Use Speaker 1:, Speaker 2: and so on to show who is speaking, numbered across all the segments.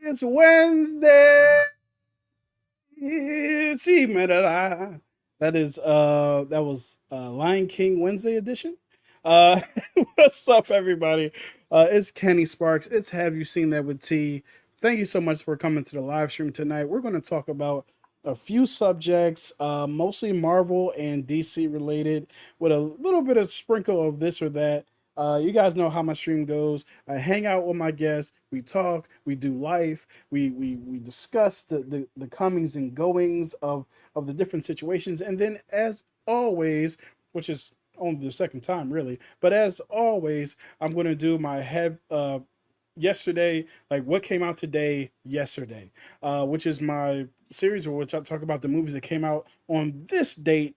Speaker 1: It's Wednesday. See, man, that was Lion King Wednesday edition. Uh, what's up, everybody? It's Kenny Sparks. It's Have You Seen That with T? Thank you so much for coming to the live stream tonight. We're going to talk about a few subjects, mostly Marvel and DC related, with a little bit of sprinkle of this or that. You guys know how my stream goes. I hang out with my guests. We talk. We do life. We discuss the comings and goings of the different situations. And then, as always, which is only the second time really, but as always, I'm going to do my head yesterday, like what came out today, yesterday, which is my series, or which I talk about the movies that came out on this date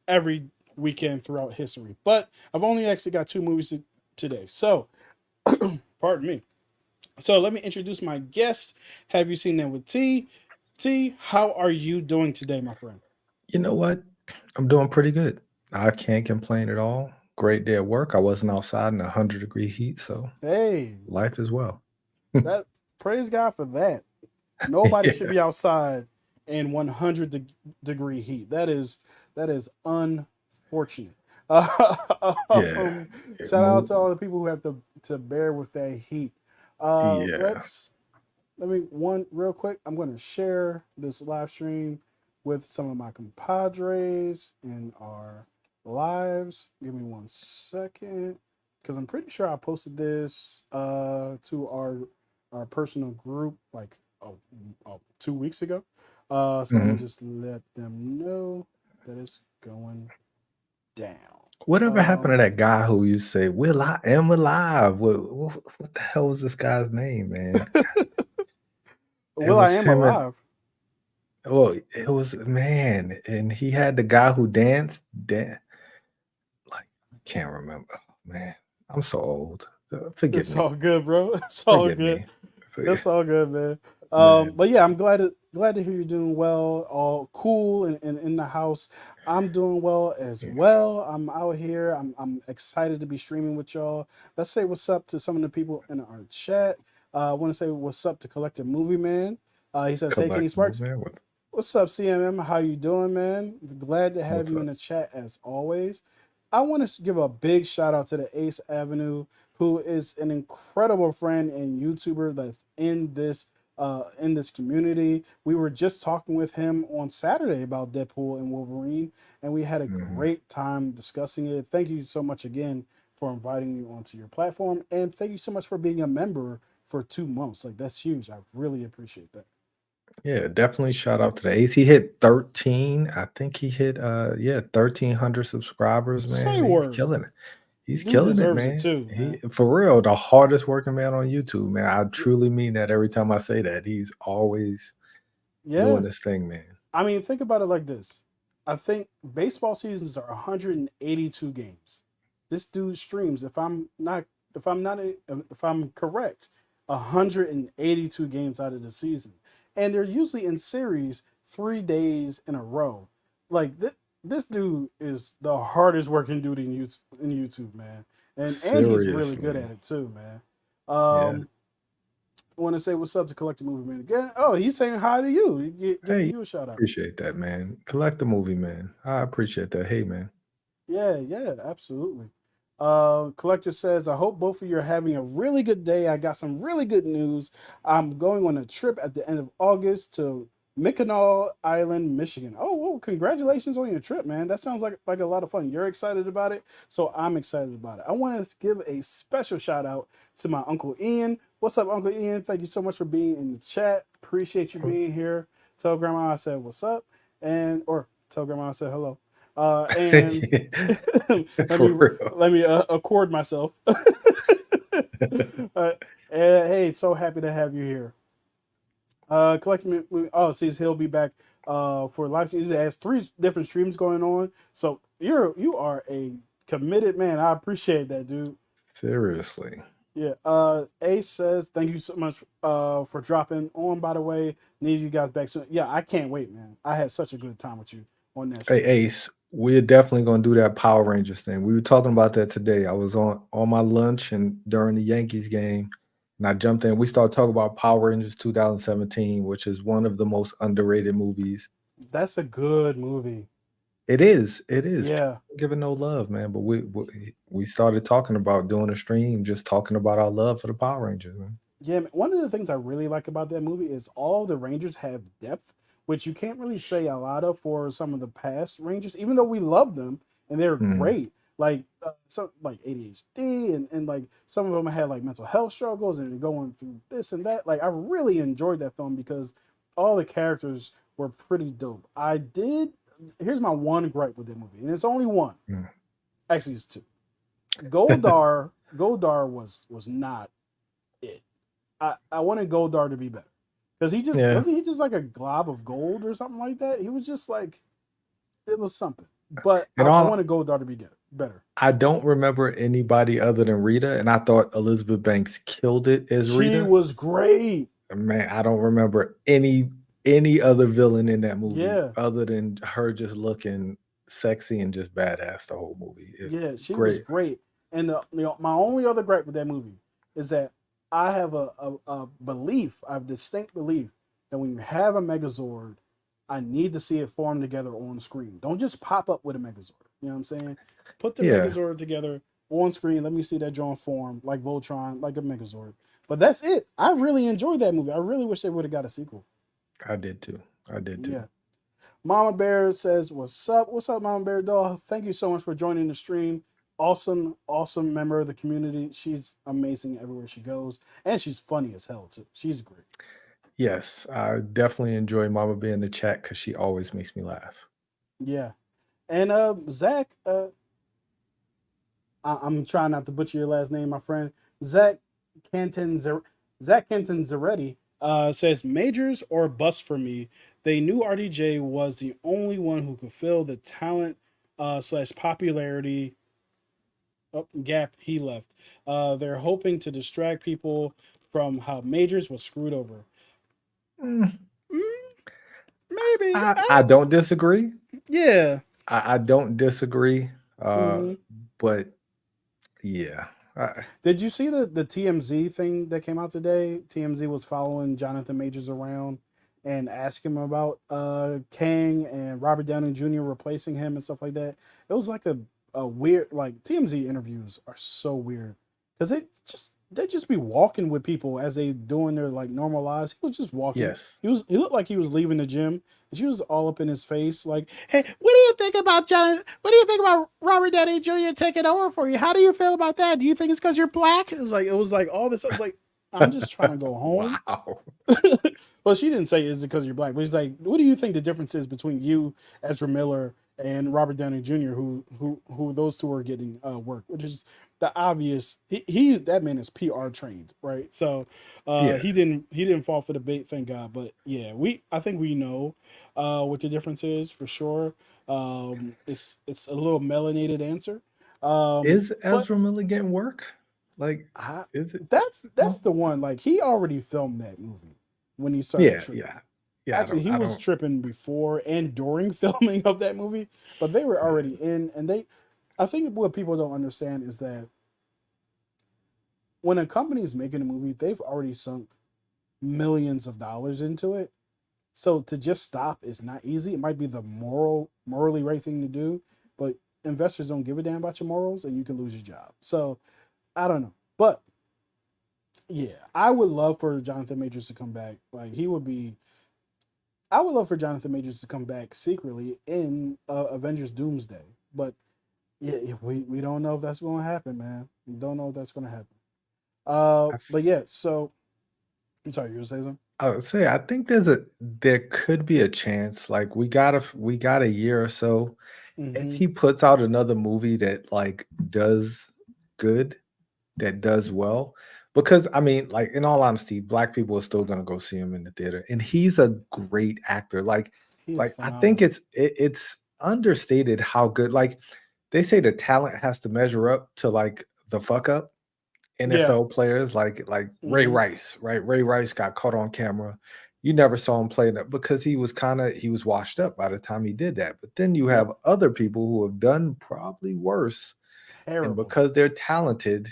Speaker 1: every weekend throughout history. But I've only actually got two movies today. So, pardon me. So let me introduce my guest. Have you seen them with T? T, how are you doing today, my friend?
Speaker 2: You know what? I'm doing pretty good. I can't complain at all. Great day at work. I wasn't outside in 100-degree heat, so
Speaker 1: Hey,
Speaker 2: life is well.
Speaker 1: that praise God for that. Nobody should
Speaker 2: Yeah.
Speaker 1: be outside in 100 degree heat. That is unfortunate.
Speaker 2: Yeah. It
Speaker 1: Shout out to
Speaker 2: moved.
Speaker 1: all the people who have to bear with that heat.
Speaker 2: Yeah.
Speaker 1: Let me one real quick. I'm going to share this live stream with some of my compadres in our lives. Give me 1 second, because I'm pretty sure I posted this to our personal group like 2 weeks ago. So let me
Speaker 2: hmm
Speaker 1: just let them know that it's going down.
Speaker 2: Whatever happened to
Speaker 1: Um,
Speaker 2: that guy who used to say, I am alive? What the hell was this guy's name, man? It
Speaker 1: Will I
Speaker 2: was
Speaker 1: am
Speaker 2: him and,
Speaker 1: alive?
Speaker 2: oh, it was, man. And he had the guy who danced. Like, I can't remember. Man, I'm so old. Forgive
Speaker 1: It's
Speaker 2: me.
Speaker 1: all good, bro. It's all
Speaker 2: Forgive
Speaker 1: good.
Speaker 2: me. Forgive,
Speaker 1: It's all good, man.
Speaker 2: man.
Speaker 1: But yeah, I'm glad to hear you're doing well, all cool and in the house. I'm doing well as
Speaker 2: Yeah.
Speaker 1: well. I'm out here. I'm excited to be streaming with y'all. Let's say what's up to some of the people in our chat. I want to say what's up to Collective Movie Man. He says, "Hey, Kenny
Speaker 2: Collectible,
Speaker 1: Sparks,
Speaker 2: man.
Speaker 1: what's up, CMM? How you doing, man? Glad to have
Speaker 2: What's
Speaker 1: you in
Speaker 2: up?
Speaker 1: the chat as always." I want to give a big shout out to the Ace Avenue, who is an incredible friend and YouTuber that's in this community. We were just talking with him on Saturday about Deadpool and Wolverine, and we had a
Speaker 2: hmm
Speaker 1: great time discussing it. Thank you so much again for inviting you onto your platform, and thank you so much for being a member for 2 months. Like that's huge. I really appreciate that.
Speaker 2: Yeah, definitely shout out to the Ace. He hit 13. I think he hit 1,300 subscribers,
Speaker 1: Say
Speaker 2: man. He's
Speaker 1: word.
Speaker 2: killing it. He's
Speaker 1: Dude
Speaker 2: killing it,
Speaker 1: deserves it
Speaker 2: man.
Speaker 1: too,
Speaker 2: He
Speaker 1: man.
Speaker 2: for real, the hardest working man on YouTube, man. I truly mean that every time I say that. He's always
Speaker 1: Yeah.
Speaker 2: doing this thing, man.
Speaker 1: I mean, think about it like this. I think baseball seasons are 182 games. This dude streams, if I'm correct, 182 games out of the season. And they're usually in series 3 days in a row. Like this dude is the hardest working dude in YouTube, man. And he's really good
Speaker 2: Seriously.
Speaker 1: at it too, man.
Speaker 2: Yeah.
Speaker 1: Want to say what's up to Collective Movement again. Oh, he's saying hi to you. Giving
Speaker 2: Hey,
Speaker 1: you a shout out.
Speaker 2: appreciate that, man. Collect the movie, man. I appreciate that. Hey, man.
Speaker 1: Yeah, yeah, absolutely. Collector says, I hope both of you are having a really good day. I got some really good news. I'm going on a trip at the end of August to Mackinac Island, Michigan. Oh, well, congratulations on your trip, man. That sounds like a lot of fun. You're excited about it, so I'm excited about it. I want to give a special shout out to my Uncle Ian. What's up, Uncle Ian? Thank you so much for being in the chat. Appreciate you being here. Tell Grandma I said what's up, and or tell Grandma I said hello. And
Speaker 2: Yeah,
Speaker 1: let
Speaker 2: for
Speaker 1: me
Speaker 2: real.
Speaker 1: let me accord myself. uh, hey, so happy to have you here. Collecting. Oh, sees he'll be back for live streams. He has three different streams going on. So you are a committed man. I appreciate that, dude.
Speaker 2: Seriously.
Speaker 1: Yeah. Ace says thank you so much for dropping on. By the way, need you guys back soon. Yeah, I can't wait, man. I had such a good time with you on that
Speaker 2: Hey,
Speaker 1: stream.
Speaker 2: Ace, we're definitely gonna do that Power Rangers thing. We were talking about that today. I was on my lunch and during the Yankees game, and I jumped in. We started talking about Power Rangers 2017, which is one of the most underrated movies.
Speaker 1: That's a good movie.
Speaker 2: It is. It is.
Speaker 1: Yeah.
Speaker 2: People giving no love, man. But we started talking about doing a stream, just talking about our love for the Power Rangers, man.
Speaker 1: Yeah, one of the things I really like about that movie is all the Rangers have depth, which you can't really say a lot of for some of the past Rangers, even though we love them and they're
Speaker 2: Mhm.
Speaker 1: great. Like some like ADHD and like some of them had like mental health struggles and going through this and that. Like I really enjoyed that film because all the characters were pretty dope. I did. Here's my one gripe with that movie, and it's only one.
Speaker 2: Mm.
Speaker 1: Actually, it's two. Goldar was not it. I wanted Goldar to be better because he just
Speaker 2: Yeah.
Speaker 1: wasn't he just like a glob of gold or something like that. He was just like it was something, but
Speaker 2: And
Speaker 1: I
Speaker 2: all
Speaker 1: wanted Goldar to be better.
Speaker 2: I don't remember anybody other than Rita, and I thought Elizabeth Banks killed it as
Speaker 1: She
Speaker 2: Rita.
Speaker 1: was great.
Speaker 2: Man, I don't remember any other villain in that movie
Speaker 1: Yeah,
Speaker 2: other than her just looking sexy and just badass the whole movie.
Speaker 1: yeah, she was
Speaker 2: Great.
Speaker 1: great. And my only other gripe with that movie is that I have a belief, I have distinct belief that when you have a Megazord, I need to see it form together on screen. Don't just pop up with a Megazord. You know what I'm saying? Put the
Speaker 2: Yeah.
Speaker 1: Megazord together on screen. Let me see that drawing form like Voltron, like a Megazord. But that's it. I really enjoyed that movie. I really wish they would have got a sequel.
Speaker 2: I did too. I did too.
Speaker 1: Yeah. Mama Bear says, "What's up? What's up, Mama Bear doll? Thank you so much for joining the stream. Awesome, awesome member of the community. She's amazing everywhere she goes, and she's funny as hell too. She's great.
Speaker 2: Yes, I definitely enjoy Mama being in the chat because she always makes me laugh.
Speaker 1: Yeah. And Zach, I'm trying not to butcher your last name, my friend. Zach Canton Zach Kenton Zaretti says majors or bust for me. They knew RDJ was the only one who could fill the talent slash popularity gap he left. They're hoping to distract people from how majors was screwed over.
Speaker 2: Mm,
Speaker 1: Mm, maybe.
Speaker 2: I don't disagree.
Speaker 1: Yeah.
Speaker 2: I don't disagree.
Speaker 1: Hmm.
Speaker 2: But yeah.
Speaker 1: Did you see the TMZ thing that came out today? TMZ was following Jonathan Majors around and asking him about Kang and Robert Downey Jr. replacing him and stuff like that. It was like a weird like TMZ interviews are so weird because they just be walking with people as they doing their like normal lives. He was just walking.
Speaker 2: Yes.
Speaker 1: He looked like he was leaving the gym. And she was all up in his face, like, "Hey, what do you think about John? What do you think about Robert Downey Jr. taking over for you? How do you feel about that? Do you think it's because you're black?" It was like all this. I was like, I'm just trying to go home.
Speaker 2: Wow.
Speaker 1: Well, she didn't say is it because you're black, but he's like, what do you think the difference is between you, Ezra Miller, and Robert Downey Jr., who those two are getting work, which is the obvious. He that man is PR trained, right? So
Speaker 2: Yeah.
Speaker 1: he didn't fall for the bait, thank God. But yeah, I think we know what the difference is for sure. It's a little melanated answer,
Speaker 2: Is
Speaker 1: but
Speaker 2: Ezra Miller getting work? Like,
Speaker 1: I,
Speaker 2: is it?
Speaker 1: that's
Speaker 2: Oh,
Speaker 1: the one. Like he already filmed that movie when he started
Speaker 2: yeah,
Speaker 1: tripping.
Speaker 2: yeah. Yeah,
Speaker 1: Actually, he
Speaker 2: I
Speaker 1: was
Speaker 2: don't.
Speaker 1: tripping before and during filming of that movie, but they were already in. And they, I think what people don't understand is that when a company is making a movie, they've already sunk millions of dollars into it. So to just stop is not easy. It might be the morally right thing to do, but investors don't give a damn about your morals, and you can lose your job. So I don't know, but yeah, I would love for Jonathan Majors to come back. Like he would be. I would love for Jonathan Majors to come back secretly in Avengers Doomsday, but yeah, we don't know if that's going to happen, man. We don't know if that's going to happen.
Speaker 2: I, f-
Speaker 1: But yeah, so I'm sorry, you were saying something?
Speaker 2: I would say I think there could be a chance. Like we got a year or so. If
Speaker 1: Mm-hmm.
Speaker 2: he puts out another movie that like does good, that does well, because I mean, like in all honesty, black people are still gonna go see him in the theater, and he's a great actor.
Speaker 1: He is
Speaker 2: Like I think
Speaker 1: phenomenal.
Speaker 2: it's understated how good. Like they say, the talent has to measure up to like the fuck up.
Speaker 1: Yeah.
Speaker 2: NFL players like Ray
Speaker 1: Mm-hmm.
Speaker 2: Rice, right? Ray Rice got caught on camera. You never saw him play that because he was washed up by the time he did that. But then you
Speaker 1: Yep.
Speaker 2: have other people who have done probably worse, and
Speaker 1: Terrible
Speaker 2: because they're
Speaker 1: things.
Speaker 2: talented,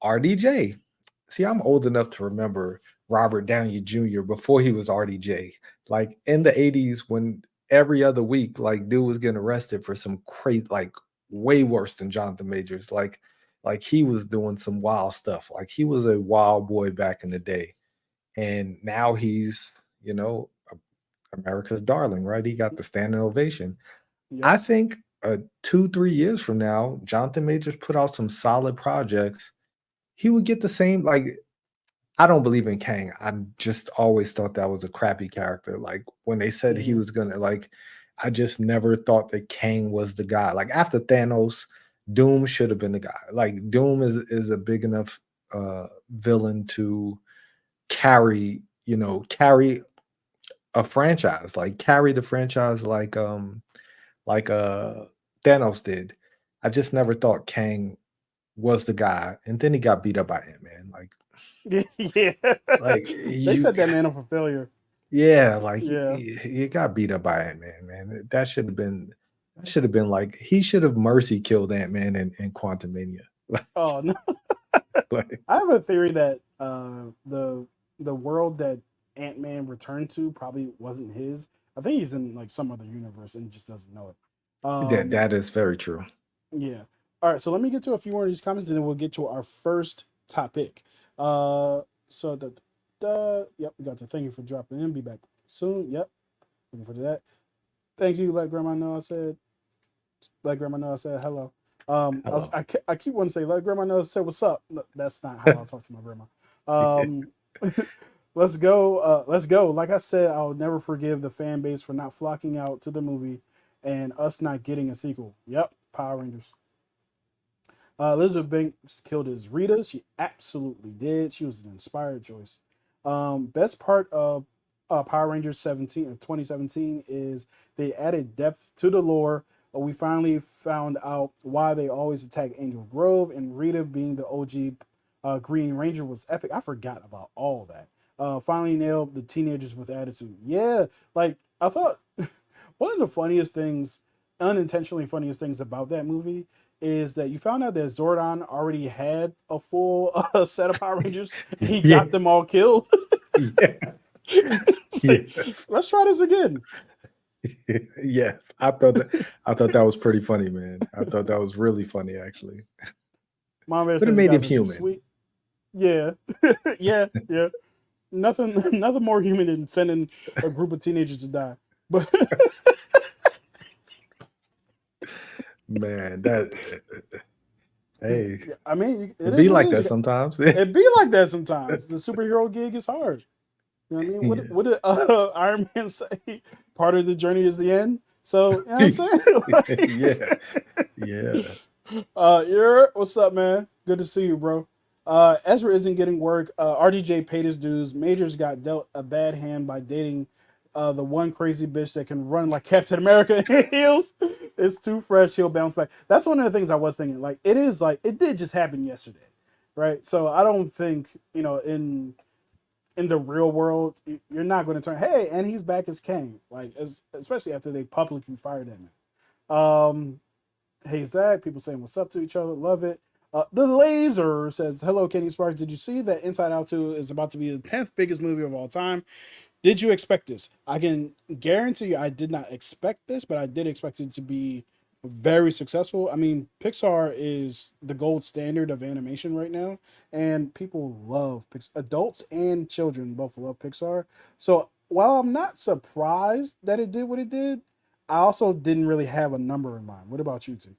Speaker 2: RDJ, see, I'm old enough to remember Robert Downey Jr. before he was RDJ. Like in the 80s, when every other week, like dude was getting arrested for some crazy, like way worse than Jonathan Majors. Like he was doing some wild stuff. Like he was a wild boy back in the day. And now he's, America's darling, right? He got the standing ovation.
Speaker 1: Yep.
Speaker 2: I think 2, 3 years from now, Jonathan Majors put out some solid projects. He would get the same. Like, I don't believe in Kang. I just always thought that was a crappy character. Like when they said he
Speaker 1: Hmm.
Speaker 2: was gonna like, I just never thought that Kang was the guy. Like after Thanos, Doom should have been the guy. Like Doom is a big enough villain to carry a franchise, like carry the franchise like Thanos did. I just never thought Kang was the guy, and then he got beat up by Ant-Man.
Speaker 1: Yeah.
Speaker 2: Like
Speaker 1: They
Speaker 2: you
Speaker 1: set that man up for failure.
Speaker 2: yeah, like
Speaker 1: Yeah.
Speaker 2: he got beat up by Ant-Man, man. That should have been like he should have mercy killed Ant-Man in Quantum Mania.
Speaker 1: Oh no.
Speaker 2: Like
Speaker 1: I have a theory that the world that Ant Man returned to probably wasn't his. I think he's in like some other universe and just doesn't know it.
Speaker 2: that is very true.
Speaker 1: Yeah. All right. So let me get to a few more of these comments, and then we'll get to our first topic. So yep, we got to thank you for dropping in. Be back soon. Yep. Looking forward to that. Thank you. Let grandma know I said. Let grandma know I said hello.
Speaker 2: Hello.
Speaker 1: I keep wanting to say let grandma know I said what's up. No, that's not how I talk to my grandma. Um, let's go. Let's go. Like I said, I'll never forgive the fan base for not flocking out to the movie and us not getting a sequel. Yep, Power Rangers. Elizabeth Banks killed as Rita. She absolutely did. She was an inspired choice. Best part of Power Rangers 17 of 2017 is they added depth to the lore. We finally found out why they always attack Angel Grove, and Rita being the OG Green Ranger was epic. I forgot about all that. Finally nailed the teenagers with attitude. Yeah, like I thought one of the funniest things, unintentionally funniest things about that movie is that you found out that Zordon already had a full set of Power Rangers. He
Speaker 2: Yeah.
Speaker 1: got them all killed.
Speaker 2: Yeah.
Speaker 1: It's like,
Speaker 2: Yes.
Speaker 1: let's try this again.
Speaker 2: Yes. I thought that was pretty funny, man. I thought that was really funny actually.
Speaker 1: Mom Bear
Speaker 2: But it
Speaker 1: says you
Speaker 2: made him
Speaker 1: guys are so
Speaker 2: human.
Speaker 1: sweet. Yeah, yeah, yeah. Nothing more human than sending a group of teenagers to die. But
Speaker 2: Man, hey,
Speaker 1: yeah, I mean, it
Speaker 2: it
Speaker 1: is
Speaker 2: be
Speaker 1: what it
Speaker 2: like
Speaker 1: is.
Speaker 2: that sometimes.
Speaker 1: It be like that sometimes. The superhero gig is hard. You know what I mean?
Speaker 2: Yeah.
Speaker 1: What did Iron Man say? Part of the journey is the end. So you know what I'm saying?
Speaker 2: Yeah. Yeah.
Speaker 1: You're what's up, man? Good to see you, bro. Ezra isn't getting work. RDJ paid his dues. Majors got dealt a bad hand by dating the one crazy bitch that can run like Captain America in heels. It's too fresh. He'll bounce back. That's one of the things I was thinking. Like it is like it did just happen yesterday, right? So I don't think in the real world you're not going to turn. Hey, and he's back as Kang. Like especially after they publicly fired him. Hey Zach, people saying what's up to each other, love it. The Laser says, "Hello, Kenny Sparks. Did you see that Inside Out 2 is about to be the 10th biggest movie of all time? Did you expect this? I can guarantee you, I did not expect this, but I did expect it to be very successful. I mean, Pixar is the gold standard of animation right now, and people love Pixar. Adults and children both love Pixar. So while I'm not surprised that it did what it did, I also didn't really have a number in mind. What about you two?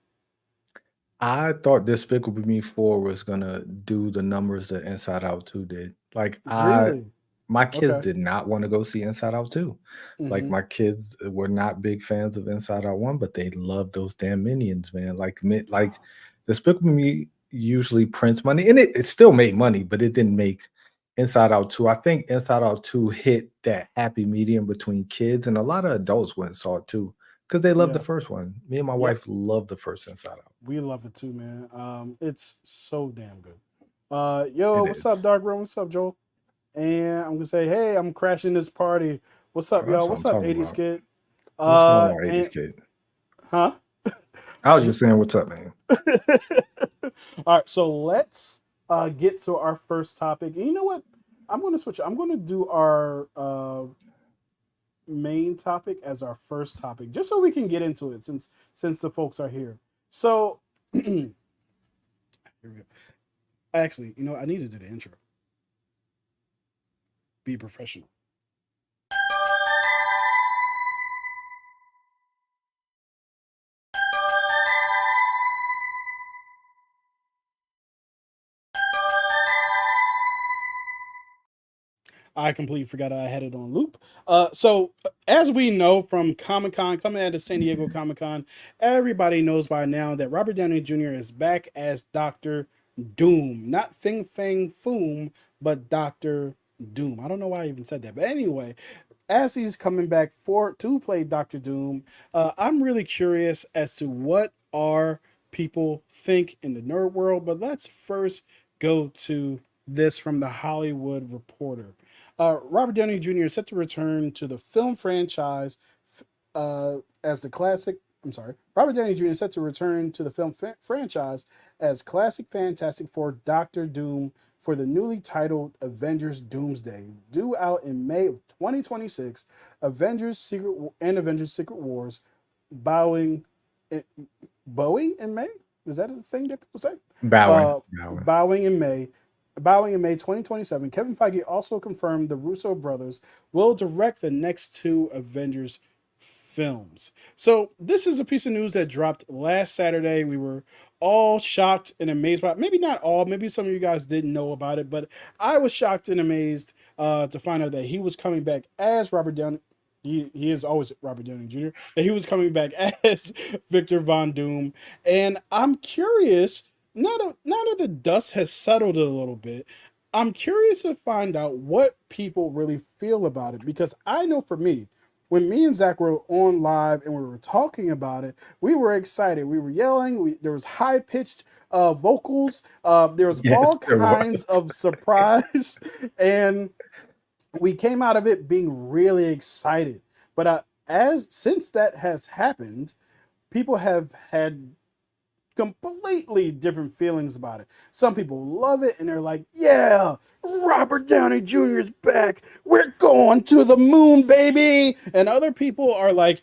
Speaker 2: I thought Despicable Me 4 was gonna do the numbers that Inside Out 2 did. Like
Speaker 1: Really?
Speaker 2: my kids
Speaker 1: Okay.
Speaker 2: did not want to go see Inside Out 2. Like
Speaker 1: Mm-hmm.
Speaker 2: my kids were not big fans of Inside Out 1, but they love those damn minions, man. Like Despicable Me usually prints money and it still made money, but it didn't make Inside Out 2. I think Inside Out 2 hit that happy medium between kids and a lot of adults went and saw it too because they love the
Speaker 1: Yeah.
Speaker 2: first one. Me and my
Speaker 1: Yep.
Speaker 2: wife love the first Inside Out.
Speaker 1: We love it too, man. It's so damn good. Yo,
Speaker 2: It
Speaker 1: what's up,
Speaker 2: is.
Speaker 1: Dark Room? What's up, Joel? And I'm gonna say, hey, I'm crashing this party. What's up,
Speaker 2: Oh,
Speaker 1: y'all?
Speaker 2: that's what I'm
Speaker 1: What's up,
Speaker 2: talking
Speaker 1: 80s
Speaker 2: about.
Speaker 1: kid?
Speaker 2: What's going on, 80s
Speaker 1: And
Speaker 2: kid?
Speaker 1: huh?
Speaker 2: I was just saying, what's up, man?
Speaker 1: All right, so let's get to our first topic. And you know what? I'm going to switch. I'm going to do our main topic as our first topic, just so we can get into it since the folks are here. So here we go. Actually, you know, I need to do the intro. Be professional. I completely forgot I had it on loop. So, as we know from Comic Con, coming out of San Diego Comic Con, everybody knows by now that Robert Downey Jr. is back as Doctor Doom. Not Fing Fang Foom, but Doctor Doom. I don't know why I even said that. But anyway, as he's coming back to play Doctor Doom, I'm really curious as to what our people think in the nerd world. But let's first go to this from the Hollywood Reporter. Robert Downey Jr. is set to return to the film franchise as the classic. I'm sorry. Robert Downey Jr. is set to return to the film franchise as classic Fantastic Four Doctor Doom for the newly titled Avengers Doomsday, due out in May of 2026. Avengers Secret Wars, bowing, bowing in May. Is that a thing that people say?
Speaker 2: Bowing.
Speaker 1: Bowing in May. Bowing in May 2027, Kevin Feige also confirmed the Russo brothers will direct the next two Avengers films. So this is a piece of news that dropped last Saturday. We were all shocked and amazed by it. Maybe not all, maybe some of you guys didn't know about it, but I was shocked and amazed to find out that he was coming back as Robert Downey. He is always Robert Downey Jr. That he was coming back as Victor Von Doom. And I'm curious, now that the dust has settled a little bit, I'm curious to find out what people really feel about it, because I know for me, when me and Zach were on live and we were talking about it, we were excited. We were yelling. There was high pitched vocals. There was
Speaker 2: Yes,
Speaker 1: all
Speaker 2: there
Speaker 1: kinds
Speaker 2: was.
Speaker 1: of surprise, and we came out of it being really excited. But as since that has happened, people have had completely different feelings about it. Some people love it and they're like, yeah, Robert Downey Jr. is back. We're going to the moon, baby. And other people are like,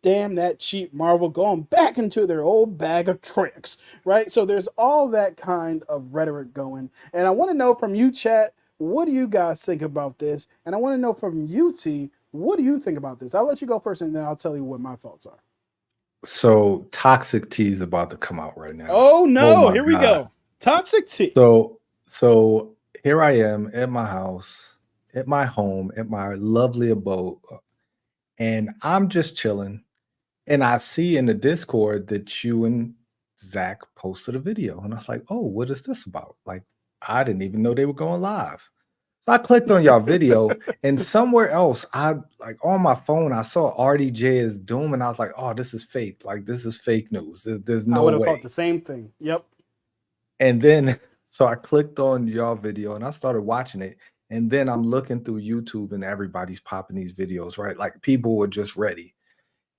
Speaker 1: damn that cheap Marvel going back into their old bag of tricks, right? So there's all that kind of rhetoric going. And I want to know from you, chat, what do you guys think about this? And I want to know from you, T, what do you think about this? I'll let you go first and then I'll tell you what my thoughts are.
Speaker 2: So Toxic T is about to come out right now.
Speaker 1: Oh
Speaker 2: Oh
Speaker 1: no,
Speaker 2: my
Speaker 1: here we
Speaker 2: God.
Speaker 1: go. Toxic T.
Speaker 2: So here I am at my house, at my home, at my lovely abode, and I'm just chilling. And I see in the Discord that you and Zach posted a video. And I was like, oh, what is this about? Like, I didn't even know they were going live. So I clicked on y'all video, and somewhere else, I like on my phone, I saw RDJ is Doom, and I was like, oh, this is fake. Like, this is fake news. There's
Speaker 1: I
Speaker 2: no
Speaker 1: would have thought
Speaker 2: way.
Speaker 1: the same thing. Yep.
Speaker 2: And then, so I clicked on y'all video and I started watching it. And then I'm looking through YouTube and everybody's popping these videos, right? Like people were just ready.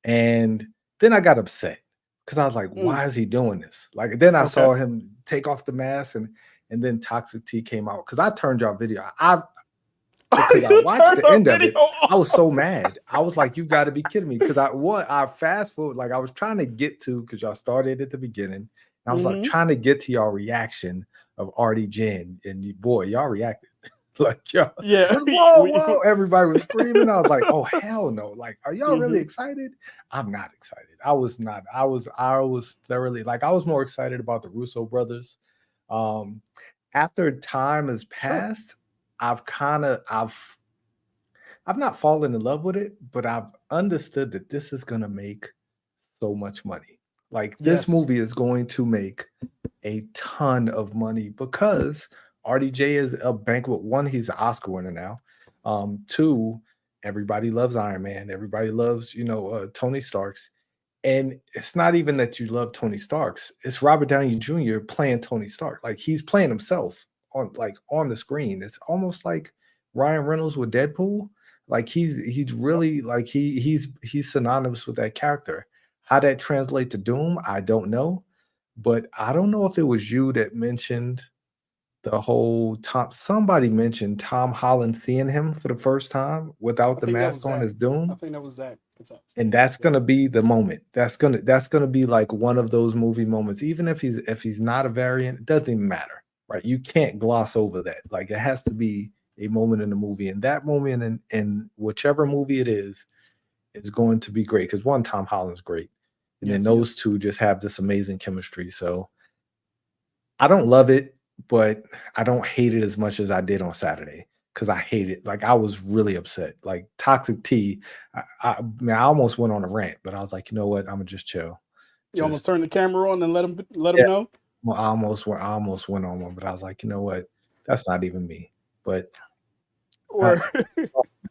Speaker 2: And then I got upset because I was like,
Speaker 1: Mm.
Speaker 2: why is he doing this? Like then I
Speaker 1: Okay.
Speaker 2: saw him take off the mask and then Toxic T came out because I turned y'all video. I because I
Speaker 1: You
Speaker 2: watched
Speaker 1: turned
Speaker 2: the
Speaker 1: our
Speaker 2: end of
Speaker 1: video
Speaker 2: it, I was
Speaker 1: off.
Speaker 2: so mad. I was like, you got to be kidding me. Because I fast forward, like I was trying to get to, because y'all started at the beginning. And I was like
Speaker 1: Mm-hmm.
Speaker 2: trying to get to y'all reaction of RDJ and boy, y'all reacted. Like y'all,
Speaker 1: Yeah.
Speaker 2: whoa, whoa, everybody was screaming. I was like, oh hell no. Like, are y'all really
Speaker 1: Mm-hmm.
Speaker 2: excited? I'm not excited. I was not. I was thoroughly like I was more excited about the Russo brothers. Um, after time has
Speaker 1: Sure.
Speaker 2: passed, I've not fallen in love with it, but I've understood that this is gonna make so much money. Like this
Speaker 1: Yes.
Speaker 2: movie is going to make a ton of money because RDJ is a banquet. One, he's an Oscar winner now. Two, everybody loves Iron Man. Everybody loves, Tony Stark's. And it's not even that you love Tony Stark's. It's Robert Downey Jr. playing Tony Stark. Like he's playing himself on the screen. It's almost like Ryan Reynolds with Deadpool. Like he's
Speaker 1: Yep.
Speaker 2: really like he's synonymous with that character. How that translates to Doom, I don't know. But I don't know if it was you that mentioned the whole Tom. Somebody mentioned Tom Holland seeing him for the first time
Speaker 1: I
Speaker 2: without the
Speaker 1: think that was
Speaker 2: mask on
Speaker 1: Zach.
Speaker 2: as
Speaker 1: I
Speaker 2: Doom.
Speaker 1: think that was Zach. Patel.
Speaker 2: And that's
Speaker 1: Yep.
Speaker 2: gonna be the moment. That's gonna be like one of those movie moments. Even if he's not a variant, it doesn't even matter, right? You can't gloss over that. Like it has to be a moment in the movie, and that moment in whichever movie it is going to be great. Because one, Tom Holland's great, and then
Speaker 1: Yes, he is.
Speaker 2: those two just have this amazing chemistry. So I don't love it, but I don't hate it as much as I did on Saturday because I hate it. Like I was really upset. Like Toxic T, man, I almost went on a rant, but I was like, you know what? I'm gonna just chill.
Speaker 1: You almost
Speaker 2: Just
Speaker 1: turned the camera on and let him
Speaker 2: yeah.
Speaker 1: know.
Speaker 2: Well, I almost went on one, but I was like, you know what? That's not even me. But I,
Speaker 1: Or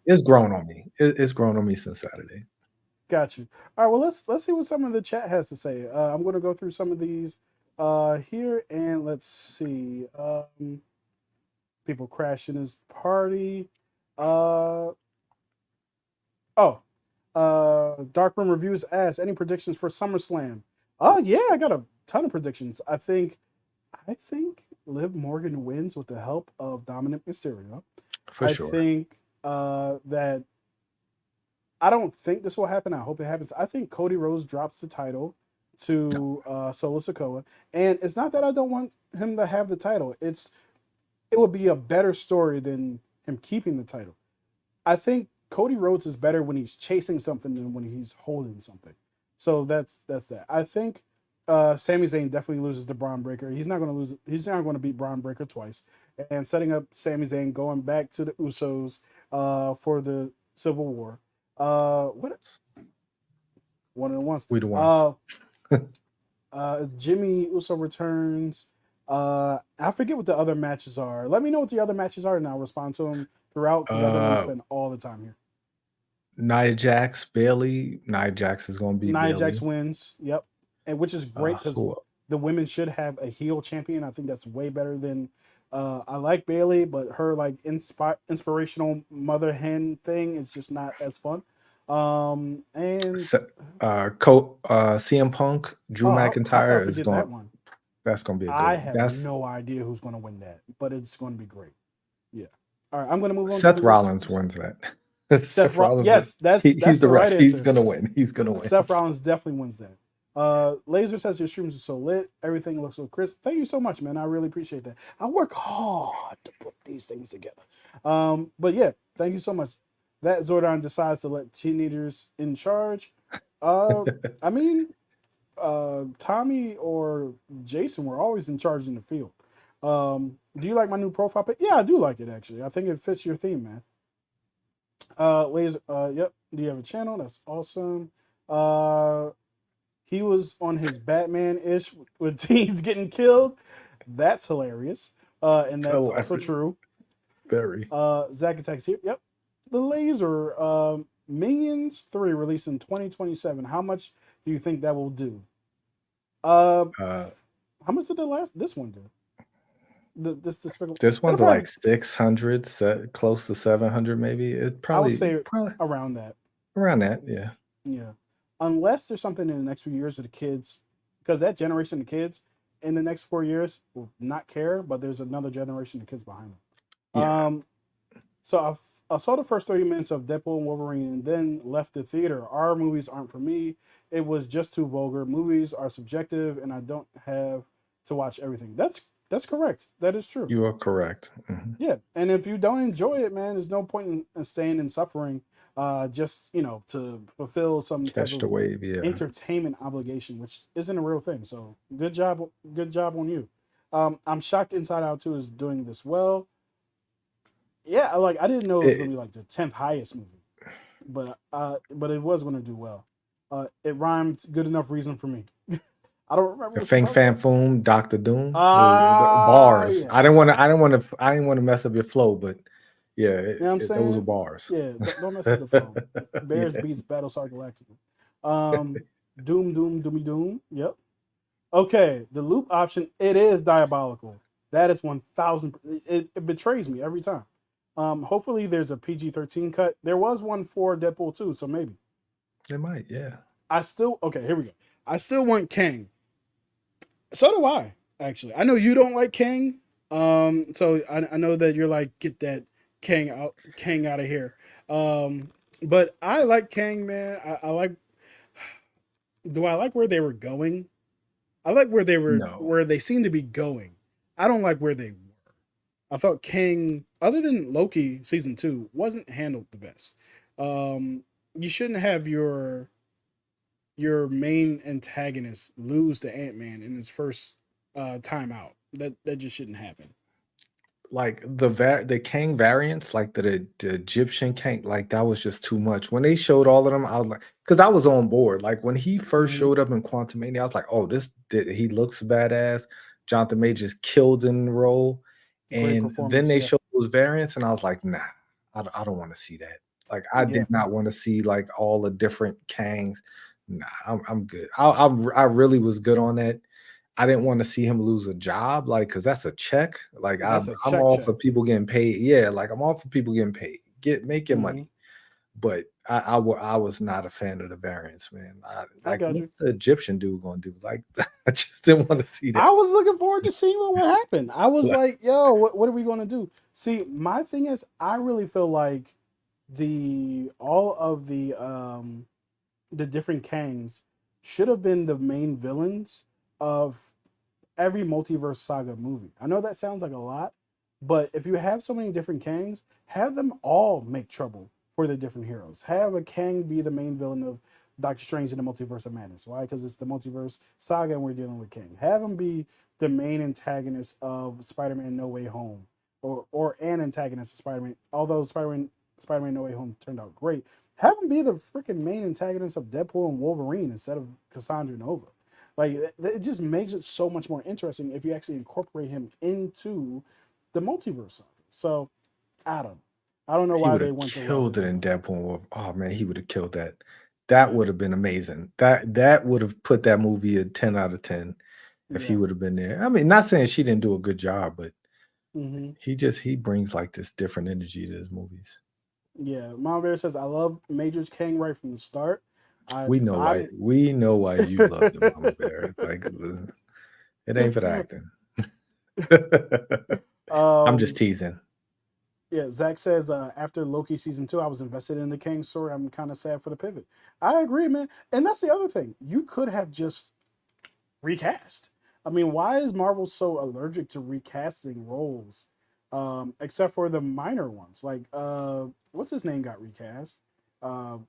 Speaker 2: it's grown on me. It's grown on me since Saturday.
Speaker 1: got you. All right. Well, let's see what some of the chat has to say. I'm going to go through some of these here, and let's see. People crashing his party. Uh, oh, Darkroom Reviews asks, any predictions for SummerSlam? Oh yeah, I got a ton of predictions. I think Liv Morgan wins with the help of Dominic Mysterio.
Speaker 2: For
Speaker 1: I
Speaker 2: sure.
Speaker 1: think that I don't think this will happen. I hope it happens. I think Cody Rhodes drops the title to Solo Sikoa, and it's not that I don't want him to have the title. It would be a better story than him keeping the title. I think Cody Rhodes is better when he's chasing something than when he's holding something. So that's that. I think Sami Zayn definitely loses to Braun Breaker. He's not going to lose. He's not going to beat Braun Breaker twice. And setting up Sami Zayn going back to the Usos for the Civil War. What one of the ones?
Speaker 2: We the ones.
Speaker 1: Jimmy Uso returns. I forget what the other matches are. Let me know what the other matches are, and I'll respond to them throughout because I don't want to spend all the time here.
Speaker 2: Nia Jax, Bailey. Nia Jax is gonna beat
Speaker 1: Nia
Speaker 2: Bailey.
Speaker 1: Jax wins. Yep, and which is great because
Speaker 2: Who
Speaker 1: the women should have a heel champion. I think that's way better than. I like Bailey, but her like inspirational mother hen thing is just not as fun. And
Speaker 2: CM Punk, Drew
Speaker 1: how could I
Speaker 2: McIntyre is
Speaker 1: forget that
Speaker 2: going.
Speaker 1: one?
Speaker 2: That's gonna be a
Speaker 1: I
Speaker 2: good one.
Speaker 1: have
Speaker 2: That's
Speaker 1: no idea who's going to win that, but it's going to be great. Yeah. All right, I'm going to move on to
Speaker 2: Seth
Speaker 1: the next
Speaker 2: Rollins
Speaker 1: one.
Speaker 2: wins that.
Speaker 1: Seth
Speaker 2: Seth Rollins.
Speaker 1: Yes,
Speaker 2: He's
Speaker 1: that's
Speaker 2: the
Speaker 1: the right
Speaker 2: ref. He's
Speaker 1: answer.
Speaker 2: gonna win. He's gonna win.
Speaker 1: Seth Rollins definitely wins that. Laser says your streams are so lit. Everything looks so crisp. Thank you so much, man. I really appreciate that. I work hard to put these things together. But yeah, thank you so much. That Zordon decides to let teenagers in charge. I mean, Tommy or Jason were always in charge in the field. Do you like my new profile pic? Yeah, I do like it actually. I think it fits your theme, man. Laser, yep. Do you have a channel? That's awesome. He was on his Batman-ish with teens getting killed. That's hilarious. And that's
Speaker 2: So
Speaker 1: also true.
Speaker 2: very.
Speaker 1: Zach Attacks here. Yep. The Laser Minions 3 released in 2027. How much do you think that will do? How much did this one do? This despicable.
Speaker 2: This one's
Speaker 1: Probably,
Speaker 2: like 600, close to 700, maybe. It
Speaker 1: I would
Speaker 2: probably
Speaker 1: say around that.
Speaker 2: around that. Yeah.
Speaker 1: Yeah. Unless there's something in the next few years with the kids, because that generation of kids in the next 4 years will not care, but there's another generation of kids behind them.
Speaker 2: Yeah.
Speaker 1: So I saw the first 30 minutes of Deadpool and Wolverine and then left the theater. Our movies aren't for me. It was just too vulgar. Movies are subjective, and I don't have to watch everything. That's correct. That is true.
Speaker 2: You are correct. Mhm.
Speaker 1: Yeah, and if you don't enjoy it, man, there's no point in staying in suffering, just to fulfill some type
Speaker 2: Catch the
Speaker 1: of
Speaker 2: wave. Yeah.
Speaker 1: entertainment obligation, which isn't a real thing. So good job on you. I'm shocked Inside Out 2 is doing this well. Yeah, I didn't know it was gonna be like the 10th highest movie, but it was gonna do well. It rhymed good enough reason for me. I don't remember
Speaker 2: The
Speaker 1: what you're
Speaker 2: Fing
Speaker 1: talking
Speaker 2: Fan
Speaker 1: about.
Speaker 2: Foom, Doctor Doom, bars. I
Speaker 1: Yes.
Speaker 2: didn't want to. I didn't want to mess up your flow, but yeah,
Speaker 1: You know what I'm
Speaker 2: those are
Speaker 1: saying?
Speaker 2: bars.
Speaker 1: Yeah, don't mess up the flow. Bears
Speaker 2: Yeah.
Speaker 1: beats Battlestar Galactica. Doom, Doomy Doom. Yep. Okay, the loop option, it is diabolical. That is 1000. It betrays me every time. Hopefully there's a PG-13 cut. There was one for Deadpool 2, so maybe.
Speaker 2: It might, yeah.
Speaker 1: Okay, here we go. I still want Kang. So do I, actually. I know you don't like Kang, So I know that you're like, get that Kang out of here. But I like Kang, man. I like. Do I like where they were going? I like
Speaker 2: No.
Speaker 1: where they seem to be going. I don't like where they were. I thought Kang, other than Loki season two, wasn't handled the best. You shouldn't have your main antagonist lose to Ant Man in his first time out. That just shouldn't happen.
Speaker 2: Like the Kang variants, like the Egyptian Kang, like that was just too much. When they showed all of them, I was like, because I was on board. Like when he first
Speaker 1: Hmm.
Speaker 2: showed up in Quantum Mania, I was like, oh, he looks badass. Jonathan Majors killed in the role,
Speaker 1: Great
Speaker 2: and then
Speaker 1: performance.
Speaker 2: they
Speaker 1: Yeah.
Speaker 2: showed those variants, and I was like, nah, I don't want to see that. Like I did
Speaker 1: Yeah.
Speaker 2: not want to see like all the different Kangs. Nah, I'm good. I really was good on that. I didn't want to see him lose a job, like, cause that's a check. Like,
Speaker 1: That's a
Speaker 2: I'm
Speaker 1: check
Speaker 2: all
Speaker 1: check.
Speaker 2: for people getting paid. Yeah, like I'm all for people getting paid. Make your
Speaker 1: Hmm.
Speaker 2: money. But I was not a fan of the variants, man.
Speaker 1: I
Speaker 2: Like,
Speaker 1: got you.
Speaker 2: what's the Egyptian dude gonna do? Like, I just didn't want to see that.
Speaker 1: I was looking forward to seeing what would happen. I was
Speaker 2: Like,
Speaker 1: like, yo, what are we going to do? See, my thing is, I really feel like the all of the different Kangs should have been the main villains of every multiverse saga movie. I know that sounds like a lot, but if you have so many different Kangs, have them all make trouble for the different heroes. Have a Kang be the main villain of Doctor Strange in the Multiverse of Madness. Why? Because it's the multiverse saga and we're dealing with Kang. Have him be the main antagonist of Spider-Man No Way Home, or an antagonist of Spider-Man. Although Spider-Man No Way Home turned out great, have him be the freaking main antagonist of Deadpool and Wolverine instead of Cassandra Nova. Like it just makes it so much more interesting if you actually incorporate him into the multiverse of it. So I don't, I don't know
Speaker 2: he
Speaker 1: why
Speaker 2: would
Speaker 1: they
Speaker 2: have
Speaker 1: went the route
Speaker 2: killed
Speaker 1: that
Speaker 2: it
Speaker 1: they
Speaker 2: in
Speaker 1: went.
Speaker 2: Deadpool. Oh man, he would have killed that. That
Speaker 1: Yeah,
Speaker 2: would have been amazing. That would have put that movie a 10 out of 10 if he
Speaker 1: yeah,
Speaker 2: would have been there. I mean, not saying she didn't do a good job, but
Speaker 1: hmm,
Speaker 2: he brings like this different energy to his movies.
Speaker 1: yeah. Mama Bear says I love Major's Kang right from the start. I I didn't.
Speaker 2: We know why you love the mama bear. Like it ain't for the acting. I'm just
Speaker 1: um,
Speaker 2: teasing.
Speaker 1: yeah, Zach says after Loki season two, I was invested in the Kang story. I'm kind of sad for the pivot. I agree, man. And that's the other thing. You could have just recast. I mean, why is Marvel so allergic to recasting roles? Except for the minor ones. Like what's his name got recast? Uh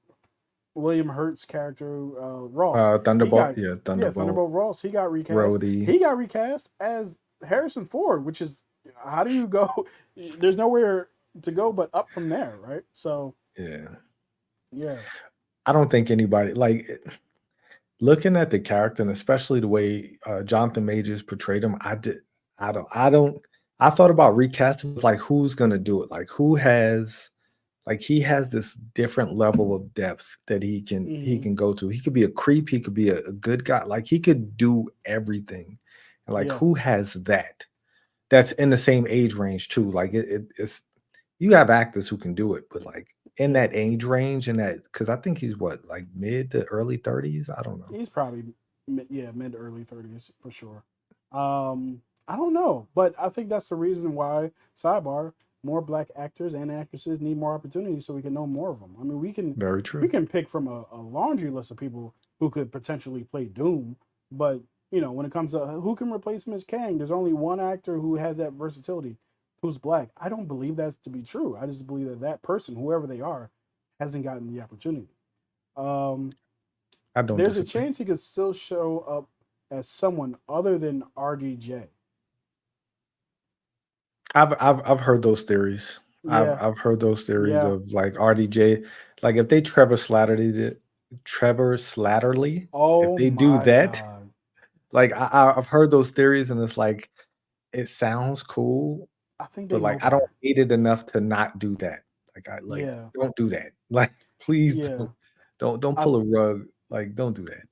Speaker 1: William Hurt's character, Ross. He
Speaker 2: Thunderbolt,
Speaker 1: got,
Speaker 2: yeah,
Speaker 1: yeah,
Speaker 2: Thunderbolt,
Speaker 1: Thunderbolt Ross, he got recast.
Speaker 2: Rhodey.
Speaker 1: He got recast as Harrison Ford, which is, how do you go, there's nowhere to go but up from there, right? So
Speaker 2: Yeah.
Speaker 1: yeah.
Speaker 2: I don't think anybody like looking at the character and especially the way Jonathan Majors portrayed him. I don't. I thought about recasting. Like, who's gonna do it? Like, who has like he has this different level of depth that he
Speaker 1: Hmm.
Speaker 2: can go to. He could be a creep, he could be a good guy. Like he could do everything. And like
Speaker 1: Yeah.
Speaker 2: who has that? That's in the same age range too. Like it's you have actors who can do it, but like in
Speaker 1: Yeah.
Speaker 2: that age range and that because I think he's what like mid to early 30s. I don't know.
Speaker 1: He's probably mid to early 30s for sure. I don't know, but I think that's the reason why, sidebar, more black actors and actresses need more opportunities so we can know more of them. I mean,
Speaker 2: Very
Speaker 1: we
Speaker 2: true.
Speaker 1: can pick from a laundry list of people who could potentially play Doom, but when it comes to who can replace him as Kang, there's only one actor who has that versatility, who's black. I don't believe that's to be true. I just believe that that person, whoever they are, hasn't gotten the opportunity. Um,
Speaker 2: I don't
Speaker 1: there's a
Speaker 2: disagree.
Speaker 1: chance he could still show up as someone other than RDJ.
Speaker 2: I've heard those theories.
Speaker 1: Yeah,
Speaker 2: I've heard those theories
Speaker 1: yeah.
Speaker 2: of like RDJ, like if they Trevor Slatterly, if
Speaker 1: Oh
Speaker 2: they do
Speaker 1: my
Speaker 2: that,
Speaker 1: god.
Speaker 2: like I've heard those theories and it's like it sounds cool,
Speaker 1: I think they
Speaker 2: but
Speaker 1: know
Speaker 2: like I don't
Speaker 1: better.
Speaker 2: hate it enough to not do that. Like I like
Speaker 1: Yeah,
Speaker 2: don't do that. Like please
Speaker 1: yeah.
Speaker 2: don't
Speaker 1: I
Speaker 2: pull
Speaker 1: th-
Speaker 2: a rug. Like don't do that.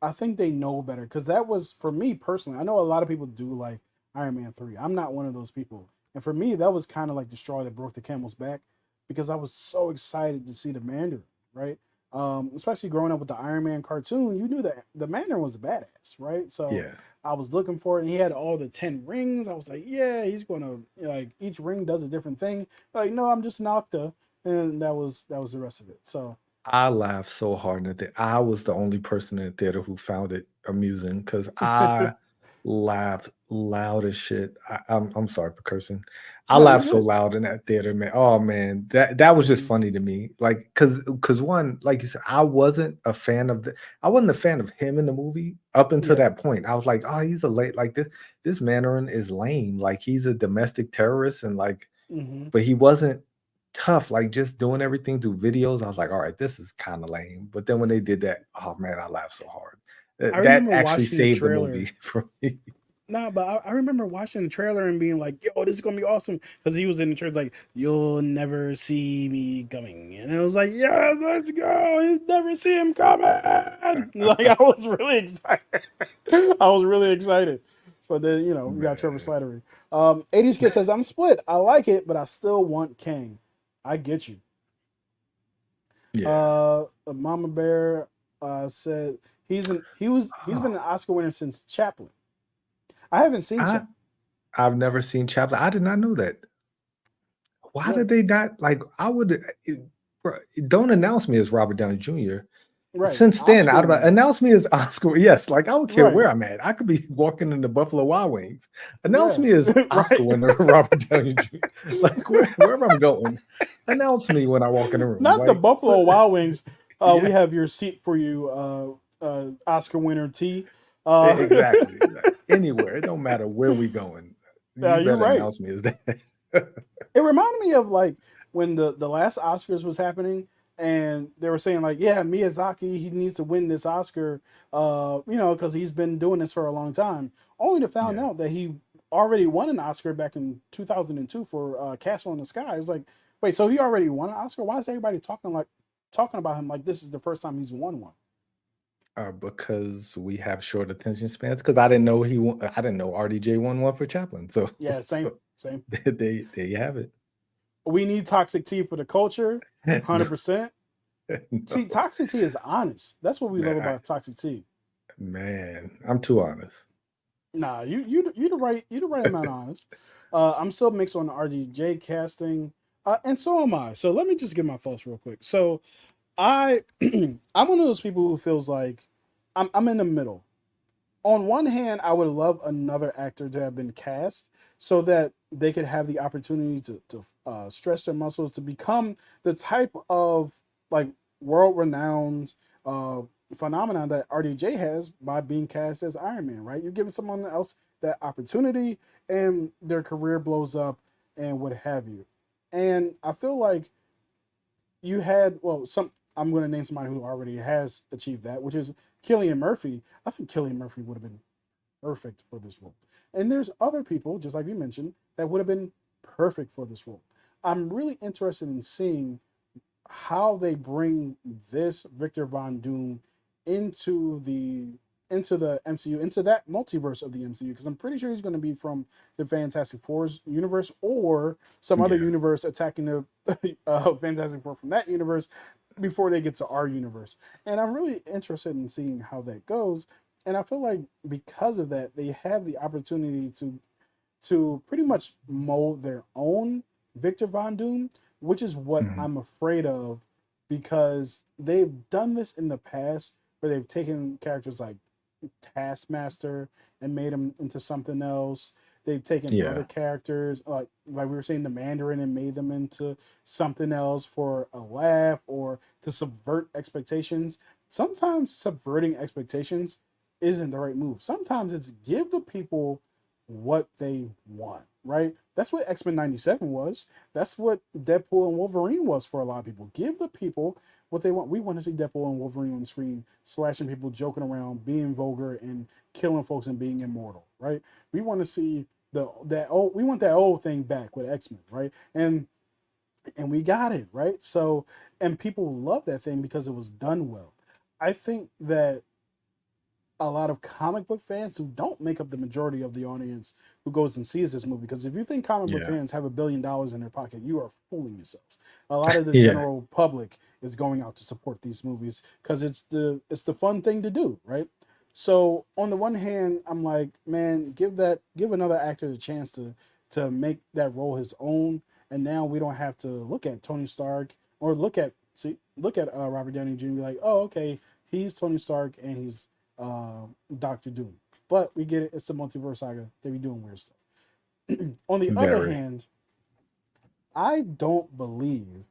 Speaker 1: I think they know better because that was for me personally. I know a lot of people do like Iron Man 3. I'm not one of those people. And for me, that was kind of like the straw that broke the camel's back because I was so excited to see the Mandarin, right? Especially growing up with the Iron Man cartoon, you knew that the Mandarin was a badass, right? So
Speaker 2: Yeah.
Speaker 1: I was looking for it, and he had all the 10 rings. I was like, yeah, he's gonna like each ring does a different thing. Like, no, I'm just an Octa, and that was the rest of it. So
Speaker 2: I laughed so hard at that. I was the only person in the theater who found it amusing because I laughed loud as shit. I'm sorry for cursing. I
Speaker 1: no, you're
Speaker 2: laughed so
Speaker 1: good.
Speaker 2: loud in that theater, man. Oh man, that was just
Speaker 1: Mhm.
Speaker 2: funny to me. Like, cause one, like you said, I wasn't a fan of him in the movie up until
Speaker 1: Yeah.
Speaker 2: that point. I was like, oh, he's a late like this Mandarin is lame. Like he's a domestic terrorist and like
Speaker 1: Hmm.
Speaker 2: but he wasn't tough, like, just doing everything through videos. I was like, "Alright, this is kinda lame." But then when they did that, oh, man, I laughed so hard.
Speaker 1: I
Speaker 2: That
Speaker 1: remember
Speaker 2: actually
Speaker 1: watching the
Speaker 2: saved the movie
Speaker 1: trailer.
Speaker 2: for me.
Speaker 1: No, but I remember watching the trailer and being like, "Yo, this is gonna be awesome," because he was in the trailer like, "You'll never see me coming," and I was like, "Yeah, let's go! You never see him coming!" Like I was really excited. I was really excited. But then we got Trevor
Speaker 2: Man.
Speaker 1: Slattery. 80s kid says, "I'm split. I like it, but I still want King." I get you.
Speaker 2: Yeah.
Speaker 1: Mama Bear said he's been an Oscar winner since Chaplin. I haven't seen
Speaker 2: I
Speaker 1: Chaplin.
Speaker 2: I've never seen Chaplin. I did not know that. Why
Speaker 1: Right.
Speaker 2: did they not like, I would bro, don't announce me as Robert Downey Jr.
Speaker 1: Right.
Speaker 2: Since then,
Speaker 1: Oscar
Speaker 2: I'd be
Speaker 1: winner.
Speaker 2: announce me as Oscar. Yes, like I don't care where
Speaker 1: Right.
Speaker 2: I'm at. I could be walking in the Buffalo Wild Wings. Announce
Speaker 1: Yeah.
Speaker 2: me as Oscar
Speaker 1: Right.
Speaker 2: winner Robert Downey Jr. Like wherever I'm going, announce me when I walk in the room.
Speaker 1: Not the
Speaker 2: Like
Speaker 1: Buffalo Wild Wings. We
Speaker 2: yeah,
Speaker 1: have your seat for you, Oscar winner T. Uh,
Speaker 2: exactly. Like, anywhere, it don't matter where we going. You
Speaker 1: you're
Speaker 2: better
Speaker 1: right.
Speaker 2: announce me as that.
Speaker 1: It reminded me of like when the last Oscars was happening, and they were saying like, yeah, Miyazaki, he needs to win this Oscar, because he's been doing this for a long time. Only to find
Speaker 2: Yeah.
Speaker 1: out that he already won an Oscar back in 2002 for Castle in the Sky. It was like, wait, so he already won an Oscar? Why is everybody talking about him like this is the first time he's won one?
Speaker 2: Because we have short attention spans. Because I didn't know he won. I didn't know RDJ won one for Chaplin. So,
Speaker 1: Yeah, same,
Speaker 2: so
Speaker 1: same.
Speaker 2: they there you have it.
Speaker 1: We need toxic tea for the culture,
Speaker 2: No,
Speaker 1: 100%. See,
Speaker 2: no,
Speaker 1: toxic tea is honest. That's what we
Speaker 2: man,
Speaker 1: love about toxic tea.
Speaker 2: I'm too honest.
Speaker 1: Nah, you the right amount of honest. I'm still mixed on the RDJ casting, and so am I. So let me just give my thoughts real quick. So I I'm one of those people who feels like I'm in the middle. On one hand, I would love another actor to have been cast so that they could have the opportunity to stretch their muscles to become the type of like world renowned uh, phenomenon that RDJ has by being cast as Iron Man. Right, you're giving someone else that opportunity, and their career blows up and what have you. And I feel like you had some. I'm going to name somebody who already has achieved that, which is Killian Murphy. I think Killian Murphy would have been perfect for this role. And there's other people, just like you mentioned, that would have been perfect for this role. I'm really interested in seeing how they bring this Victor Von Doom into the into the MCU, into that multiverse of the MCU, because I'm pretty sure he's going to be from the Fantastic Four's universe or some other
Speaker 2: Yeah.
Speaker 1: universe attacking the Fantastic Four from that universe before they get to our universe. And I'm really interested in seeing how that goes. And I feel like because of that, they have the opportunity to pretty much mold their own Victor Von Doom, which is what
Speaker 2: Mhm.
Speaker 1: I'm afraid of because they've done this in the past where they've taken characters like Taskmaster and made him into something else. They've taken other
Speaker 2: Yeah.
Speaker 1: characters like we were saying the Mandarin and made them into something else for a laugh or to subvert expectations. Sometimes subverting expectations isn't the right move. Sometimes it's give the people what they want, right? That's what X-Men 97 was. That's what Deadpool and Wolverine was for a lot of people. Give the people what they want. We want to see Deadpool and Wolverine on the screen, slashing people, joking around, being vulgar, and killing folks and being immortal, right? We want to see we want that old thing back with X-Men, right? And we got it, right? So and people love that thing because it was done well. I think that a lot of comic book fans who don't make up the majority of the audience who goes and sees this movie. Because if you think comic book
Speaker 2: Yeah.
Speaker 1: fans have $1 billion in their pocket, you are fooling yourselves. A lot of the
Speaker 2: Yeah.
Speaker 1: general public is going out to support these movies because it's the fun thing to do, right? So on the one hand, I'm like, man, give another actor a chance to make that role his own, and now we don't have to look at Tony Stark or look at Robert Downey Jr. and be like, oh, okay, he's Tony Stark and he's uh, Doctor Doom. But we get it; it's a multiverse saga. They be doing weird stuff. On the other
Speaker 2: Very.
Speaker 1: hand, I don't believe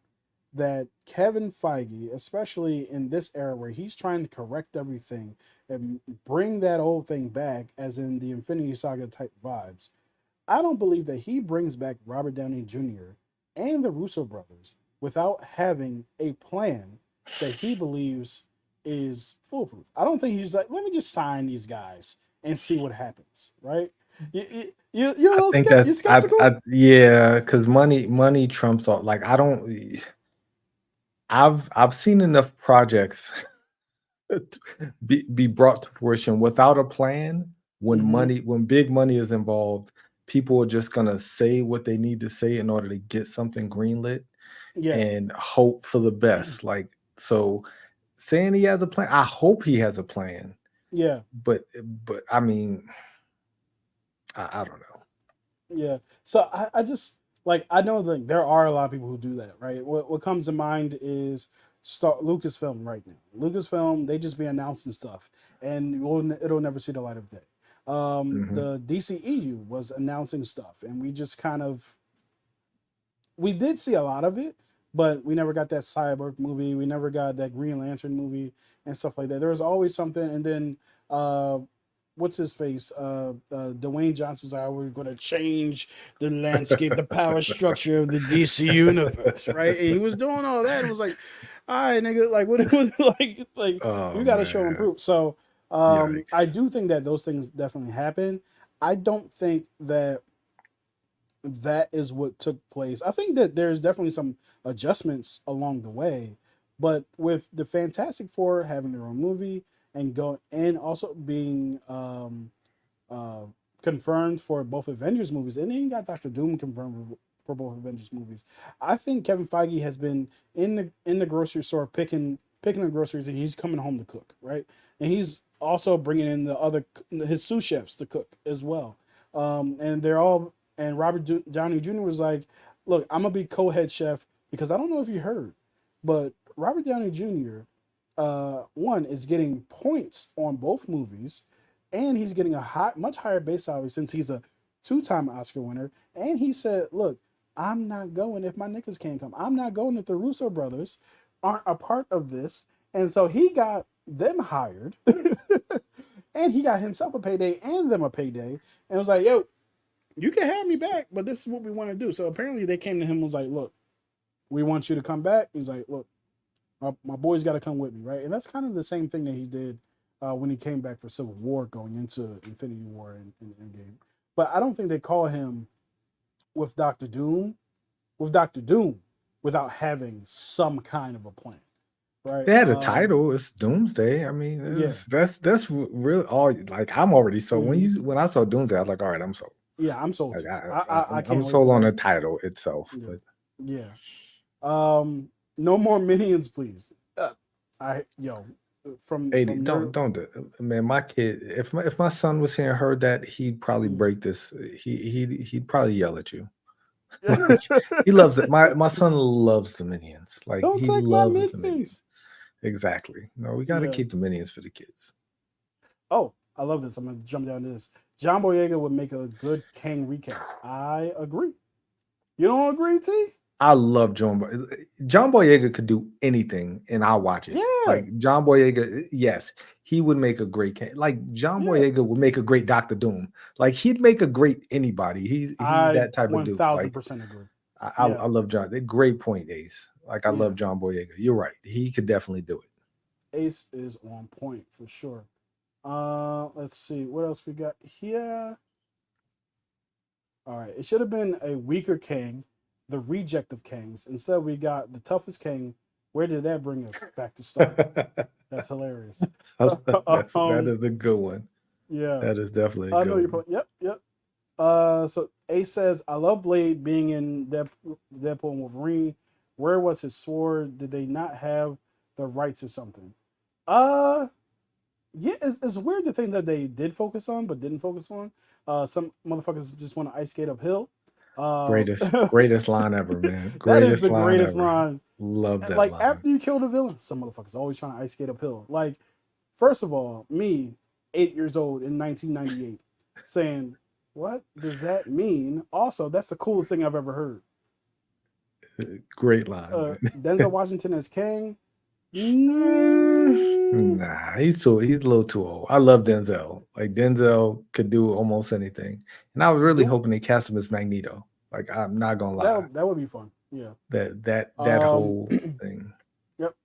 Speaker 1: that Kevin Feige, especially in this era where he's trying to correct everything and bring that old thing back, as in the Infinity Saga type vibes, I don't believe that he brings back Robert Downey Jr. and the Russo brothers without having a plan that he believes is foolproof. I don't think he's like, let me just sign these guys and see what happens, right? You're a
Speaker 2: I
Speaker 1: little
Speaker 2: think that's
Speaker 1: you skeptical?
Speaker 2: yeah, because money trumps all. Like I don't. I've seen enough projects be brought to fruition without a plan.
Speaker 1: Mm-hmm.
Speaker 2: When big money is involved, people are just gonna say what they need to say in order to get something greenlit
Speaker 1: Yeah,
Speaker 2: and hope for the best. Like so, saying he has a plan, I hope he has a plan.
Speaker 1: yeah.
Speaker 2: But I mean, I don't know.
Speaker 1: Yeah. So I just like I know that there are a lot of people who do that, right? What comes to mind is Lucasfilm right now. Lucasfilm, they just be announcing stuff and it'll never see the light of day.
Speaker 2: Mhm.
Speaker 1: The DCEU was announcing stuff and we just kind of we did see a lot of it, but we never got that Cyborg movie. We never got that Green Lantern movie and stuff like that. There was always something, and then what's his face? Dwayne Johnson was like, "Oh, we're going to change the landscape, the power structure of the DC universe," right? And he was doing all that. It was like, all right, nigga, like what was like
Speaker 2: Oh
Speaker 1: you got to show and
Speaker 2: man,
Speaker 1: prove. So I
Speaker 2: yikes!
Speaker 1: do think that those things definitely happen. I don't think that is what took place. I think that there's definitely some adjustments along the way, but with the Fantastic Four having their own movie and also being uh, confirmed for both Avengers movies, and then you got Doctor Doom confirmed for both Avengers movies. I think Kevin Feige has been in the grocery store picking the groceries, and he's coming home to cook, right? And he's also bringing in his sous chefs to cook as well. And they're all and Downey Jr. was like, "Look, I'm gonna be co-head chef because I don't know if you heard, but Robert Downey Jr. One is getting points on both movies, and he's getting a much higher base salary since he's a two-time Oscar winner. And he said, "Look, I'm not going if my niggas can't come. I'm not going if the Russo brothers aren't a part of this." And so he got them hired, and he got himself a payday and them a payday, and was like, "Yo, you can have me back, but this is what we want to do." So apparently they came to him and was like, "Look, we want you to come back." He's like, "Look, my boys got to come with me," right? And that's kind of the same thing that he did when he came back for Civil War, going into Infinity War and Endgame. But I don't think they call him with Doctor Doom, with Doctor Doom, without having some kind of a plan, right?
Speaker 2: They had a title. It's Doomsday. I mean,
Speaker 1: Yeah,
Speaker 2: that's real. All like I'm already sold.
Speaker 1: hmm
Speaker 2: When I saw Doomsday, I was like, all right, I'm sold.
Speaker 1: yeah. I'm sold
Speaker 2: Like
Speaker 1: too. I
Speaker 2: I'm
Speaker 1: can't wait for
Speaker 2: sold on
Speaker 1: that.
Speaker 2: the title itself.
Speaker 1: Yeah,
Speaker 2: But
Speaker 1: yeah. No more minions, please. I yo
Speaker 2: hey,
Speaker 1: from your
Speaker 2: don't do it. Man. My kid, if my son was here and heard that, he'd probably break this. He'd probably yell at you. Like he loves it. My son loves the minions. Like
Speaker 1: don't
Speaker 2: he
Speaker 1: take my
Speaker 2: loves the minions.
Speaker 1: minions.
Speaker 2: Exactly. No, we got to
Speaker 1: Yeah.
Speaker 2: keep the minions for the kids.
Speaker 1: Oh, I love this. I'm gonna jump down to this. John Boyega would make a good Kang recast. I agree. You don't agree, T?
Speaker 2: I love John Boyega could do anything, and I'll watch it.
Speaker 1: Yeah,
Speaker 2: Like John Boyega, yes, he would make a great like John
Speaker 1: yeah.
Speaker 2: Boyega would make a great Doctor Doom. Like he'd make a great anybody. He's
Speaker 1: I
Speaker 2: that type of dude. Like
Speaker 1: 1000% agree.
Speaker 2: I
Speaker 1: Yeah,
Speaker 2: love John. Great point, Ace. Like I
Speaker 1: yeah.
Speaker 2: love John Boyega. You're right. He could definitely do it.
Speaker 1: Ace is on point for sure. Let's see what else we got here. All right, it should have been a weaker Kang, the reject of Kangs. Instead, we got the toughest Kang, Where did that bring us back to start? That's hilarious.
Speaker 2: That
Speaker 1: um,
Speaker 2: is a good one.
Speaker 1: yeah.
Speaker 2: That is definitely a
Speaker 1: I know
Speaker 2: good
Speaker 1: you're.
Speaker 2: one.
Speaker 1: Yep, yep. So Ace says, "I love Blade being in Deadpool and Wolverine. Where was his sword? Did they not have the rights or something?" Uh, yeah, it's weird the things that they did focus on but didn't focus on. Some motherfuckers just want to ice skate uphill. That
Speaker 2: Greatest line ever, man.
Speaker 1: is
Speaker 2: Greatest
Speaker 1: the
Speaker 2: line
Speaker 1: greatest
Speaker 2: ever.
Speaker 1: line.
Speaker 2: Love that
Speaker 1: Like
Speaker 2: line.
Speaker 1: after you kill the villain, some motherfuckers always trying to ice skate uphill. Like, first of all, me, 8 years old in 1998, saying, "What does that mean?" Also, that's the coolest thing I've ever heard.
Speaker 2: Great line, man.
Speaker 1: Denzel Washington as Kang. Mm,
Speaker 2: Nah, he's a little too old. I love Denzel. Like Denzel could do almost anything. And I was really
Speaker 1: do
Speaker 2: hoping they cast him as Magneto. Like I'm not gonna lie.
Speaker 1: that would be fun. Yeah.
Speaker 2: That
Speaker 1: Um.
Speaker 2: whole thing.
Speaker 1: Yep.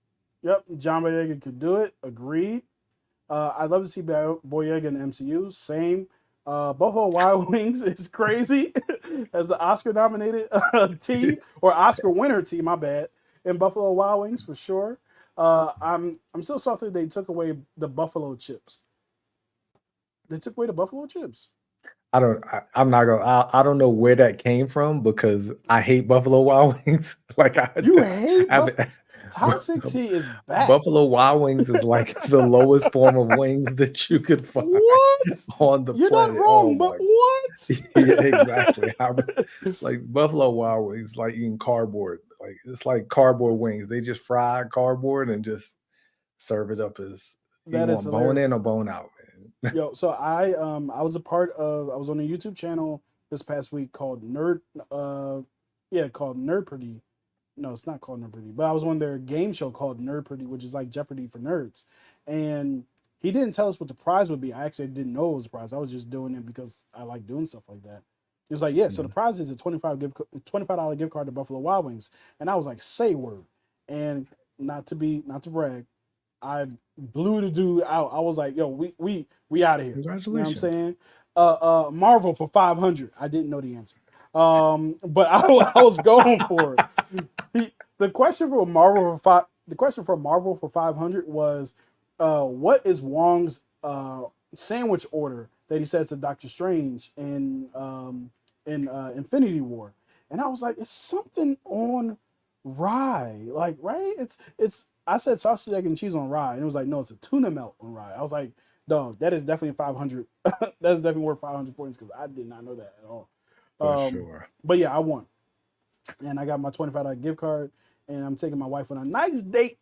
Speaker 1: Yep. John Boyega could do it. Agreed. I'd love to see Boyega in the MCU. Same. Buffalo Wild Wings is crazy as an Oscar nominated team or Oscar winner team. My bad. In Buffalo Wild Wings for sure. I'm still salty they took away the Buffalo chips. They took away the Buffalo chips.
Speaker 2: I'm not gonna I don't know where that came from because I hate Buffalo Wild Wings. Like
Speaker 1: You hate
Speaker 2: I
Speaker 1: Toxic T is back.
Speaker 2: Buffalo Wild Wings is like the lowest form of wings that you could find
Speaker 1: What?
Speaker 2: on the
Speaker 1: You're not
Speaker 2: planet. Oh
Speaker 1: wrong, but
Speaker 2: my,
Speaker 1: what?
Speaker 2: yeah, exactly. Like Buffalo Wild Wings, like eating cardboard. Like it's like cardboard wings. They just fry cardboard and just serve it up as you
Speaker 1: That is
Speaker 2: want bone
Speaker 1: hilarious.
Speaker 2: in or bone out, man.
Speaker 1: Yo, so I was a part of I was on a YouTube channel this past week called called Nerdperdy. No, it's not called Nerdperdy, but I was on their game show called Nerdperdy, which is like Jeopardy for nerds. And he didn't tell us what the prize would be. I actually didn't know it was a prize. I was just doing it because I like doing stuff like that. He was like, "Yeah, so the
Speaker 2: Mm.
Speaker 1: prize is a $25 gift card to Buffalo Wild Wings." And I was like, "Say word." And not to brag, I blew the dude out. I was like, "Yo, we out of here." You know what I'm
Speaker 2: Congratulations.
Speaker 1: saying? Marvel for 500. I didn't know the answer. But I was going for it. The question for Marvel for 500 was, what is Wong's sandwich order that he says to Doctor Strange in Infinity War? And I was like, it's something on rye, like right? It's. I said sausage, egg, and cheese on rye, and it was like, no, it's a tuna melt on rye. I was like, dog, that is definitely 500. That is definitely worth 500 points because I did not know that at all.
Speaker 2: For sure.
Speaker 1: But yeah, I won, and I got my $25 gift card, and I'm taking my wife on a nice date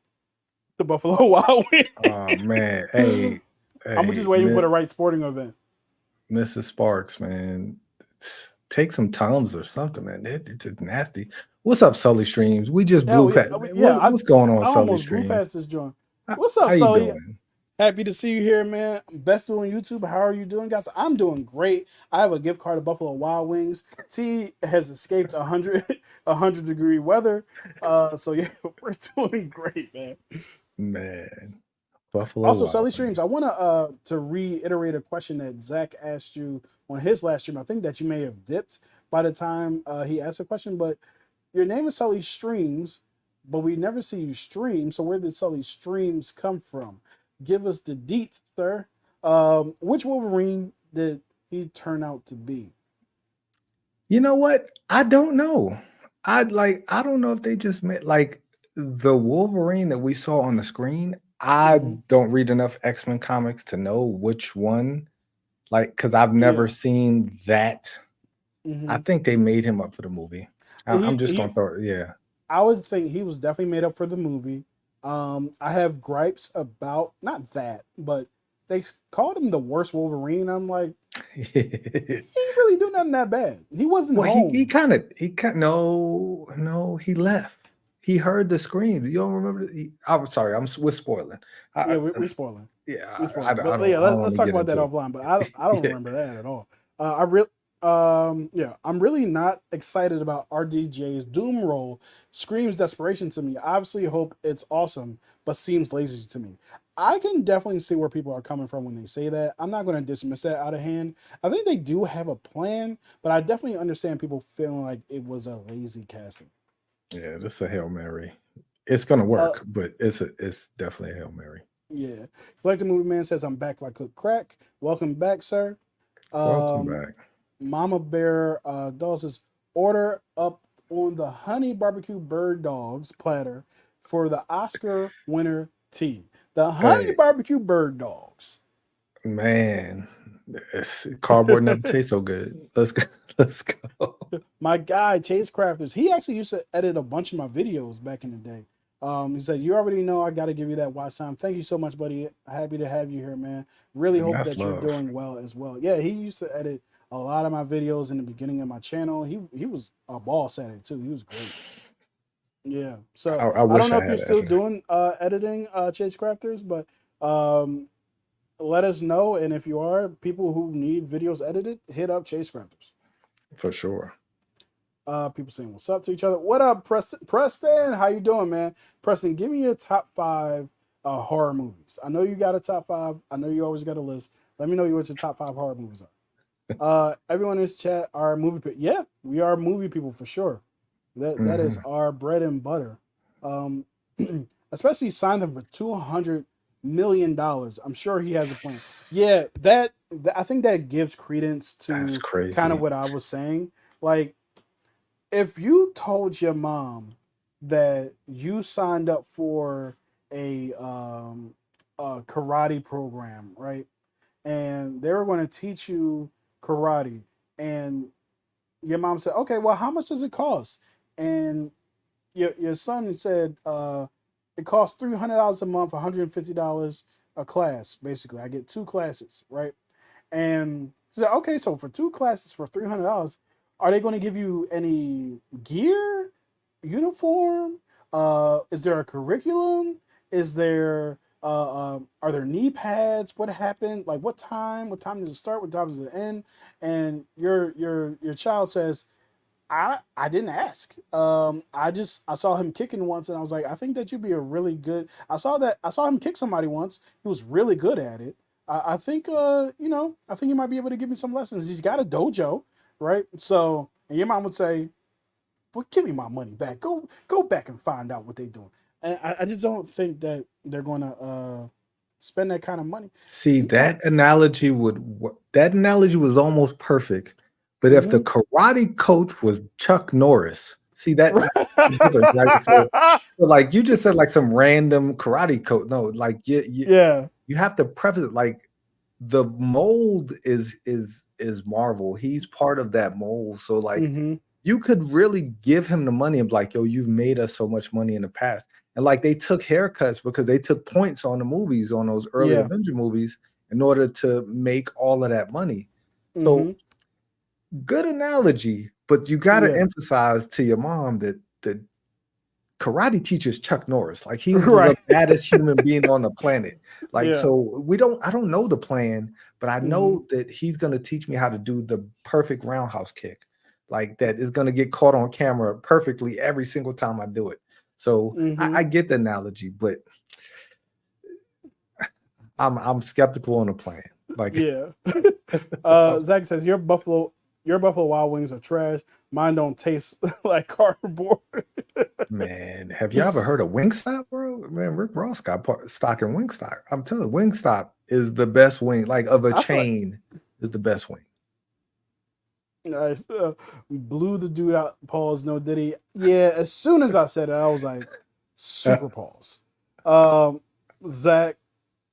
Speaker 1: to Buffalo Wild Wings.
Speaker 2: Oh man. Hey,
Speaker 1: I'm just
Speaker 2: hey,
Speaker 1: waiting for the right sporting event.
Speaker 2: Mrs. Sparks, man. Take some Tums or something, man. It's just nasty. What's up, Sully Streams? We just
Speaker 1: Hell
Speaker 2: blew
Speaker 1: yeah,
Speaker 2: past.
Speaker 1: yeah.
Speaker 2: What's going on,
Speaker 1: I
Speaker 2: Sully
Speaker 1: almost blew past
Speaker 2: Streams?
Speaker 1: this joint.
Speaker 2: How,
Speaker 1: What's up,
Speaker 2: how you
Speaker 1: Sully?
Speaker 2: doing?
Speaker 1: Happy to see you here, man. Best on YouTube. How are you doing, guys? I'm doing great. I have a gift card to Buffalo Wild Wings. T has escaped 100 degree weather. So yeah, we're doing great, man.
Speaker 2: Man, Buffalo
Speaker 1: Also,
Speaker 2: Wild
Speaker 1: Sully
Speaker 2: Wings.
Speaker 1: Streams, I want to reiterate a question that Zach asked you on his last stream. I think that you may have dipped by the time he asked the question, but your name is Sully Streams, but we never see you stream. So where did Sully Streams come from? Give us the deets, sir. Which Wolverine did he turn out to be?
Speaker 2: You know what? I don't know. I don't know if they just meant like the Wolverine that we saw on the screen. I
Speaker 1: Mm-hmm.
Speaker 2: don't read enough X-Men comics to know which one. Like, because I've never
Speaker 1: Yeah.
Speaker 2: seen that. I
Speaker 1: Mm-hmm.
Speaker 2: think they made him up for the movie. I'm just
Speaker 1: He
Speaker 2: gonna throw it. Yeah.
Speaker 1: I would think he was definitely made up for the movie. I have gripes about not that, but they called him the worst Wolverine. I'm like, he ain't really do nothing that bad. He wasn't
Speaker 2: Well, he
Speaker 1: home.
Speaker 2: kind of no, he left. He heard the screams. You don't remember? I'm sorry, we're spoiling.
Speaker 1: Yeah,
Speaker 2: I,
Speaker 1: we spoiling.
Speaker 2: yeah,
Speaker 1: We
Speaker 2: I
Speaker 1: spoiling.
Speaker 2: don't, I
Speaker 1: But
Speaker 2: don't,
Speaker 1: yeah,
Speaker 2: I don't
Speaker 1: let's
Speaker 2: want to
Speaker 1: talk
Speaker 2: get
Speaker 1: about that
Speaker 2: into it.
Speaker 1: offline. But I don't
Speaker 2: Yeah,
Speaker 1: remember that at all. I'm really not excited about RDJ's Doom role. Screams desperation to me. Obviously, hope it's awesome, but seems lazy to me. I can definitely see where people are coming from when they say that. I'm not going to dismiss that out of hand. I think they do have a plan, but I definitely understand people feeling like it was a lazy casting.
Speaker 2: yeah, this is a Hail Mary. It's gonna
Speaker 1: Uh,
Speaker 2: work, but it's definitely a Hail Mary.
Speaker 1: yeah. Collector Movie Man says, I'm back like cook crack. Welcome back, sir.
Speaker 2: Welcome
Speaker 1: Um,
Speaker 2: back.
Speaker 1: Mama Bear Doll says, order up on the honey barbecue bird dogs platter for the Oscar winner tea. The honey
Speaker 2: Hey,
Speaker 1: barbecue bird dogs.
Speaker 2: man, cardboard never tastes so good. Let's go. Let's go.
Speaker 1: My guy Chase Crafters, he actually used to edit a bunch of my videos back in the day. He said, "You already know I got to give you that watch time. Thank you so much, buddy. Happy to have you here, man. Really
Speaker 2: And
Speaker 1: hope
Speaker 2: that's
Speaker 1: that you're
Speaker 2: love
Speaker 1: doing well as well." Yeah, he used to edit a lot of my videos in the beginning of my channel. He was a boss at it too. He was great. Yeah. So
Speaker 2: I
Speaker 1: I don't
Speaker 2: wish
Speaker 1: know
Speaker 2: I
Speaker 1: if you're
Speaker 2: had
Speaker 1: still
Speaker 2: editor
Speaker 1: doing editing, Chase Crafters, but um, let us know. And if you are, people who need videos edited, hit up Chase Crafters.
Speaker 2: for sure.
Speaker 1: People saying what's up to each other. What up, Preston? Preston, how you doing, man? Preston, give me your top five horror movies. I know you got a top five. I know you always got a list. Let me know what your top five horror movies are. Everyone in this chat are movie people. Yeah, we are movie people for sure. That is
Speaker 2: Hmm.
Speaker 1: our bread and butter. Um, especially sign them for $200 million. I'm sure he has a plan. Yeah, I think that gives credence
Speaker 2: That's
Speaker 1: to kind of
Speaker 2: crazy.
Speaker 1: what I was saying. Like, if you told your mom that you signed up for a karate program, right, and they were going to teach you karate, and your mom said, "Okay, well, how much does it cost?" And your son said, "It costs $300 a month, $150 a class. Basically, I get two classes, right?" And she said, okay, so for two classes for $300, are they going to give you any gear, uniform? Is there a curriculum? Is there are there knee pads? What happened? Like what time? What time does it start? What time does it end? And your child says, I didn't ask. I saw him kicking once, and I was like, I think that you'd be a really good. I saw him kick somebody once. He was really good at it. I think I think he might be able to give me some lessons. He's got a dojo, right? So, and your mom would say, "Well, give me my money back. Go back and find out what they're doing." And I just don't think that they're going to spend that kind of money.
Speaker 2: See,
Speaker 1: He talked.
Speaker 2: that analogy was almost perfect. But if the
Speaker 1: Mm-hmm.
Speaker 2: karate coach was Chuck Norris, see that's the difference, right? So like you just said like some random karate coach. No, like
Speaker 1: Yeah.
Speaker 2: you have to preface it like the mold is Marvel. He's part of that mold. So like
Speaker 1: Mm-hmm.
Speaker 2: you could really give him the money and be like, yo, you've made us so much money in the past. And like they took haircuts because they took points on the movies, on those early
Speaker 1: Yeah.
Speaker 2: Avenger movies, in order to make all of that money. So
Speaker 1: Mm-hmm.
Speaker 2: good analogy, but you gotta
Speaker 1: Yeah.
Speaker 2: emphasize to your mom that the karate teacher's Chuck Norris. Like he's the
Speaker 1: Right.
Speaker 2: baddest human being on the planet. Like,
Speaker 1: Yeah.
Speaker 2: so I don't know the plan, but I
Speaker 1: Mm-hmm.
Speaker 2: know that he's gonna teach me how to do the perfect roundhouse kick. Like that is gonna get caught on camera perfectly every single time I do it. So
Speaker 1: Mm-hmm.
Speaker 2: I get the analogy, but I'm skeptical on the plan. Like
Speaker 1: Yeah. Zach says your Buffalo Wild Wings are trash. Mine don't taste like cardboard.
Speaker 2: man, have you ever heard of Wingstop, bro? Man, Rick Ross got stock in Wingstop. I'm telling you, Wingstop is the best wing, like of a
Speaker 1: I feel like
Speaker 2: chain, is the best wing.
Speaker 1: nice. Blew the dude out. Pause. No Diddy. Yeah. As soon as I said it, I was like, super pause. Um, Zach.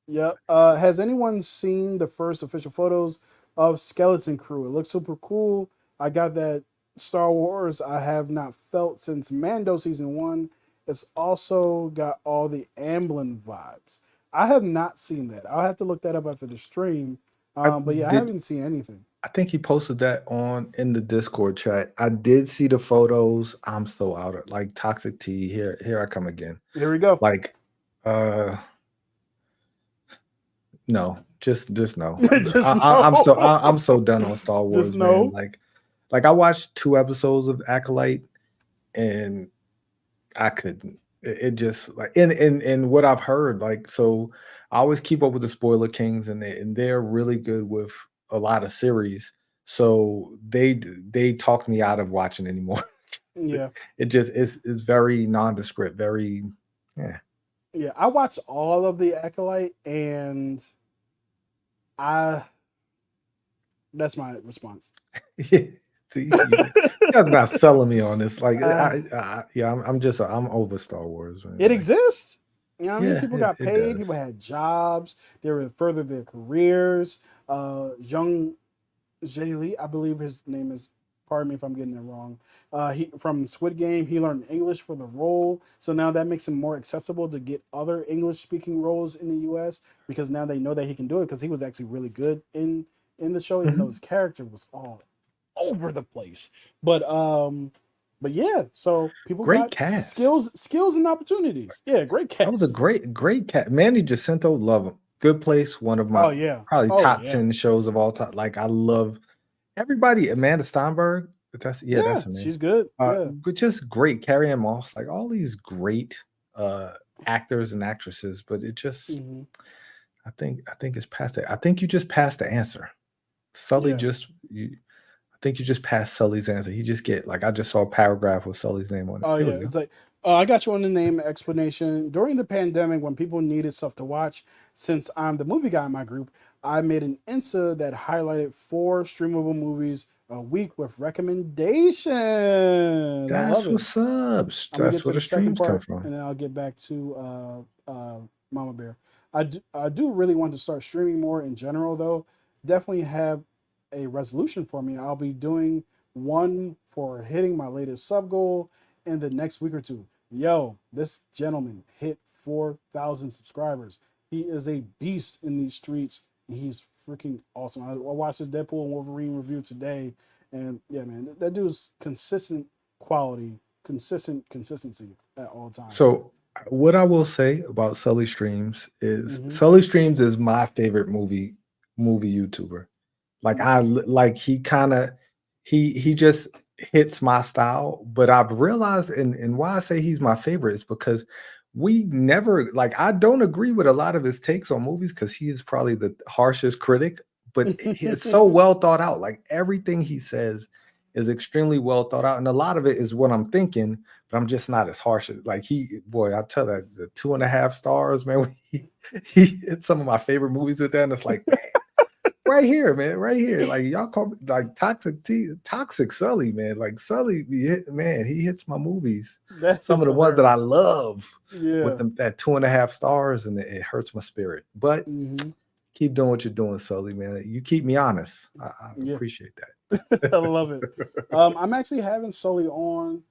Speaker 1: Yep. Has anyone seen the first official photos of Skeleton Crew? It looks super cool. I got that Star Wars I have not felt since Mando season one. It's also got all the Amblin vibes. I have not seen that. I'll have to look that up after the stream.
Speaker 2: I
Speaker 1: But yeah, I
Speaker 2: did.
Speaker 1: haven't seen anything.
Speaker 2: I think he posted that on in the Discord chat. I did see the photos. I'm so out of like toxic tea. Here I come again.
Speaker 1: Here we go.
Speaker 2: Like, uh, no, just no.
Speaker 1: Just no.
Speaker 2: I'm so done on Star
Speaker 1: Just
Speaker 2: Wars, man.
Speaker 1: no.
Speaker 2: Like I watched 2 episodes of Acolyte, and I couldn't. It just like in what I've heard, like so I always keep up with the spoiler kings, and they're really good with a lot of series. So they talked me out of watching anymore.
Speaker 1: Yeah.
Speaker 2: It just it's very nondescript, very. Yeah.
Speaker 1: Yeah, I watched all of the Acolyte, and I that's my response.
Speaker 2: Yeah. See, you guys not selling me on this. Like,
Speaker 1: uh,
Speaker 2: yeah, I'm over Star Wars, man.
Speaker 1: it
Speaker 2: Like,
Speaker 1: exists. You know what I mean?
Speaker 2: yeah,
Speaker 1: People got
Speaker 2: it
Speaker 1: paid, people
Speaker 2: does.
Speaker 1: had jobs, they were furthered their careers. Young Jay Lee, I believe his name is. Pardon me if I'm getting it wrong. He from Squid Game. He learned English for the role, so now that makes him more accessible to get other English-speaking roles in the U.S. because now they know that he can do it because he was actually really good in the show, even though
Speaker 2: Mhm.
Speaker 1: his character was all over the place. But yeah, so people
Speaker 2: Great
Speaker 1: got
Speaker 2: cast.
Speaker 1: skills and opportunities. Yeah, great
Speaker 2: That was a
Speaker 1: cast.
Speaker 2: great cat. Manny Jacinto, love him. Good Place, one of my
Speaker 1: Oh yeah,
Speaker 2: probably
Speaker 1: oh
Speaker 2: top
Speaker 1: yeah,
Speaker 2: 10 shows of all time. Like, I love everybody. Amanda Steinberg, that's
Speaker 1: yeah.
Speaker 2: her name.
Speaker 1: She's good. Yeah.
Speaker 2: But just great. Carrie Ann Moss, like all these great actors and actresses. But it just,
Speaker 1: Hmm.
Speaker 2: I think it's past it. I think you just passed the answer. Sully
Speaker 1: Yeah.
Speaker 2: just you. I think you just passed Sully's answer. He just get like I just saw a paragraph with Sully's name on it.
Speaker 1: Oh
Speaker 2: There
Speaker 1: yeah,
Speaker 2: we go.
Speaker 1: it's like I got you on the name explanation. During the pandemic, when people needed stuff to watch, since I'm the movie guy in my group, I made an Insta that highlighted 4 streamable movies a week with recommendation. I love
Speaker 2: That's
Speaker 1: it.
Speaker 2: what's up.
Speaker 1: I'm gonna get
Speaker 2: That's
Speaker 1: to
Speaker 2: where
Speaker 1: the
Speaker 2: the
Speaker 1: second
Speaker 2: streams come
Speaker 1: part,
Speaker 2: from.
Speaker 1: and then I'll get back to Mama Bear. I do really want to start streaming more in general, though. Definitely have a resolution for me. I'll be doing one for hitting my latest sub goal in the next week or two. Yo, this gentleman hit 4,000 subscribers. He is a beast in these streets. And he's freaking awesome. I watched his Deadpool and Wolverine review today, and yeah, man, that dude's consistent quality, consistent consistency at all times.
Speaker 2: So what I will say about Sully Streams is
Speaker 1: Hmm.
Speaker 2: Sully Streams is my favorite movie YouTuber. Like
Speaker 1: Nice.
Speaker 2: like he kind of he just hits my style. But I've realized and why I say he's my favorite is because we never like I don't agree with a lot of his takes on movies because he is probably the harshest critic, but it's so well thought out. Like everything he says is extremely well thought out, and a lot of it is what I'm thinking, but I'm just not as harsh as like boy, I tell that the 2.5 stars, man. He hit some of my favorite movies with that, and it's like, man, right here, man, right here. Like y'all call me like toxic Sully, man. Like Sully, man, he hits my movies.
Speaker 1: That
Speaker 2: Some
Speaker 1: is
Speaker 2: of the ones that I
Speaker 1: hilarious.
Speaker 2: love with
Speaker 1: Yeah.
Speaker 2: them that 2.5 stars, and it hurts my spirit. But
Speaker 1: Hmm.
Speaker 2: keep doing what you're doing, Sully, man. You keep me honest. I
Speaker 1: Yeah.
Speaker 2: appreciate
Speaker 1: I
Speaker 2: that.
Speaker 1: love it. I'm actually having Sully on.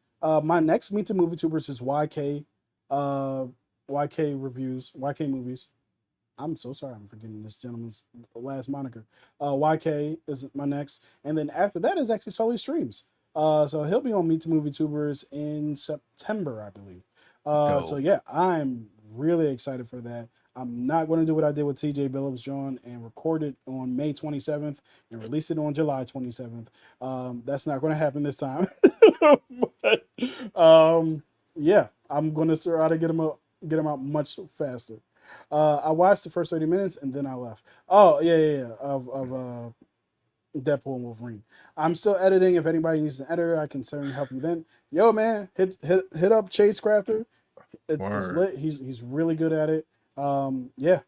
Speaker 1: My next Meet the Movie Tubers is YK. Uh, YK reviews. YK movies. I'm so sorry. I'm forgetting this gentleman's last moniker. YK is my next, and then after that is actually Sully Streams. So he'll be on Meet the Movie Tubers in September, I believe. So
Speaker 2: Dope.
Speaker 1: yeah, I'm really excited for that. I'm not going to do what I did with TJ Billups, John, and record it on May 27th and release it on July 27th. That's not going to happen this time. But yeah, I'm going to try to get them out much faster. I watched the first 30 minutes and then I left. Oh yeah. Of Deadpool and Wolverine. I'm still editing. If anybody needs an editor, I can certainly help you. Then, yo man, hit up Chase Crafter. It's
Speaker 2: Word.
Speaker 1: lit. He's really good at it. Yeah.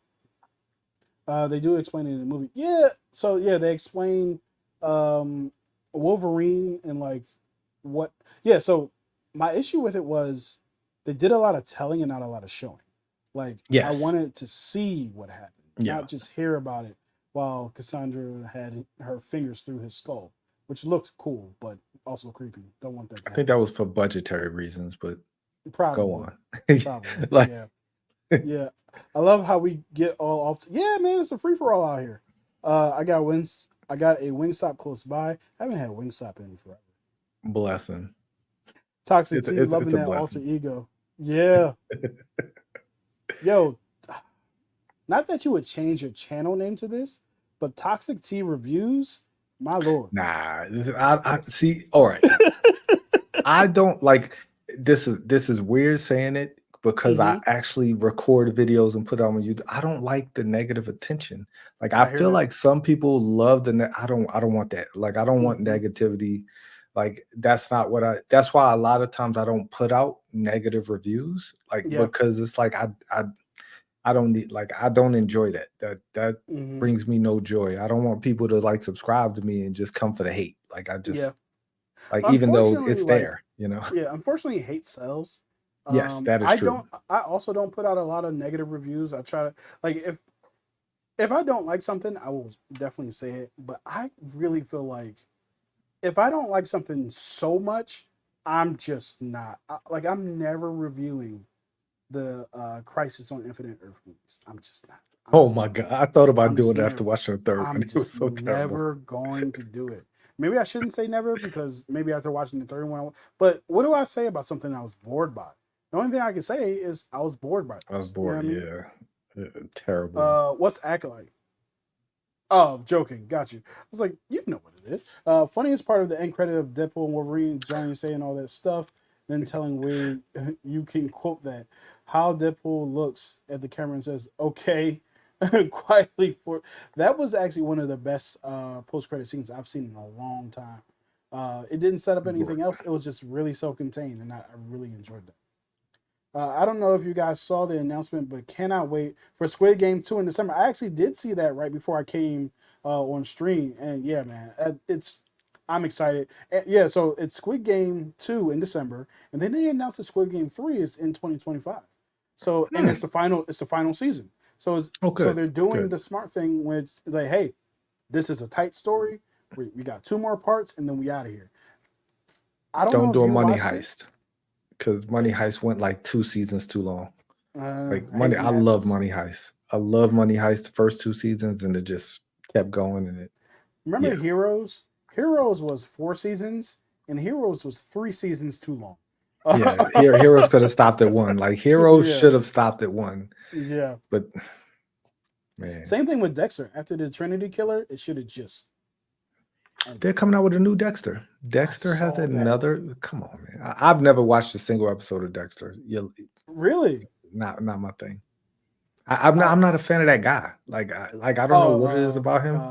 Speaker 1: They do explain it in the movie. Yeah. So yeah, they explain um Wolverine and like what. Yeah. So my issue with it was they did a lot of telling and not a lot of showing. Like I
Speaker 2: Yes.
Speaker 1: wanted to see what happened,
Speaker 2: Yeah.
Speaker 1: not just hear about it while Cassandra had her fingers through his skull, which looked cool, but also creepy. Don't want that to
Speaker 2: I think
Speaker 1: happen
Speaker 2: that
Speaker 1: to
Speaker 2: was for budgetary reasons, but go
Speaker 1: probably.
Speaker 2: on.
Speaker 1: Probably.
Speaker 2: Like
Speaker 1: Yeah. Yeah. I love how we get all off. Yeah, man, it's a free for all out here. I got a Wingstop close by. I haven't had Wingstop in forever.
Speaker 2: blessing.
Speaker 1: Toxic
Speaker 2: It's
Speaker 1: T
Speaker 2: a, it's
Speaker 1: loving
Speaker 2: it's a
Speaker 1: that alter
Speaker 2: blessing.
Speaker 1: ego. Yeah. Yo, not that you would change your channel name to this, but Toxic T reviews, my lord.
Speaker 2: Nah, I see. All right, I don't like this is weird saying it because I
Speaker 1: Hmm.
Speaker 2: actually record videos and put it on YouTube. I don't like the negative attention. Like I
Speaker 1: I hear
Speaker 2: feel
Speaker 1: that.
Speaker 2: like some people love I don't want that. Like I don't want
Speaker 1: Hmm.
Speaker 2: negativity. Like that's not what that's why a lot of times I don't put out negative reviews, like
Speaker 1: Yeah.
Speaker 2: because it's like I don't need, like I don't enjoy that. That
Speaker 1: Hmm.
Speaker 2: brings me no joy. I don't want people to like subscribe to me and just come for the hate. Like I
Speaker 1: Yeah.
Speaker 2: just like, even though
Speaker 1: Unfortunately,
Speaker 2: it's
Speaker 1: like,
Speaker 2: there, you know.
Speaker 1: yeah, unfortunately, hate sells.
Speaker 2: Yes, that is
Speaker 1: I
Speaker 2: true.
Speaker 1: don't. I also don't put out a lot of negative reviews. I try to, like, if I don't like something, I will definitely say it. But I really feel like if I don't like something so much, I'm just not like I'm never reviewing the Crisis on Infinite Earth movies. I'm just not. I'm
Speaker 2: Oh
Speaker 1: just
Speaker 2: my
Speaker 1: never.
Speaker 2: god, I thought about
Speaker 1: I'm just
Speaker 2: doing it after
Speaker 1: never.
Speaker 2: watching the third one.
Speaker 1: I'm
Speaker 2: It was
Speaker 1: just
Speaker 2: so terrible.
Speaker 1: never going to do it. Maybe I shouldn't say never because maybe after watching the third one, but what do I say about something I was bored by? The only thing I can say is I was bored by
Speaker 2: I was
Speaker 1: this. You know what
Speaker 2: bored.
Speaker 1: I mean?
Speaker 2: Yeah, terrible.
Speaker 1: What's Acolyte? Oh, joking. Got you. I was like, you know what it is. Funniest part of the end credit of Deadpool and Wolverine, Johnny saying all that stuff, then telling Wade you can quote that. How Deadpool looks at the camera and says, okay, quietly for that was actually one of the best post credit scenes I've seen in a long time. It didn't set up anything
Speaker 2: Bored.
Speaker 1: else. It was just really self contained, and I really enjoyed that. I don't know if you guys saw the announcement, but cannot wait for Squid Game 2 in December. I actually did see that right before I came on stream. And yeah, man, I'm excited. And yeah, so it's Squid Game 2 in December. And then they announced that Squid Game 3 is in 2025. So, and
Speaker 2: Hmm.
Speaker 1: it's the final season.
Speaker 2: Oh,
Speaker 1: So
Speaker 2: good,
Speaker 1: they're doing
Speaker 2: good.
Speaker 1: the smart thing, which like, hey, this is a tight story. We got two more parts and then we out of here. I don't
Speaker 2: Don't
Speaker 1: know
Speaker 2: do
Speaker 1: if
Speaker 2: a
Speaker 1: you
Speaker 2: money
Speaker 1: watched it.
Speaker 2: heist, because Money Heist went like 2 seasons too long. Like
Speaker 1: Hey,
Speaker 2: Money,
Speaker 1: it
Speaker 2: I love
Speaker 1: happens.
Speaker 2: Money Heist. I love Money Heist the first 2 seasons, and it just kept going. And it,
Speaker 1: Remember
Speaker 2: yeah,
Speaker 1: Heroes? Heroes was 4 seasons, and Heroes was 3 seasons too long.
Speaker 2: yeah. Heroes could have stopped at one. Like Heroes
Speaker 1: Yeah,
Speaker 2: should have stopped at one.
Speaker 1: yeah.
Speaker 2: But man,
Speaker 1: Same thing with Dexter. After the Trinity Killer, it should have just
Speaker 2: they're
Speaker 1: ended.
Speaker 2: coming out with a new Dexter.
Speaker 1: I
Speaker 2: Dexter has
Speaker 1: saw that.
Speaker 2: another. Come on, man. I've never watched a single episode of Dexter. You,
Speaker 1: Really?
Speaker 2: not my thing. I'm not.
Speaker 1: Uh,
Speaker 2: I'm not a fan of that guy. Like I don't know what it is
Speaker 1: oh,
Speaker 2: about him.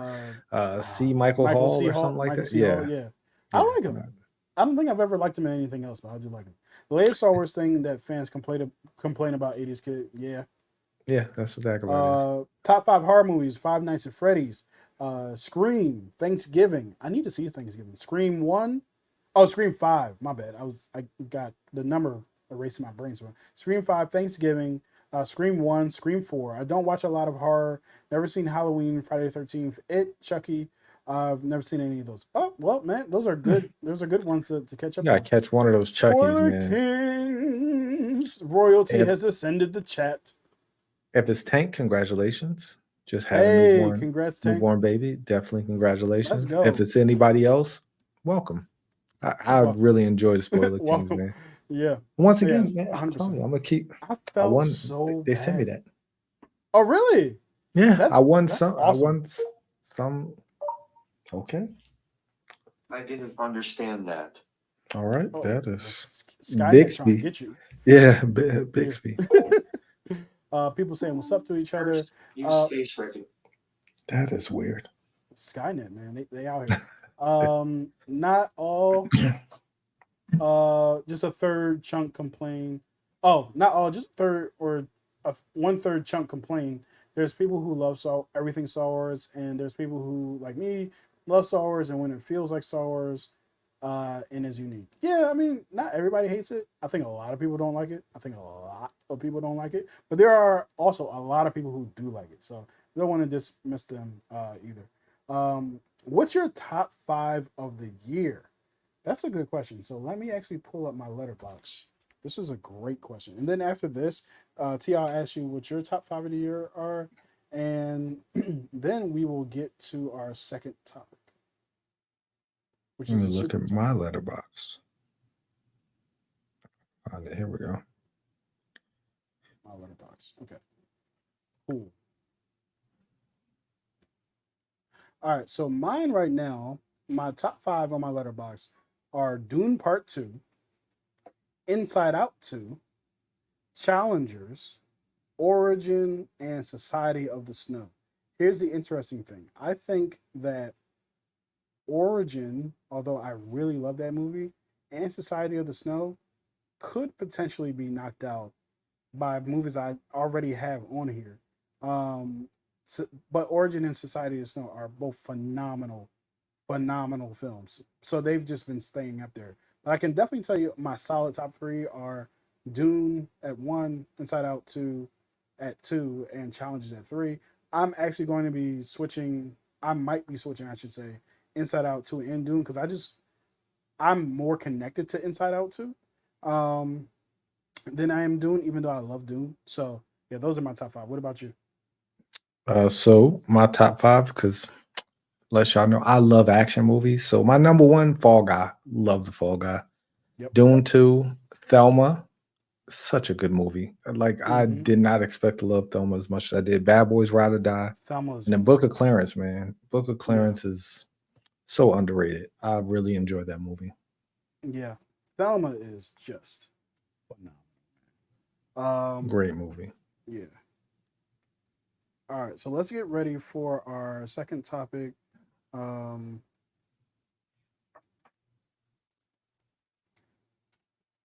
Speaker 2: C. Michael
Speaker 1: Michael
Speaker 2: Hall
Speaker 1: C.
Speaker 2: or
Speaker 1: Hall.
Speaker 2: something like
Speaker 1: Michael
Speaker 2: that.
Speaker 1: C. Hall.
Speaker 2: Yeah,
Speaker 1: Yeah, I
Speaker 2: yeah,
Speaker 1: like him. I don't think I've ever liked him in anything else, but I do like him. The latest Star Wars thing that fans complain about 80s kid. Yeah,
Speaker 2: yeah. That's what Acolyte is.
Speaker 1: Top five horror movies: Five Nights at Freddy's, Scream, Thanksgiving. I need to see Thanksgiving. Scream 1. Oh, Scream 5. My bad. I got the number erased in my brain. So Scream 5, Thanksgiving, Scream 1, Scream 4. I don't watch a lot of horror. Never seen Halloween, Friday the 13th, It, Chucky. I've never seen any of those. Oh well, man, those are
Speaker 2: Hmm.
Speaker 1: good. Those are good ones to catch
Speaker 2: You
Speaker 1: up
Speaker 2: gotta
Speaker 1: on.
Speaker 2: catch one of those Chuckies,
Speaker 1: Spoiler
Speaker 2: man.
Speaker 1: Kings. Royalty
Speaker 2: If
Speaker 1: has ascended the chat.
Speaker 2: if it's Tank, congratulations. Just had a
Speaker 1: Hey, congrats, Tank.
Speaker 2: newborn baby. Definitely
Speaker 1: Let's
Speaker 2: congratulations. If
Speaker 1: go.
Speaker 2: it's anybody else, welcome. I
Speaker 1: Well,
Speaker 2: really enjoy the Spoiler Kings,
Speaker 1: well,
Speaker 2: man.
Speaker 1: yeah,
Speaker 2: Once
Speaker 1: yeah,
Speaker 2: again, man, I'm telling
Speaker 1: 100%.
Speaker 2: you, I'm gonna keep.
Speaker 1: I
Speaker 2: I
Speaker 1: felt
Speaker 2: won.
Speaker 1: so
Speaker 2: They sent me
Speaker 1: bad.
Speaker 2: that.
Speaker 1: Oh, really?
Speaker 2: Yeah, I won
Speaker 1: That's
Speaker 2: some. I
Speaker 1: awesome.
Speaker 2: won some. Okay.
Speaker 3: I didn't understand that.
Speaker 2: All right.
Speaker 1: Oh,
Speaker 2: That
Speaker 1: that's
Speaker 2: is
Speaker 1: Skynet trying to
Speaker 2: Bixby.
Speaker 1: get you.
Speaker 2: Yeah,
Speaker 1: Yeah.
Speaker 2: Bixby.
Speaker 1: People saying what's up to each other.
Speaker 3: First, use
Speaker 1: Uh,
Speaker 3: face recognition.
Speaker 2: That is weird.
Speaker 1: Skynet, man, they out here. Not all. Just a third chunk complain. Oh, not all. Just a third or one third chunk complain. There's people who love everything Star Wars, and there's people who like me love Star Wars, and when it feels like Star Wars, and is unique. Yeah, I mean, not everybody hates it. I think a lot of people don't like it. I think a lot of people don't like it, but there are also a lot of people who do like it. So I don't want to dismiss them either. What's your top five of the year? That's a good question. So let me actually pull up my letterbox. This is a great question. And then after this, T, I'll ask you what your top five of the year are, and then we will get to our second topic, which
Speaker 2: Let
Speaker 1: is
Speaker 2: me
Speaker 1: a
Speaker 2: look
Speaker 1: super
Speaker 2: at
Speaker 1: topic.
Speaker 2: my letterbox. Find it. Here we go.
Speaker 1: My letterbox. Okay, cool. All right. So mine right now, my top five on my letterbox are Dune Part Two, Inside Out 2, Challengers, Origin, and Society of the Snow. Here's the interesting thing. I think that Origin although I really love that movie, and Society of the Snow could potentially be knocked out by movies I already have on here. Um, but Origin and Society of the Snow are both phenomenal films. So they've just been staying up there. But I can definitely tell you my solid top three are Dune at one, Inside Out two at two, and Challenges at three. I'm actually going to be switching. I might be switching, I should say, Inside Out two and Dune because I'm more connected to Inside Out two um, than I am Dune, even though I love Dune. So yeah, those are my top five. What about you?
Speaker 2: So my top five, because let y'all know I love action movies. So my number one, Fall Guy. Love the Fall Guy.
Speaker 1: Yep.
Speaker 2: Dune 2, Thelma. Such a good movie. Like I
Speaker 1: Mm-hmm.
Speaker 2: did not expect to love Thelma as much as I did. Bad Boys Ride or Die.
Speaker 1: Thelma's
Speaker 2: And then Book of
Speaker 1: great.
Speaker 2: Clarence, man. Book of
Speaker 1: Yeah.
Speaker 2: Clarence is so underrated. I really enjoyed that movie.
Speaker 1: Yeah. Thelma is just phenomenal.
Speaker 2: Great movie.
Speaker 1: Yeah. All right, so let's get ready for our second topic. Um,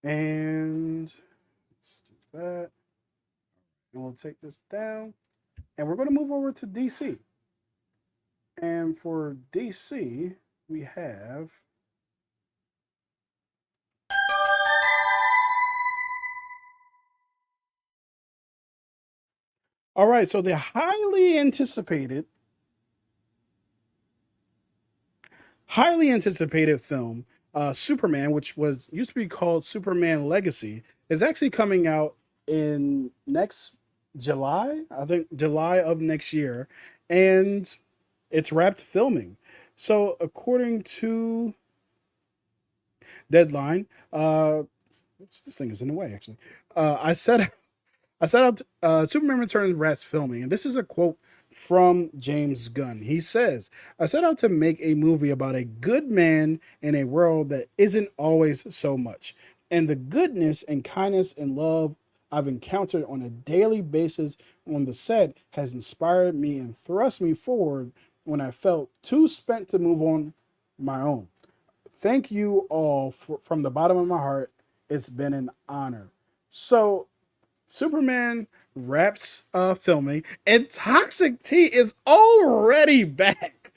Speaker 1: and let's do that. And we'll take this down. And we're going to move over to DC. And for DC, we have. All right, so the highly anticipated film, Superman, which was used to be called Superman Legacy, is actually coming out in next July. I think July of next year, and it's wrapped filming. So according to Deadline, oops, this thing is in the way actually. I set out Superman Returns Rats filming, and this is a quote from James Gunn. He says, I set out to make a movie about a good man in a world that isn't always so much. And the goodness and kindness and love I've encountered on a daily basis on the set has inspired me and thrust me forward when I felt too spent to move on my own. Thank you all from the bottom of my heart. It's been an honor. So Superman wraps filming, and Toxic T is already back.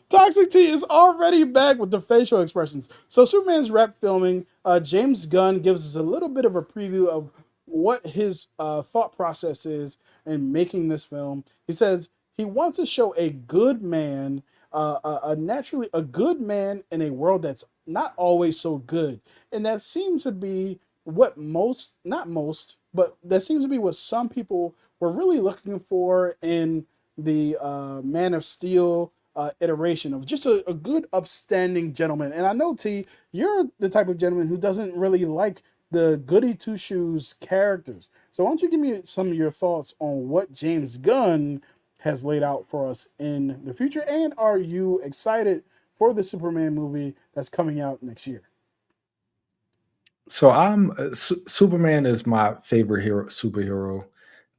Speaker 1: Toxic T is already back with the facial expressions. So Superman's wrapped filming. James Gunn gives us a little bit of a preview of what his thought process is in making this film. He says he wants to show a good man, naturally a good man in a world that's not always so good, and that seems to be what most, not most, but that seems to be what some people were really looking for in the Man of Steel iteration of just a good, upstanding gentleman. And I know, T, you're the type of gentleman who doesn't really like the goody two shoes characters. So why don't you give me some of your thoughts on what James Gunn has laid out for us in the future? And are you excited for the Superman movie that's coming out next year?
Speaker 2: So Superman is my favorite superhero.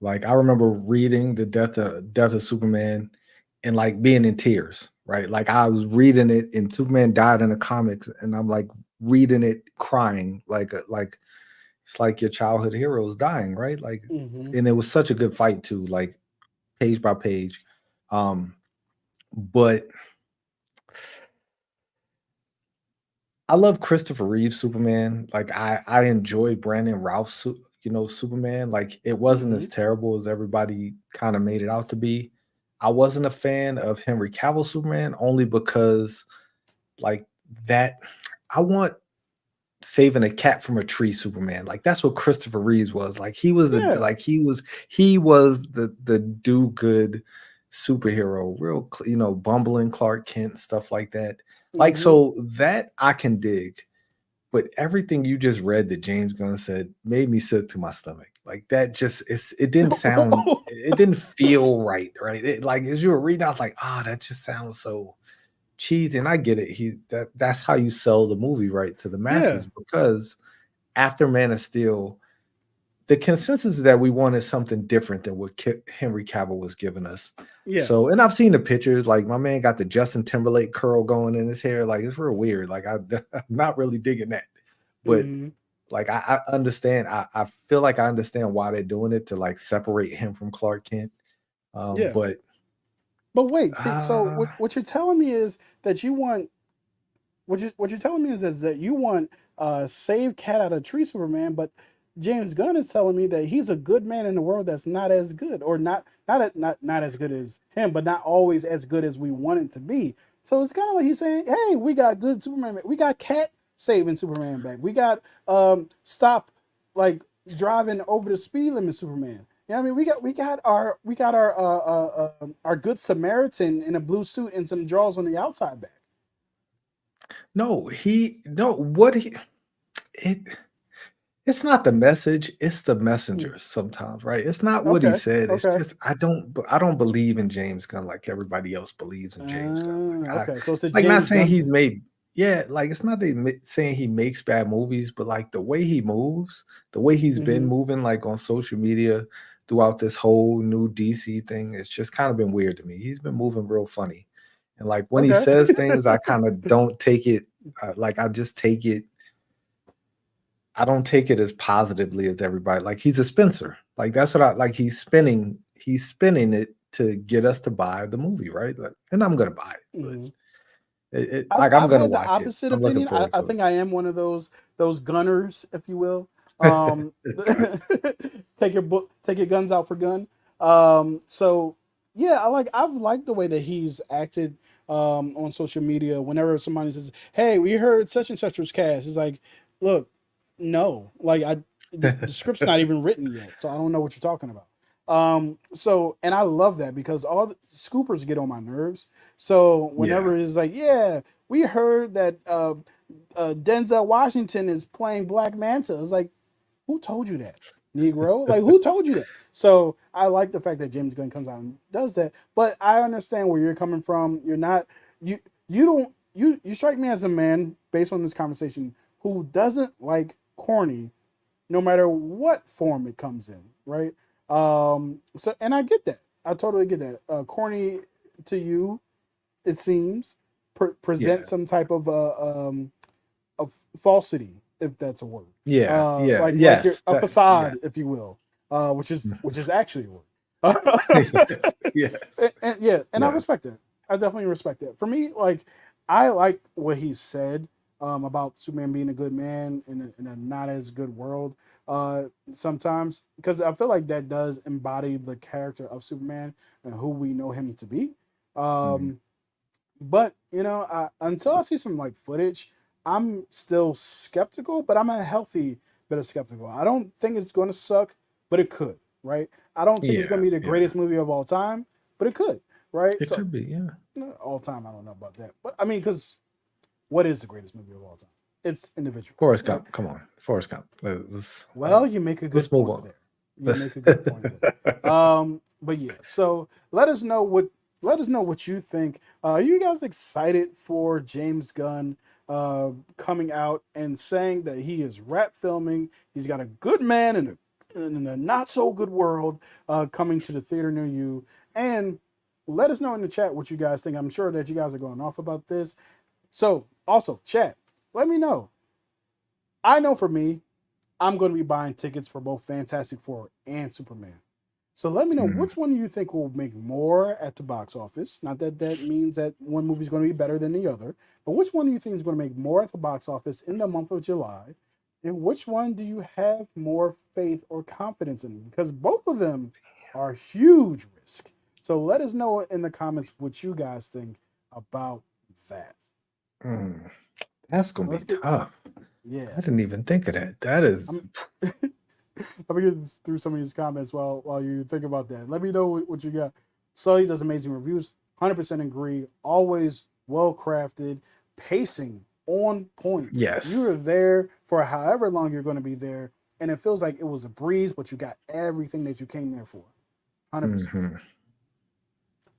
Speaker 2: Like I remember reading the death of Superman and like being in tears, right? Like I was reading it and Superman died in the comics and I'm like reading it crying like it's like your childhood hero is dying, right? Like
Speaker 1: Mm-hmm.
Speaker 2: and it was such a good fight too, like page by page. Um but I love Christopher Reeve's Superman. Like I enjoyed Brandon Routh's Superman. Like it wasn't
Speaker 1: Mm-hmm.
Speaker 2: as terrible as everybody kind of made it out to be. I wasn't a fan of Henry Cavill Superman only because like that I want saving a cat from a tree Superman. Like that's what Christopher Reeves was. Like
Speaker 1: Yeah.
Speaker 2: he was the do good superhero, real bumbling Clark Kent stuff like that. Like
Speaker 1: Mm-hmm.
Speaker 2: so that I can dig, but everything you just read that James Gunn said made me sick to my stomach. Like that it didn't sound it didn't feel right, right? Like as you were reading, I was like, that just sounds so cheesy. And I get it. That's how you sell the movie right to the
Speaker 1: Yeah.
Speaker 2: masses because after Man of Steel, the consensus is that we wanted something different than what Henry Cavill was giving us.
Speaker 1: Yeah.
Speaker 2: So, and I've seen the pictures. Like my man got the Justin Timberlake curl going in his hair. Like it's real weird. Like I'm not really digging that. But
Speaker 1: Mhm.
Speaker 2: like I understand. I feel like I understand why they're doing it to like separate him from Clark Kent.
Speaker 1: Yeah.
Speaker 2: But
Speaker 1: But wait, see, so
Speaker 2: uh,
Speaker 1: what you're telling me is that you want what you're telling me is that you want save cat out of tree Superman, but James Gunn is telling me that he's a good man in the world that's not as good, or not as good as him, but not always as good as we want it to be. So it's kind of like he's saying, "Hey, we got good Superman. We got Cat saving Superman back. We got stop like driving over the speed limit Superman. Yeah, I mean, our good Samaritan in a blue suit and some draws on the outside back."
Speaker 2: it it's not the message, it's the
Speaker 1: Hmm.
Speaker 2: messenger sometimes, right? It's not what he
Speaker 1: Okay,
Speaker 2: said. It's
Speaker 1: okay,
Speaker 2: just I don't believe in James Gunn like everybody else believes in James Gunn.
Speaker 1: okay. So it's a
Speaker 2: Like not
Speaker 1: James
Speaker 2: saying
Speaker 1: Gunn
Speaker 2: he's
Speaker 1: thing.
Speaker 2: made yeah, like it's not that saying he makes bad movies, but like the way he moves, the way he's been
Speaker 1: Hmm.
Speaker 2: moving like on social media throughout this whole new DC thing, it's just kind of been weird to me. He's been moving real funny. And like when he
Speaker 1: Okay.
Speaker 2: says things, I kind of don't take it like I just take it I don't take it as positively as everybody. Like he's a Spencer. Like that's what I like. He's spinning it to get us to buy the movie, right? Like, and I'm gonna buy it, but
Speaker 1: Mhm.
Speaker 2: like I'm
Speaker 1: I've
Speaker 2: gonna
Speaker 1: had the
Speaker 2: watch it.
Speaker 1: opposite
Speaker 2: I'm looking
Speaker 1: opinion.
Speaker 2: forward
Speaker 1: I
Speaker 2: to
Speaker 1: think I am one of those gunners, if you will. Um, take your guns out for gun. So yeah, I've liked the way that he's acted on social media. Whenever somebody says, "Hey, we heard such and such was cast," it's like, look, no, the script's not even written yet, so I don't know what you're talking about. So and I love that because all the scoopers get on my nerves. So
Speaker 2: Yeah,
Speaker 1: whenever it's like, yeah, we heard that Denzel Washington is playing Black Manta, it's like, who told you that, Negro? Like, who told you that? So I like the fact that James Gunn comes out and does that, but I understand where you're coming from. You're not you you don't you strike me as a man based on this conversation who doesn't like corny no matter what form it comes in, right? So and I get that. I totally get that. Corny to you, it seems, present
Speaker 2: yeah,
Speaker 1: some type of falsity, if that's a word.
Speaker 2: yeah, yeah,
Speaker 1: Like you're
Speaker 2: yes,
Speaker 1: a
Speaker 2: that
Speaker 1: facade,
Speaker 2: yes,
Speaker 1: if you will, which is actually a word.
Speaker 2: yes, yes,
Speaker 1: And yeah, and I
Speaker 2: yes.
Speaker 1: respect that. I definitely respect that. For me, like I like what he said about Superman being a good man in a not as good world. Sometimes because I feel like that does embody the character of Superman and who we know him to be.
Speaker 2: Mhm.
Speaker 1: Um, but until I see some like footage, I'm still skeptical. But I'm a healthy bit of skeptical. I don't think it's going to suck, but it could, right? I don't think it's going
Speaker 2: Yeah,
Speaker 1: to be the
Speaker 2: yeah.
Speaker 1: greatest movie of all time, but it could, right?
Speaker 2: It
Speaker 1: So
Speaker 2: could be, yeah.
Speaker 1: all time, I don't know about that, but I mean, because what is the greatest movie of all time? It's individual,
Speaker 2: Forrest
Speaker 1: right?
Speaker 2: Gump, come on, Forrest Gump.
Speaker 1: Well, you make a good
Speaker 2: Let's move
Speaker 1: point
Speaker 2: on.
Speaker 1: there. You make a good point there. But yeah, so let us know what you think. Are you guys excited for James Gunn coming out and saying that he is rap filming? He's got a good man in a not so good world coming to the theater near you. And let us know in the chat what you guys think. I'm sure that you guys are going off about this. So also chat, let me know. I know for me, I'm going to be buying tickets for both Fantastic Four and Superman. So let me know
Speaker 2: Mm,
Speaker 1: which one do you think will make more at the box office. Not that that means that one movie is going to be better than the other, but which one do you think is going to make more at the box office in the month of July? And which one do you have more faith or confidence in? Because both of them are huge risk. So let us know in the comments what you guys think about that.
Speaker 2: mm. That's gonna be
Speaker 1: Let's get
Speaker 2: tough.
Speaker 1: yeah.
Speaker 2: I didn't even think of that. That is
Speaker 1: I'm Let me get through some of these comments while you think about that. Let me know what you got. Sully does amazing reviews. 100% agree. Always well crafted. Pacing on point. You
Speaker 2: yes.
Speaker 1: are there for however long you're going to be there, and it feels like it was a breeze, but you got everything that you came there for. 100%.
Speaker 2: Hmm.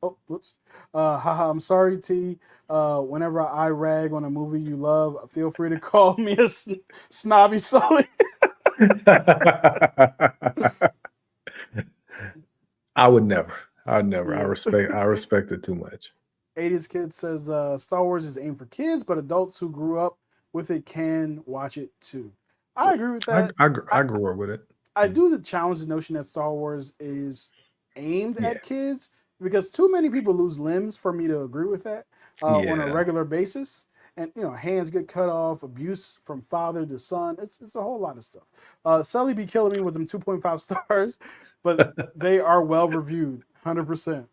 Speaker 1: Oh, whoops. Haha, I'm sorry, T. Whenever I rag on a movie you love, feel free to call me a snobby Sully.
Speaker 2: I would never. I would never.
Speaker 1: Yeah.
Speaker 2: I respect it too much.
Speaker 1: 80s Kid says Star Wars is aimed for kids, but adults who grew up with it can watch it too. I agree with that.
Speaker 2: I grew up with it.
Speaker 1: I do challenge the notion that Star Wars is aimed
Speaker 2: Yeah.
Speaker 1: at kids because too many people lose limbs for me to agree with that on a
Speaker 2: Yeah.
Speaker 1: regular basis. And hands get cut off, abuse from father to son. It's a whole lot of stuff. Sully be killing me with them 2.5 stars, but they are well reviewed, 100%.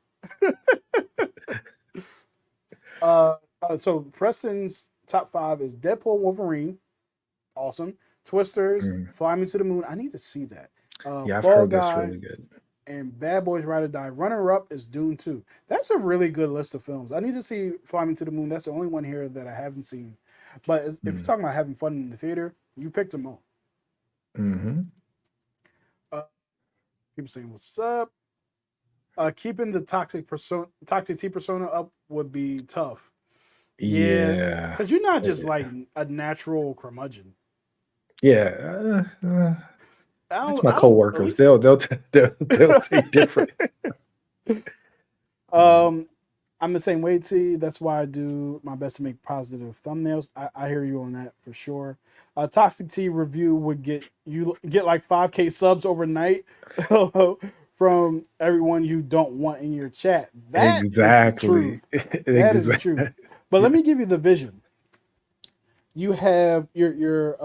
Speaker 1: So Preston's top 5 is Deadpool, Wolverine, awesome. Twisters,
Speaker 2: Mm.
Speaker 1: Fly Me to the Moon. I need to see that.
Speaker 2: Yeah, I've
Speaker 1: Fall
Speaker 2: heard that's
Speaker 1: Guy
Speaker 2: really good.
Speaker 1: and Bad Boys Ride or Die. Runner up is Dune 2. That's a really good list of films. I need to see Fly Me to the Moon. That's the only one here that I haven't seen. But if you're talking about having fun in the theater, you picked them all.
Speaker 2: Mm-hmm.
Speaker 1: People saying what's up. Keeping the toxic T persona up would be tough.
Speaker 2: Yeah.
Speaker 1: Because you're not just like a natural curmudgeon.
Speaker 2: Yeah. That's my
Speaker 1: at
Speaker 2: coworkers.
Speaker 1: least-
Speaker 2: They'll say different.
Speaker 1: I'm the same way, T. That's why I do my best to make positive thumbnails. I hear you on that for sure. Toxic T review would get like 5K subs overnight from everyone you don't want in your chat. That
Speaker 2: Exactly.
Speaker 1: is the truth. That is the truth. But let me give you the vision. You have your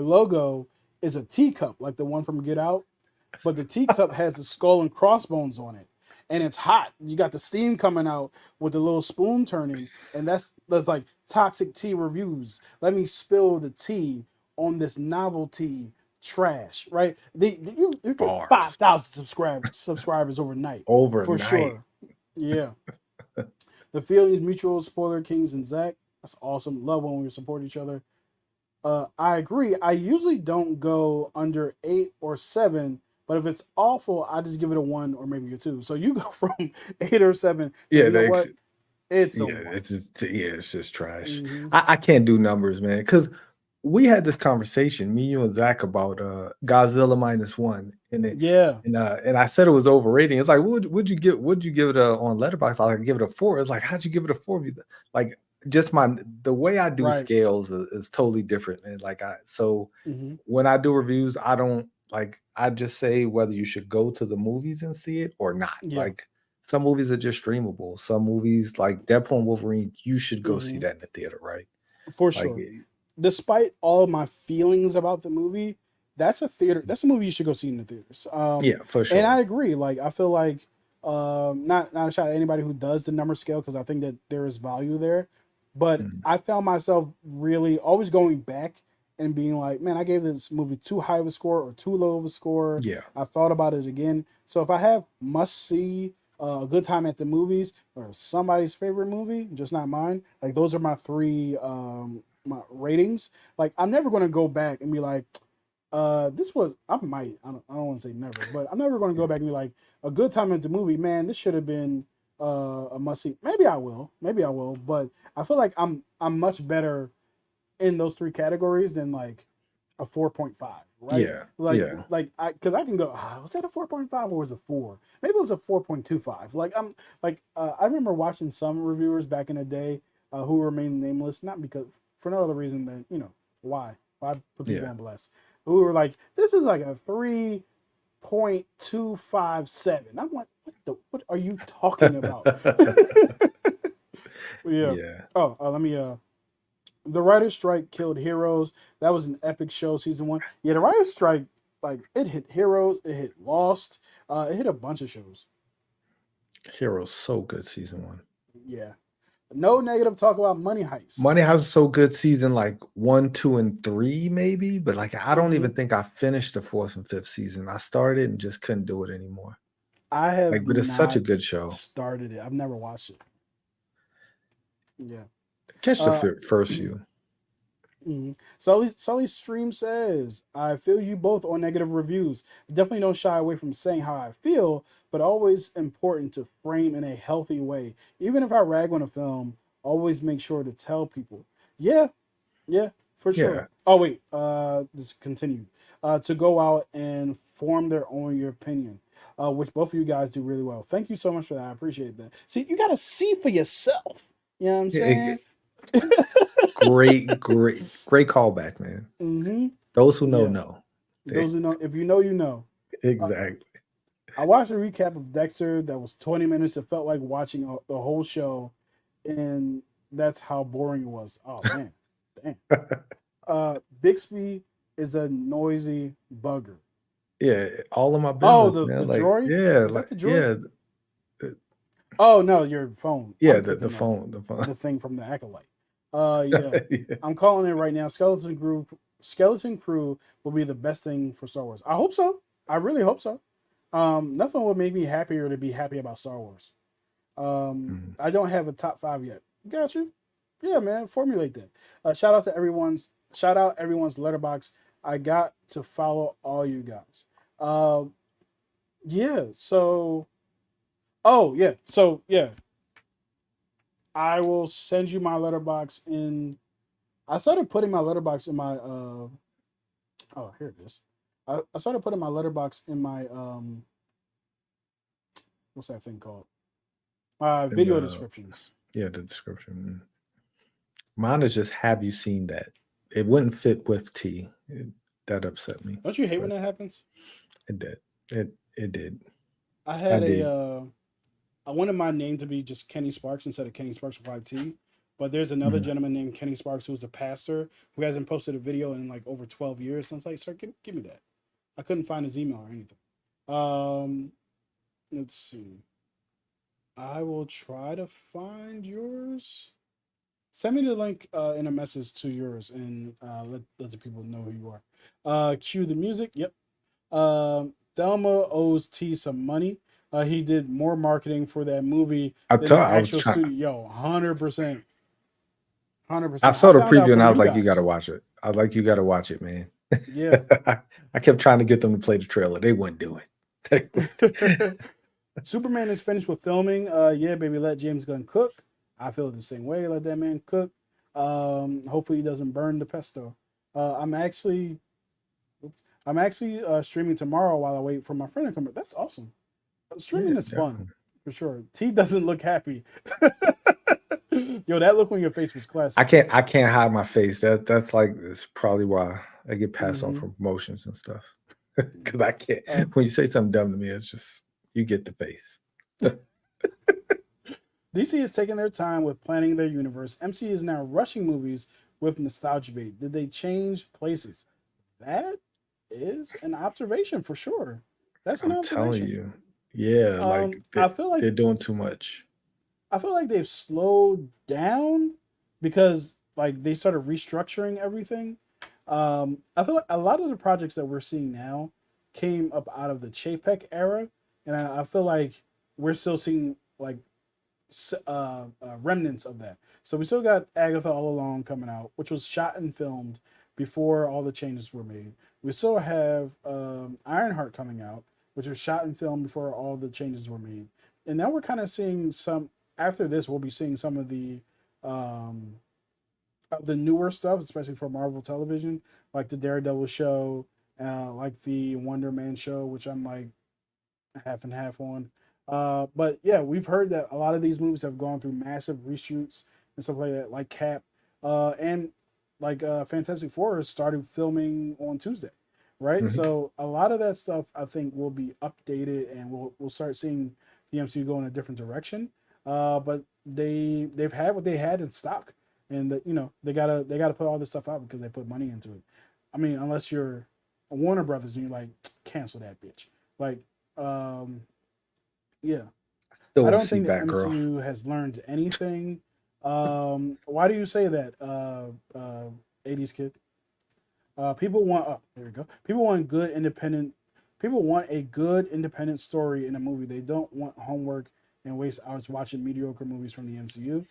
Speaker 1: logo is a teacup, like the one from Get Out, but the teacup has a skull and crossbones on it, and it's hot. You got the steam coming out with the little spoon turning, and that's like toxic tea reviews. Let me spill the tea on this novelty trash, right? You get
Speaker 2: Bars.
Speaker 1: 5,000 subscribers overnight. For sure. Yeah. The Feelings Mutual, Spoiler Kings, and Zach. That's awesome. Love when we support each other. I agree. I usually don't go under 8 or 7, but if it's awful, I just give it a 1 or maybe a 2. So you go from 8 or 7 to,
Speaker 2: Yeah,
Speaker 1: you know what? It's a 1.
Speaker 2: It's just trash.
Speaker 1: Mm-hmm.
Speaker 2: I can't do numbers, man, because we had this conversation, me, you, and Zach, about Godzilla -1, and I said it was overrated. It's like, would you give it on Letterboxd? I give it a 4. It's like, how'd you give it a 4? Like, just the way I do scales is totally different, and like when I do reviews, I don't I just say whether you should go to the movies and see it or not. Like, some movies are just streamable. Some movies like Deadpool and Wolverine, you should go see that in the theater, right?
Speaker 1: For sure. Despite all my feelings about the movie, that's a movie you should go see in the theaters.
Speaker 2: Yeah, for sure.
Speaker 1: And I agree. Like, I feel like not a shot at anybody who does the number scale, because I think that there is value there. But I found myself really always going back and being like, man, I gave this movie too high of a score or too low of a score.
Speaker 2: Yeah.
Speaker 1: I thought about it again. So if I have must see, a good time at the movies, or somebody's favorite movie, just not mine, like, those are my 3 my ratings. Like, I'm never going to go back and be like, this was, I don't want to say never, but I'm never going to go back and be like, a good time at the movie, man, this should have been a must see. Maybe I will, but I feel like I'm much better in those 3 categories than like a 4.5, right? Because I can go, was that a 4.5 or was it 4? Maybe it was a 4.25. I remember watching some reviewers back in the day who remain nameless, not because, for no other reason than, why put people on blast, who were like, this is like a 3.257. I'm like, what are you talking about? Let me the writer's strike killed Heroes. That was an epic show, season 1. Yeah, the writer's strike, like, it hit Heroes, it hit Lost, it hit a bunch of shows.
Speaker 2: Heroes so good, season 1.
Speaker 1: Yeah. No negative talk about Money Heist.
Speaker 2: Money Heist is so good, season 1, 2, and 3, maybe, but like, I don't even think I finished the 4th and 5th season. I started and just couldn't do it anymore.
Speaker 1: I have,
Speaker 2: but it's such a good show.
Speaker 1: Started it. I've never watched it. Yeah.
Speaker 2: Catch the first few.
Speaker 1: Sully's stream says, I feel you both on negative reviews. Definitely don't shy away from saying how I feel, but always important to frame in a healthy way. Even if I rag on a film, always make sure to tell people. Yeah, For
Speaker 2: Yeah.
Speaker 1: sure. Oh wait, this continued. To go out and form their own your opinion, which both of you guys do really well. Thank you so much for that. I appreciate that. See, you gotta see for yourself. You know what I'm
Speaker 2: Yeah,
Speaker 1: saying?
Speaker 2: great callback, man.
Speaker 1: Mm-hmm.
Speaker 2: Those who
Speaker 1: Yeah.
Speaker 2: know.
Speaker 1: Those who know, if you know, you know. Uh,
Speaker 2: Exactly.
Speaker 1: I watched a recap of Dexter that was 20 minutes. It felt like watching the whole show, and that's how boring it was. Oh man, damn. Bixby is a noisy bugger.
Speaker 2: Yeah, all of my
Speaker 1: Oh,
Speaker 2: business,
Speaker 1: the
Speaker 2: man. Like,
Speaker 1: droid?
Speaker 2: yeah,
Speaker 1: Was that
Speaker 2: like
Speaker 1: the droid?
Speaker 2: yeah,
Speaker 1: Oh no, your phone.
Speaker 2: yeah,
Speaker 1: I'm
Speaker 2: the
Speaker 1: thinking of
Speaker 2: phone, the phone.
Speaker 1: the thing from the Acolyte. Yeah.
Speaker 2: Yeah.
Speaker 1: I'm calling it right now. Skeleton Crew will be the best thing for Star Wars. I hope so. I really hope so. Nothing would make me happier to be happy about Star Wars.
Speaker 2: Mm.
Speaker 1: I don't have a top five yet. Got you. Yeah, man. Formulate that. Shout out everyone's letterbox. I got to follow all you guys. Uh, yeah. So. Oh yeah. So yeah. I will send you my letterbox in. I started putting my letterbox in my. Oh, here it is. I started putting my letterbox in my. What's that thing called?
Speaker 2: And
Speaker 1: Video descriptions.
Speaker 2: yeah, the description. Mine is just have you seen that? It wouldn't fit with T. That upset me.
Speaker 1: Don't you hate when
Speaker 2: But
Speaker 1: that happens?
Speaker 2: it did. It did.
Speaker 1: I
Speaker 2: I
Speaker 1: had
Speaker 2: did.
Speaker 1: I wanted my name to be just Kenny Sparks instead of Kenny Sparks with YT. But there's another
Speaker 2: Mhm.
Speaker 1: gentleman named Kenny Sparks who's a pastor who hasn't posted a video in like over 12 years. So I was like, sir, give me that. I couldn't find his email or anything. Um, let's see. I will try to find yours. Send me the link in a message to yours and let the people know who you are. Cue the music. Yep. Thelma owes T some money. He did more marketing for that movie than the
Speaker 2: I was
Speaker 1: actual
Speaker 2: trying.
Speaker 1: studio. 100%.
Speaker 2: I
Speaker 1: 100%. I
Speaker 2: saw the
Speaker 1: found out
Speaker 2: preview and
Speaker 1: from
Speaker 2: I was
Speaker 1: you
Speaker 2: like, you got to
Speaker 1: guys.
Speaker 2: watch it. I was like, you got to watch it, man.
Speaker 1: Yeah.
Speaker 2: I kept trying to get them to play the trailer. They wouldn't do it.
Speaker 1: Superman is finished with filming. Yeah, baby, let James Gunn cook. I feel the same way. Let that man cook. Hopefully he doesn't burn the pesto. I'm actually streaming tomorrow while I wait for my friend to come back. That's awesome.
Speaker 2: Yeah,
Speaker 1: Streaming is fun
Speaker 2: definitely.
Speaker 1: for sure. T doesn't look happy. Yo, that look on your face was classic.
Speaker 2: I can't hide my face. That's like it's probably why I get passed on
Speaker 1: Mm-hmm.
Speaker 2: for promotions and stuff. Because I can't
Speaker 1: Uh,
Speaker 2: when you say something dumb to me, it's just you get the face.
Speaker 1: DC is taking their time with planning their universe. MC is now rushing movies with nostalgia bait. Did they change places? That is an observation for sure. That's an
Speaker 2: I'm telling
Speaker 1: observation.
Speaker 2: you. Yeah, like
Speaker 1: I feel like
Speaker 2: they're doing too much.
Speaker 1: they've slowed down because like they started restructuring everything. I feel like a lot of the projects that we're seeing now came up out of the Chapek era, and I feel like we're still seeing like remnants of that. So we still got Agatha All Along coming out, which was shot and filmed before all the changes were made. We still have Ironheart coming out, which was shot and filmed before all the changes were made. And now we're kind of seeing some. After this, we'll be seeing some um, of the newer stuff, especially for Marvel Television, like the Daredevil show, like the Wonder Man show, which I'm like half and half on. But yeah, we've heard that a lot of these movies have gone through massive reshoots and stuff like that, like Cap, and like Fantastic Four has started filming on Tuesday, right?
Speaker 2: Mhm.
Speaker 1: So a lot of that stuff I think will be updated, and we'll start seeing the MCU go in a different direction. But they've had what they had in stock, and that they gotta put all this stuff out because they put money into it. I mean, unless you're a Warner Brothers and you're like cancel that bitch, like um, yeah,
Speaker 2: Still
Speaker 1: I
Speaker 2: want to
Speaker 1: don't
Speaker 2: see
Speaker 1: think the
Speaker 2: Batgirl.
Speaker 1: MCU has learned anything. Why do you say that, 80s kid? People want. Oh, there we go. People want good independent. People want a good independent story in a movie. They don't want homework and waste hours watching mediocre movies from the MCU.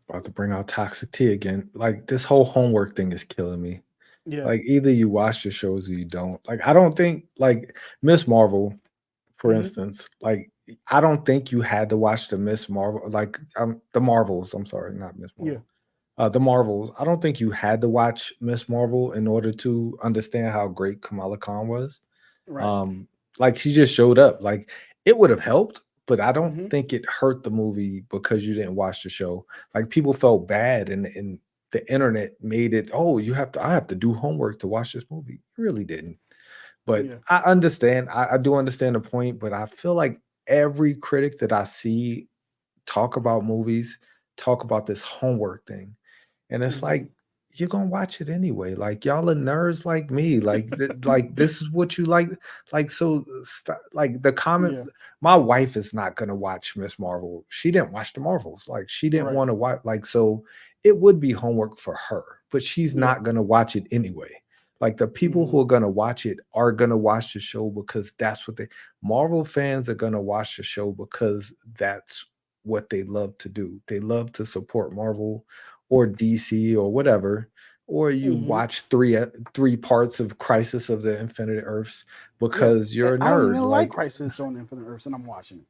Speaker 2: About to bring out Toxic T again. Like this whole homework thing is killing me.
Speaker 1: Yeah.
Speaker 2: Like either you watch the shows or you don't. Like I don't think like Miss Marvel, for
Speaker 1: Mm-hmm.
Speaker 2: instance, like I don't think you had to watch the Miss Marvel, like the Marvels. I'm sorry, not Miss
Speaker 1: Yeah.
Speaker 2: Marvel. The Marvels. I don't think you had to watch Miss Marvel in order to understand how great Kamala Khan was.
Speaker 1: Right.
Speaker 2: Um, like she just showed up. Like it would have helped, but I don't
Speaker 1: Hmm.
Speaker 2: think it hurt the movie because you didn't watch the show. Like people felt bad and the internet made it, oh, I have to do homework to watch this movie. It really didn't. But
Speaker 1: Yeah.
Speaker 2: I understand. I do understand the point, but I feel like every critic that I see talk about movies, talk about this homework thing. And it's
Speaker 1: Hmm.
Speaker 2: like, you're gonna watch it anyway. Like y'all are nerds like me. Like this is what you like. Like so, like the comment.
Speaker 1: Yeah.
Speaker 2: My wife is not gonna watch Miss Marvel. She didn't watch the Marvels. Like she didn't
Speaker 1: Right.
Speaker 2: want to watch. Like so, it would be homework for her, but she's
Speaker 1: Yeah.
Speaker 2: not gonna watch it anyway. Like the people
Speaker 1: Hmm.
Speaker 2: who are gonna watch it are gonna watch the show because that's what they. Marvel fans are gonna watch the show because that's what they love to do. They love to support Marvel or DC or whatever, or you
Speaker 1: Hmm.
Speaker 2: watch three parts of Crisis of the Infinite Earths
Speaker 1: Yeah.
Speaker 2: because
Speaker 1: And
Speaker 2: you're a
Speaker 1: I don't even
Speaker 2: nerd.
Speaker 1: like
Speaker 2: Like
Speaker 1: Crisis on Infinite Earths, and I'm watching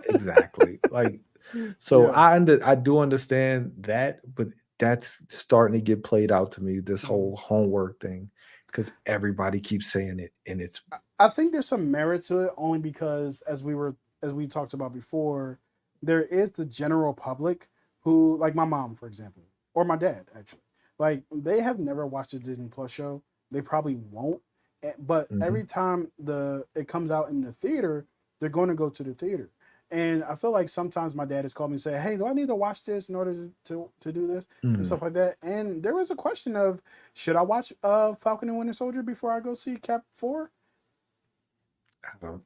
Speaker 2: exactly. Like
Speaker 1: it.
Speaker 2: so
Speaker 1: Yeah.
Speaker 2: I do understand that, but that's starting to get played out to me, this
Speaker 1: Mhm.
Speaker 2: whole homework thing, because everybody keeps saying it and it's
Speaker 1: I think there's some merit to it only because as we talked about before, there is the general public who, like my mom, for example, or my dad actually. Like they have never watched a Disney Plus show. They probably won't. But
Speaker 2: mhm.
Speaker 1: every time the it comes out in the theater, they're going to go to the theater. And I feel like sometimes my dad has called me and say, "Hey, do I need to watch this in order to do this and
Speaker 2: Mm.
Speaker 1: stuff like that?" And there was a question of, should I watch Falcon and Winter Soldier before I go see Cap 4?
Speaker 2: I don't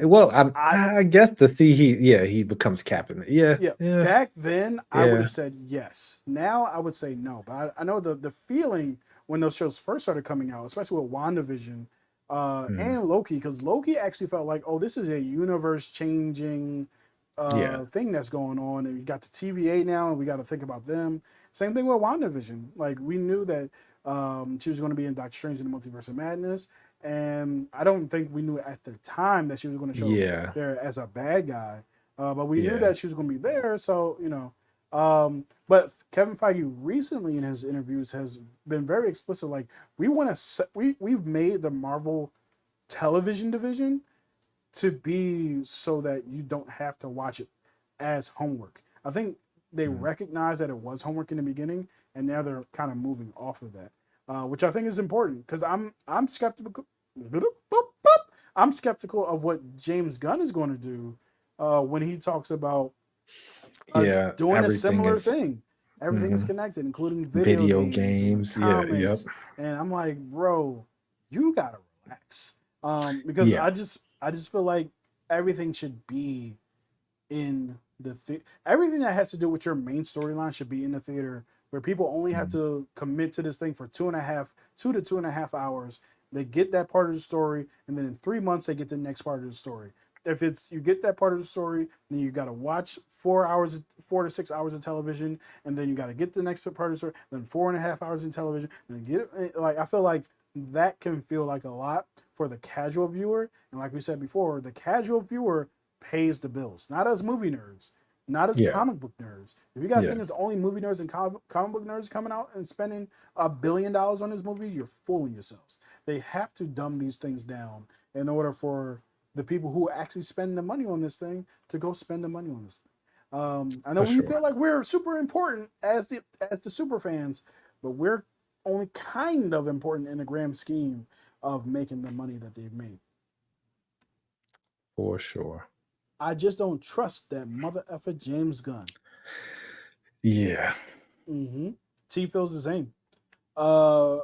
Speaker 2: well,
Speaker 1: I
Speaker 2: I guess the see he becomes captain. Yeah,
Speaker 1: Yeah,
Speaker 2: yeah,
Speaker 1: back then I would
Speaker 2: yeah.
Speaker 1: have said yes. Now I would say no. But I know the feeling when those shows first started coming out, especially with WandaVision
Speaker 2: Mm,
Speaker 1: and Loki, because Loki actually felt like, oh, this is a universe changing
Speaker 2: yeah,
Speaker 1: thing that's going on, and we got the TVA now, and we got to think about them. Same thing with WandaVision. Like we knew that she was going to be in Doctor Strange in the Multiverse of Madness, and I don't think we knew at the time that she was going to show up
Speaker 2: yeah,
Speaker 1: there as a bad guy, but we knew
Speaker 2: yeah,
Speaker 1: that she was going to be there. So, but Kevin Feige recently in his interviews has been very explicit. Like we want to, we've made the Marvel television division to be so that you don't have to watch it as homework. I think they
Speaker 2: mm,
Speaker 1: recognize that it was homework in the beginning, and now they're kind of moving off of that, which I think is important because I'm skeptical. I'm skeptical of what James Gunn is going to do when he talks about
Speaker 2: yeah.
Speaker 1: doing a
Speaker 2: Everything
Speaker 1: similar
Speaker 2: is
Speaker 1: thing. Everything is
Speaker 2: mhm.
Speaker 1: connected, including video
Speaker 2: Video
Speaker 1: games and
Speaker 2: games. Yeah, yep,
Speaker 1: comics. And I'm like, bro, you gotta relax, because
Speaker 2: yeah,
Speaker 1: I just feel like everything should be in everything that has to do with your main storyline should be in the theater, where people only have
Speaker 2: mm,
Speaker 1: to commit to this thing for 2 to 2.5 hours. They get that part of the story, and then in 3 months they get the next part of the story. If it's you get that part of the story, then you got to watch 4 hours, 4 to 6 hours of television, and then you got to get the next part of the story, then 4.5 hours in television, and then get it. Like I feel like that can feel like a lot for the casual viewer, and like we said before, the casual viewer pays the bills, not as movie nerds, not as
Speaker 2: yeah,
Speaker 1: comic book nerds. If you guys
Speaker 2: yeah,
Speaker 1: think it's only movie nerds and comic book nerds coming out and spending $1 billion on this movie, you're fooling yourselves. They have to dumb these things down in order for the people who actually spend the money on this thing to go spend the money on this thing. I know
Speaker 2: for
Speaker 1: we feel
Speaker 2: sure.
Speaker 1: like we're super important as the super fans, but we're only kind of important in the grand scheme of making the money that they've made.
Speaker 2: For sure.
Speaker 1: I just don't trust that mother effer James Gunn.
Speaker 2: Yeah.
Speaker 1: Mm-hmm. T feels the same. Uh,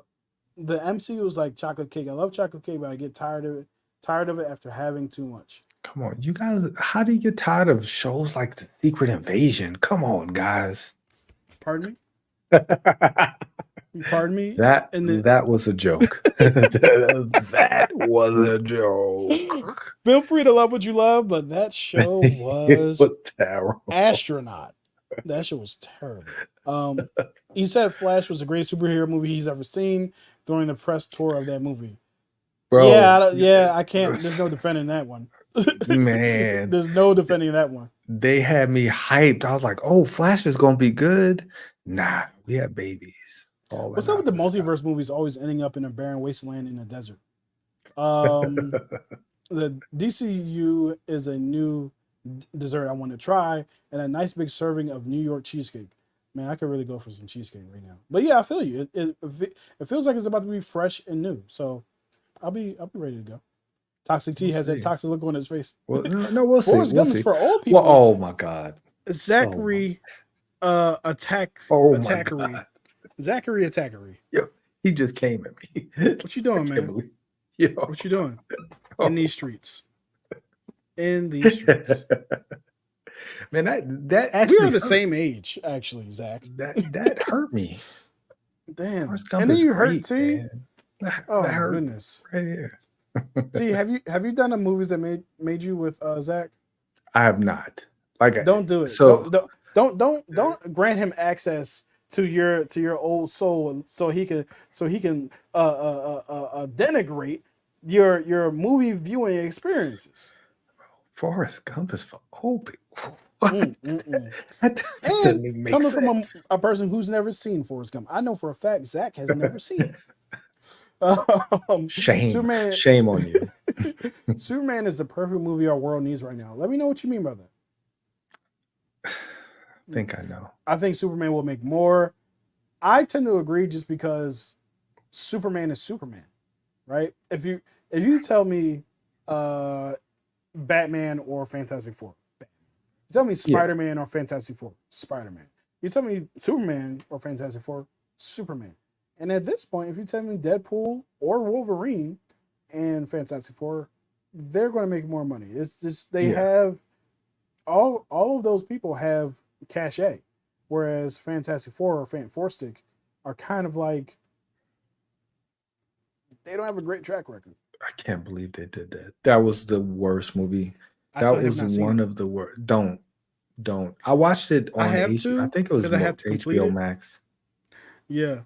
Speaker 1: the MCU was like chocolate cake. I love chocolate cake, but I get tired of it. Tired of it after having too much.
Speaker 2: Come on, you guys. How do you get tired of shows like The Secret Invasion? Come on, guys.
Speaker 1: Pardon me.
Speaker 2: that
Speaker 1: Pardon me. And then
Speaker 2: that was a joke. that was a joke.
Speaker 1: feel free to love what you love, but that show
Speaker 2: It was
Speaker 1: was
Speaker 2: terrible.
Speaker 1: astronaut. That show was terrible. Um, he said Flash was the greatest superhero movie he's ever seen during the press tour of that movie. Yeah,
Speaker 2: Bro,
Speaker 1: yeah, I can't. There's no defending that one.
Speaker 2: man,
Speaker 1: There's no defending that one.
Speaker 2: they had me hyped. I was like, "Oh, Flash is gonna be good." Nah, we had babies.
Speaker 1: What's up with the multiverse movies always ending up in a barren wasteland in a desert? Um, the DCU is a new dessert I want to try, and a nice big serving of New York cheesecake. Man, I could really go for some cheesecake right now. But yeah, I feel you. It feels like it's about to be fresh and new. So I'll be ready to go. Toxic T
Speaker 2: We'll
Speaker 1: has that
Speaker 2: see.
Speaker 1: toxic look on his face.
Speaker 2: Well, no, we'll see.
Speaker 1: Forrest
Speaker 2: We'll
Speaker 1: Gump is
Speaker 2: see.
Speaker 1: for old people.
Speaker 2: Well, oh my God.
Speaker 1: Zachary attack
Speaker 2: Oh my
Speaker 1: attackery.
Speaker 2: God.
Speaker 1: Zachary attackery.
Speaker 2: Yo, he just came at me.
Speaker 1: What you doing, man?
Speaker 2: Yo.
Speaker 1: What you doing in these streets? In these streets.
Speaker 2: Man, that actually
Speaker 1: We are the
Speaker 2: hurt.
Speaker 1: same age, actually, Zach.
Speaker 2: That hurt me.
Speaker 1: Damn.
Speaker 2: Forrest Gump
Speaker 1: And then
Speaker 2: is
Speaker 1: you
Speaker 2: great,
Speaker 1: hurt T.
Speaker 2: man. That
Speaker 1: Oh my
Speaker 2: hurt
Speaker 1: goodness.
Speaker 2: right here.
Speaker 1: T, have you done the movies that made you with Zach?
Speaker 2: I have not. Like,
Speaker 1: Don't do it.
Speaker 2: So
Speaker 1: Don't grant him access to your old soul so he can denigrate your movie viewing experiences.
Speaker 2: Forrest Gump is for old people. What? That doesn't
Speaker 1: And
Speaker 2: even make
Speaker 1: coming
Speaker 2: sense.
Speaker 1: from a person who's never seen Forrest Gump, I know for a fact Zach has never seen it.
Speaker 2: Shame. Shame on you.
Speaker 1: Superman is the perfect movie our world needs right now. Let me know what you mean by that.
Speaker 2: I think I know.
Speaker 1: I think Superman will make more. I tend to agree just because Superman is Superman, right? If you tell me Batman or Fantastic Four, Batman. You tell me Spider-Man or Fantastic Four, Spider-Man. You tell me Superman or Fantastic Four, Superman. And at this point, if you tell me Deadpool or Wolverine and Fantastic Four, they're going to make more money. It's just they have all of those people have cachet, whereas Fantastic Four or Fantastic are kind of like they don't have a great track record.
Speaker 2: I can't believe they did that. That was the worst movie. That was one of the worst. Don't. I watched it on
Speaker 1: I
Speaker 2: HBO. I think it was HBO Max.
Speaker 1: Yeah.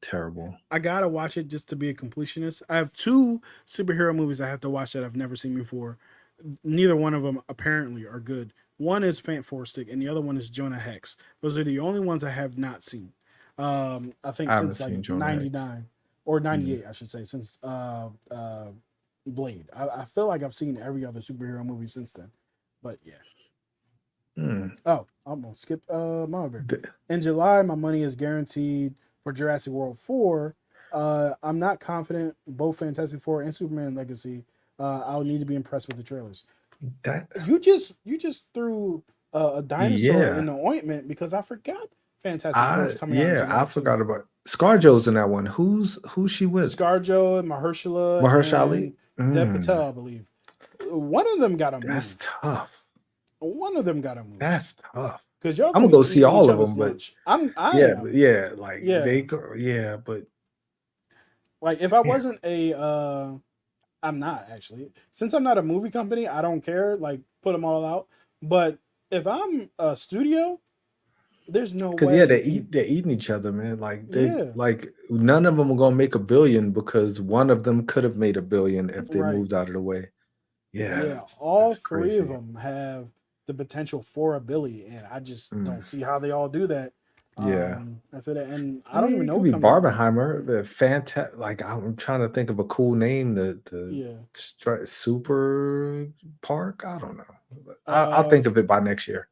Speaker 2: Terrible.
Speaker 1: I gotta watch it just to be a completionist. I have 2 superhero movies I have to watch that I've never seen before. Neither one of them apparently are good. One is Fantastic, and the other one is Jonah Hex. Those are the only ones I have not seen. I think since like 99 or 98, I should say, since Blade. I feel like I've seen every other superhero movie since then. But yeah. Oh, I'm gonna skip Mama Bear. In July, my money is guaranteed for Jurassic World 4. I'm not confident both Fantastic Four and Superman Legacy. I'll need to be impressed with the trailers. You just threw a dinosaur in the ointment because I forgot Fantastic Four is coming out.
Speaker 2: Yeah, I forgot about ScarJo's in that one. Who's she with?
Speaker 1: ScarJo and Mahershala and Dev Patel, I believe. One of them got a movie.
Speaker 2: That's tough.
Speaker 1: One of them got a movie.
Speaker 2: That's tough.
Speaker 1: Because y'all
Speaker 2: I'm gonna go see all of them, but but
Speaker 1: like if I wasn't I'm not actually. Since I'm not a movie company, I don't care. Like put them all out. But if I'm a studio, there's no way.
Speaker 2: Because they're eating each other, man. Like like none of them are gonna make $1 billion because one of them could have made $1 billion if they moved out of the way. Yeah,
Speaker 1: all 3 of them have the potential for $1 billion, and I just don't see how they all do that. After that, and I don't even know.
Speaker 2: It could be Barbenheimer, the fantastic. Like I'm trying to think of a cool name. The Super Park. I don't know. I'll think of it by next year.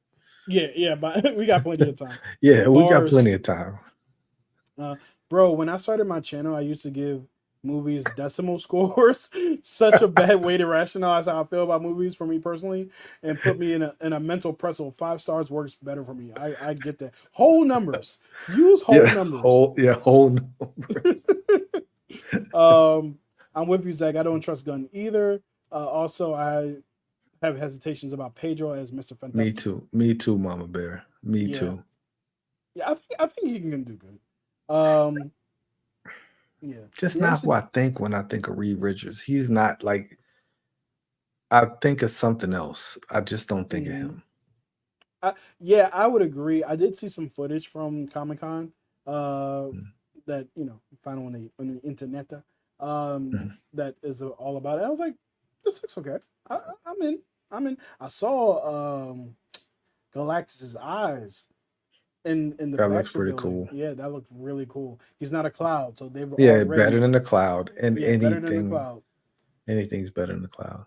Speaker 1: Yeah, but we got plenty of time.
Speaker 2: We got plenty of time.
Speaker 1: Bro, when I started my channel, I used to give movies decimal scores. Such a bad way to rationalize how I feel about movies for me personally, and put me in a mental pretzel. 5 stars works better for me. I get that. Whole numbers. Use whole numbers.
Speaker 2: Whole numbers.
Speaker 1: I'm with you, Zach. I don't trust Gunn either. Also, I have hesitations about Pedro as Mr. Fantastic.
Speaker 2: Me too, Mama Bear. Me too.
Speaker 1: Yeah, I think he can do good. Yeah.
Speaker 2: Just not who I think when I think of Reed Richards. He's not like, I think of something else. I just don't think of him.
Speaker 1: I would agree. I did see some footage from Comic-Con that, found on the internet that is all about it. I was like, this looks okay. I'm in. I saw Galactus's eyes in the
Speaker 2: That looks
Speaker 1: Baxter
Speaker 2: pretty
Speaker 1: building.
Speaker 2: cool.
Speaker 1: Yeah, that looked really cool. He's not a cloud, so they've
Speaker 2: Yeah, better
Speaker 1: already
Speaker 2: than the cloud. And
Speaker 1: better than the cloud.
Speaker 2: anything's better than the cloud.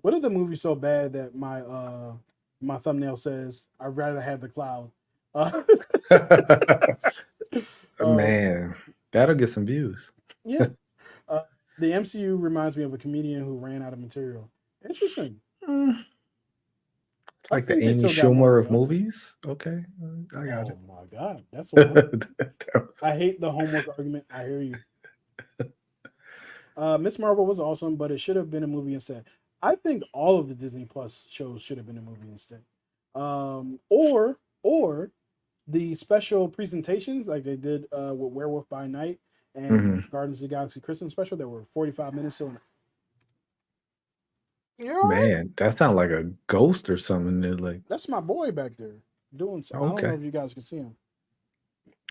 Speaker 1: What if the movie's so bad that my thumbnail says I'd rather have the cloud? Uh, uh,
Speaker 2: Man, that'll get some views.
Speaker 1: yeah. Uh, the MCU reminds me of a comedian who ran out of material. Interesting.
Speaker 2: Mm,
Speaker 1: I
Speaker 2: like the
Speaker 1: think they
Speaker 2: Amy
Speaker 1: still got more
Speaker 2: Schumer of
Speaker 1: material.
Speaker 2: movies. Okay, I got
Speaker 1: Oh
Speaker 2: it.
Speaker 1: my god, that's one. I hate the homework argument. I hear you. Miss Marvel was awesome, but it should have been a movie instead. I think all of the Disney Plus shows should have been a movie instead. Or the special presentations like they did with Werewolf by Night and the
Speaker 2: Mhm.
Speaker 1: Guardians of the Galaxy Christmas special that were 45 minutes. So, you all right?
Speaker 2: Man, that sounds like a ghost or something. They're like,
Speaker 1: That's my boy back there doing. I don't know
Speaker 2: okay,
Speaker 1: if you guys can see him.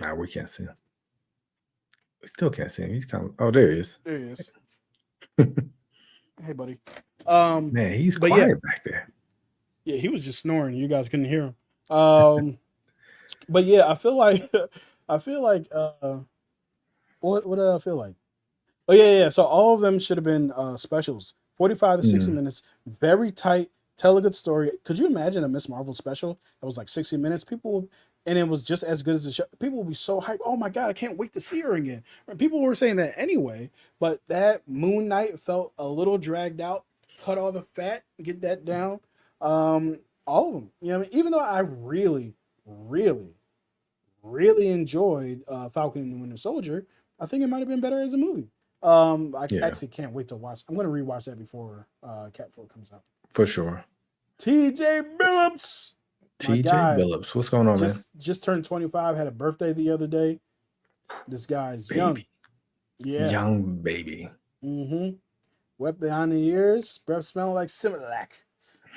Speaker 2: nah, we can't see him. We still can't see him. He's kind of. Oh, there he is.
Speaker 1: There he is. Hey, buddy.
Speaker 2: Man, he's
Speaker 1: But
Speaker 2: quiet back there.
Speaker 1: yeah, he was just snoring. You guys couldn't hear him. But yeah, I feel like what did I feel like? Oh yeah. So all of them should have been specials. 45 to 60
Speaker 2: Mm.
Speaker 1: minutes, very tight, tell a good story. Could you imagine a Miss Marvel special that was like 60 minutes? And it was just as good as the show. People would be so hyped. Oh my god, I can't wait to see her again. People were saying that anyway, but that Moon Knight felt a little dragged out. Cut all the fat, get that down. All of them. You know what I mean? Even though I really, really, really enjoyed Falcon and the Winter Soldier, I think it might have been better as a movie. I
Speaker 2: Yeah,
Speaker 1: actually can't wait to watch. I'm gonna rewatch that before Cat 4 comes out.
Speaker 2: for sure.
Speaker 1: TJ Billups, my
Speaker 2: TJ
Speaker 1: guy,
Speaker 2: Billups, what's going on, man?
Speaker 1: just turned 25. Had a birthday the other day. This guy's young.
Speaker 2: Baby,
Speaker 1: Yeah.
Speaker 2: young baby.
Speaker 1: Mm-hmm. Wet behind the ears, breath smelling like Similac.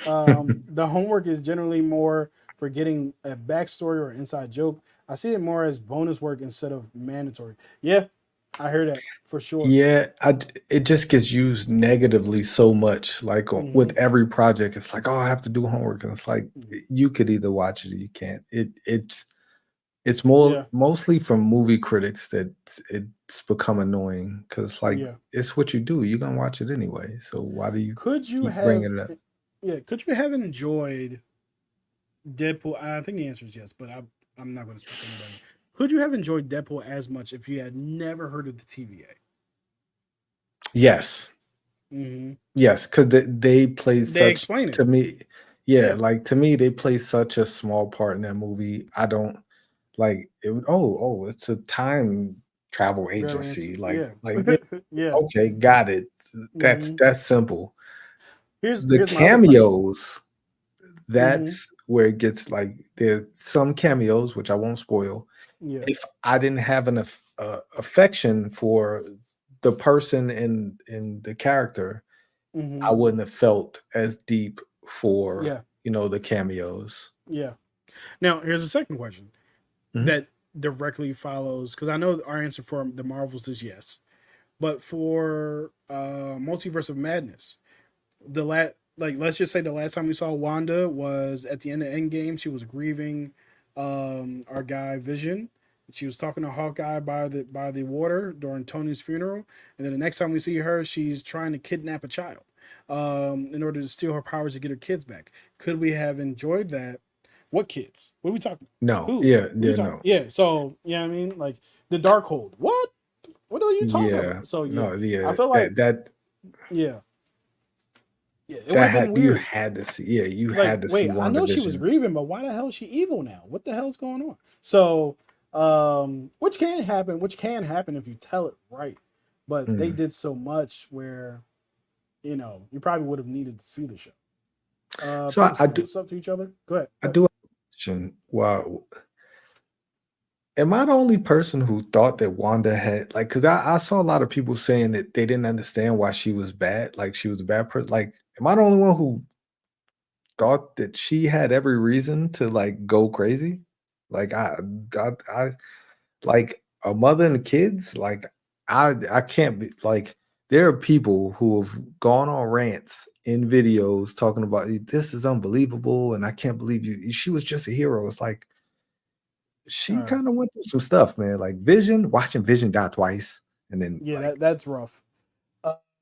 Speaker 1: The homework is generally more for getting a backstory or inside joke. I see it more as bonus work instead of mandatory. Yeah, I hear that for sure.
Speaker 2: Yeah, it just gets used negatively so much. Like
Speaker 1: Hmm.
Speaker 2: with every project, it's like, oh, I have to do homework, and it's like you could either watch it or you can't. It's more
Speaker 1: Yeah,
Speaker 2: mostly from movie critics that it's become annoying because like
Speaker 1: yeah.
Speaker 2: it's what you do. You're gonna watch it anyway. So why do you
Speaker 1: Could you
Speaker 2: keep
Speaker 1: have?
Speaker 2: bringing it up?
Speaker 1: Yeah, could you have enjoyed Deadpool? I think the answer is yes, but I'm not going to speak for anybody. Could you have enjoyed Deadpool as much if you had never heard of the TVA?
Speaker 2: Yes,
Speaker 1: Mm-hmm.
Speaker 2: yes, because they play
Speaker 1: They
Speaker 2: such
Speaker 1: explain it.
Speaker 2: to me. Yeah,
Speaker 1: Yeah,
Speaker 2: like to me, they play such a small part in that movie. I don't like it. Oh, it's a time travel
Speaker 1: variants.
Speaker 2: agency.
Speaker 1: Yeah,
Speaker 2: Yeah,
Speaker 1: yeah.
Speaker 2: okay, got it.
Speaker 1: Mm-hmm.
Speaker 2: That's simple. The
Speaker 1: Here's my other question.
Speaker 2: cameos,
Speaker 1: Mm-hmm.
Speaker 2: that's where it gets like there's some cameos which I won't spoil.
Speaker 1: Yeah.
Speaker 2: If I didn't have an affection for the person in the character,
Speaker 1: Mm-hmm.
Speaker 2: I wouldn't have felt as deep for
Speaker 1: Yeah.
Speaker 2: the cameos.
Speaker 1: Yeah. Now here's the second question
Speaker 2: Mhm.
Speaker 1: that directly follows because I know our answer for the Marvels is yes, but for Multiverse of Madness, let's just say the last time we saw Wanda was at the end of Endgame. She was grieving our guy Vision. She was talking to Hawkeye by the water during Tony's funeral, and then the next time we see her, she's trying to kidnap a child in order to steal her powers to get her kids back. Could we have enjoyed that? What kids? What are we talking?
Speaker 2: No,
Speaker 1: Who?
Speaker 2: yeah,
Speaker 1: What are you
Speaker 2: yeah,
Speaker 1: talking?
Speaker 2: no.
Speaker 1: Yeah. So yeah, I mean, like the Darkhold. What? What are you talking
Speaker 2: Yeah,
Speaker 1: about? So yeah,
Speaker 2: no,
Speaker 1: I
Speaker 2: yeah.
Speaker 1: feel like yeah, it would
Speaker 2: That
Speaker 1: have been
Speaker 2: you
Speaker 1: weird.
Speaker 2: had to see. Yeah, you
Speaker 1: Like,
Speaker 2: had to see
Speaker 1: wait, I know she was
Speaker 2: WandaVision.
Speaker 1: grieving, but why the hell is she evil now? What the hell's going on? So, which can happen, if you tell it right. But they
Speaker 2: Mm.
Speaker 1: did so much where, you probably would have needed to see the show.
Speaker 2: So
Speaker 1: People
Speaker 2: I
Speaker 1: saying
Speaker 2: do
Speaker 1: what's up to each other. Go ahead.
Speaker 2: I
Speaker 1: Go ahead.
Speaker 2: do have a question. Wow, am I the only person who thought that Wanda had like? Because I saw a lot of people saying that they didn't understand why she was bad. Like she was a bad person. Like, am I the only one who thought that she had every reason to like go crazy? Like I like a mother and kids. Like I can't be like. There are people who have gone on rants in videos talking about this is unbelievable and I can't believe you. She was just a hero. It's like she
Speaker 1: All right.
Speaker 2: kind of went through some stuff, man. Like Vision, watching Vision die twice, and then
Speaker 1: Yeah,
Speaker 2: like
Speaker 1: that's rough.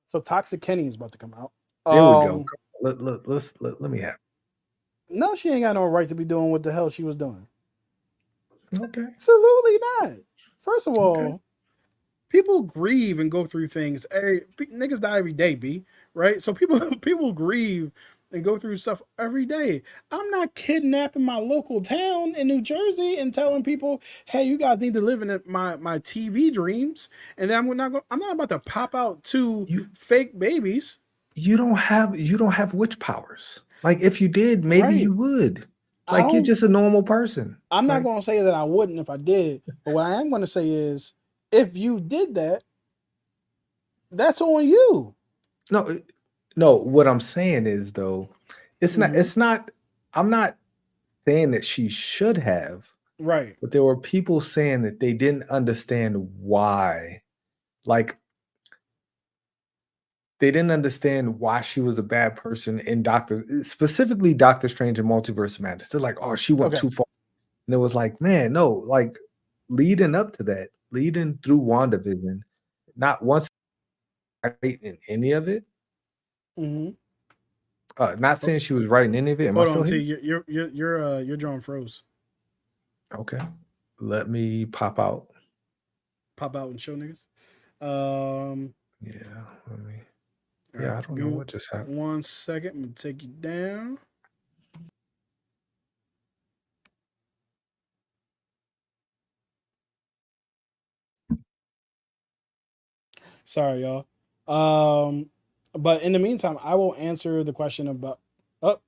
Speaker 1: So Toxic Kenny is about to come out.
Speaker 2: there we go.
Speaker 1: Um,
Speaker 2: Let me have.
Speaker 1: no, she ain't got no right to be doing what the hell she was doing.
Speaker 2: Okay,
Speaker 1: Absolutely not. First of
Speaker 2: okay.
Speaker 1: all, people grieve and go through things. Niggas die every day, b right. So people people grieve and go through stuff every day. I'm not kidnapping my local town in New Jersey and telling people, "Hey, you guys need to live in my TV dreams." And then I'm not about to pop out two
Speaker 2: You
Speaker 1: fake babies,
Speaker 2: you don't have witch powers. Like if you did, maybe
Speaker 1: right?
Speaker 2: you would.
Speaker 1: I
Speaker 2: Like you're
Speaker 1: don't.
Speaker 2: just a normal person.
Speaker 1: I'm not
Speaker 2: Like
Speaker 1: going to say that I wouldn't if I did, but what I am going to say is, if you did that, that's on you.
Speaker 2: no, no. What I'm saying is though, it's not.
Speaker 1: Mm-hmm.
Speaker 2: It's not. I'm not saying that she should have,
Speaker 1: Right.
Speaker 2: but there were people saying that they didn't understand why. Like they didn't understand why she was a bad person in specifically Doctor Strange and Multiverse of Madness. They're like, oh, she went
Speaker 1: Okay.
Speaker 2: too far. And it was like, man, no, like leading up to that, leading through WandaVision, not once right in any of it.
Speaker 1: Mm-hmm.
Speaker 2: Not saying she was right in any of it. Am I
Speaker 1: Hold
Speaker 2: still
Speaker 1: on, T.
Speaker 2: here?
Speaker 1: Your drawing froze.
Speaker 2: Okay. Let me pop out.
Speaker 1: Pop out and show niggas. Um.
Speaker 2: Yeah. Let me.
Speaker 1: All right.
Speaker 2: Yeah, I don't
Speaker 1: Give
Speaker 2: know
Speaker 1: me
Speaker 2: what just happened.
Speaker 1: 1 second. I'm gonna take you down. Sorry, y'all. But in the meantime, I will answer the question about. Oh,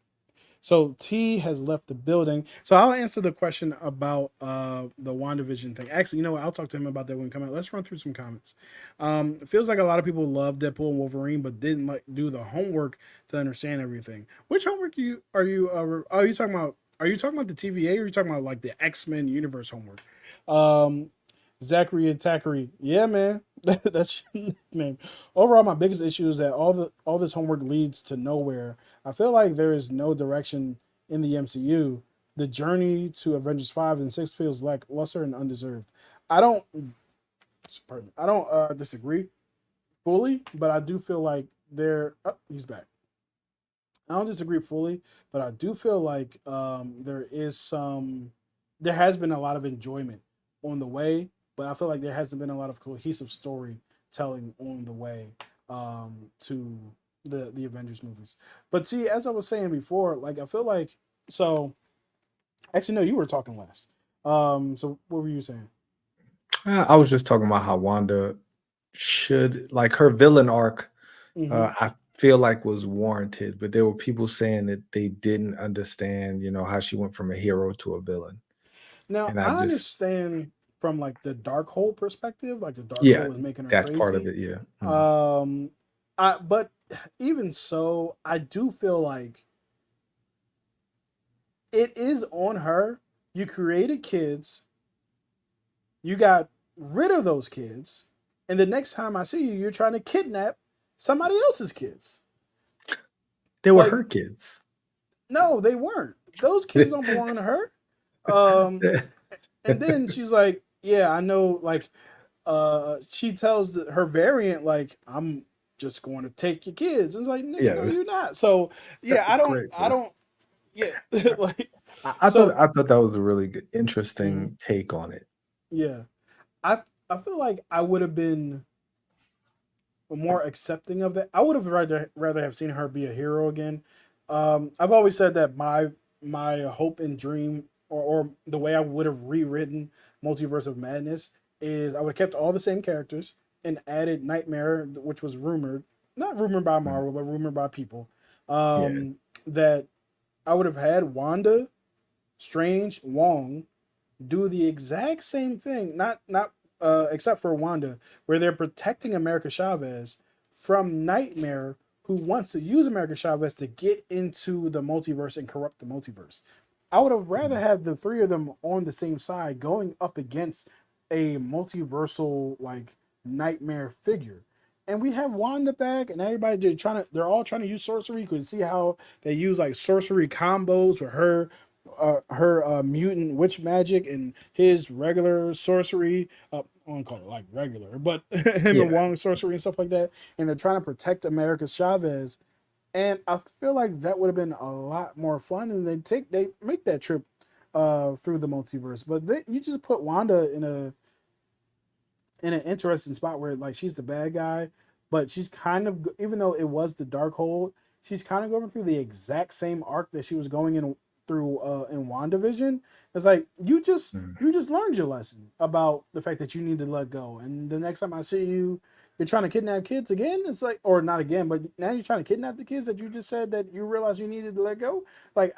Speaker 1: so T has left the building. So I'll answer the question about the WandaVision thing. Actually, you know what? I'll talk to him about that when we come out. Let's run through some comments. It feels like a lot of people love Deadpool and Wolverine, but didn't like do the homework to understand everything. Which homework are you talking about? Are you talking about the TVA or are you talking about like the X-Men universe homework? Um Zachary Attackery. Yeah, man. That's your nickname. Overall, my biggest issue is that all this homework leads to nowhere. I feel like there is no direction in the MCU. The journey to Avengers 5 and 6 feels lackluster and undeserved. I don't I don't disagree fully, but I do feel like he's back. I don't disagree fully, but I do feel like there has been a lot of enjoyment on the way, but I feel like there hasn't been a lot of cohesive storytelling on the way to the Avengers movies. But see, as I was saying before, like I feel like so. Actually, no, you were talking last. So what were you saying?
Speaker 2: I was just talking about how Wanda should like her villain arc.
Speaker 1: Mm-hmm.
Speaker 2: I feel like was warranted, but there were people saying that they didn't understand, how she went from a hero to a villain.
Speaker 1: Now
Speaker 2: And I
Speaker 1: I
Speaker 2: just,
Speaker 1: understand from like the dark hole perspective, like the dark hole
Speaker 2: yeah,
Speaker 1: was making her
Speaker 2: that's part of
Speaker 1: crazy.
Speaker 2: it. Yeah. Mhm.
Speaker 1: Um, but even so, I do feel like it is on her. You created kids, you got rid of those kids, and the next time I see you, you're trying to kidnap somebody else's kids.
Speaker 2: They were
Speaker 1: Like,
Speaker 2: her kids.
Speaker 1: no, they weren't. Those kids don't belong to her. Um, and then she's like, "Yeah, I know." Like, she tells her variant, like, "I'm just going to take your kids." And it's like, "Nigga, no,
Speaker 2: Yeah,
Speaker 1: you're not." So, yeah,
Speaker 2: correct.
Speaker 1: I don't, yeah, like,
Speaker 2: I thought
Speaker 1: so,
Speaker 2: I thought that was a really good,
Speaker 1: mhm,
Speaker 2: interesting take on it.
Speaker 1: yeah, I feel like I would have been more accepting of that. I would have rather have seen her be a hero again. I've always said that my hope and dream, or the way I would have rewritten Multiverse of Madness is I would have kept all the same characters and added Nightmare, which was rumored, not rumored by
Speaker 2: Mm,
Speaker 1: Marvel, but rumored by people.
Speaker 2: yeah,
Speaker 1: That I would have had Wanda, Strange, Wong do the exact same thing, not except for Wanda, where they're protecting America Chavez from Nightmare, who wants to use America Chavez to get into the multiverse and corrupt the multiverse. I would have rather
Speaker 2: mm,
Speaker 1: have the three of them on the same side going up against a multiversal like Nightmare figure. And we have Wanda back, and everybody they're all trying to use sorcery. You can see how they use like sorcery combos with her her mutant witch magic and his regular sorcery. I won't call it like regular, but him and
Speaker 2: Yeah.
Speaker 1: Wong's sorcery and stuff like that. And they're trying to protect America Chavez. And I feel like that would have been a lot more fun. And they make that trip through the multiverse. But then you just put Wanda in an interesting spot where like she's the bad guy, but she's kind of, even though it was the dark hold, she's kind of going through the exact same arc that she was going in through in WandaVision. It's like
Speaker 2: Mhm.
Speaker 1: you just learned your lesson about the fact that you need to let go. And the next time I see you, you're trying to kidnap kids again. It's like, or not again, but now you're trying to kidnap the kids that you just said that you realized you needed to let go. Like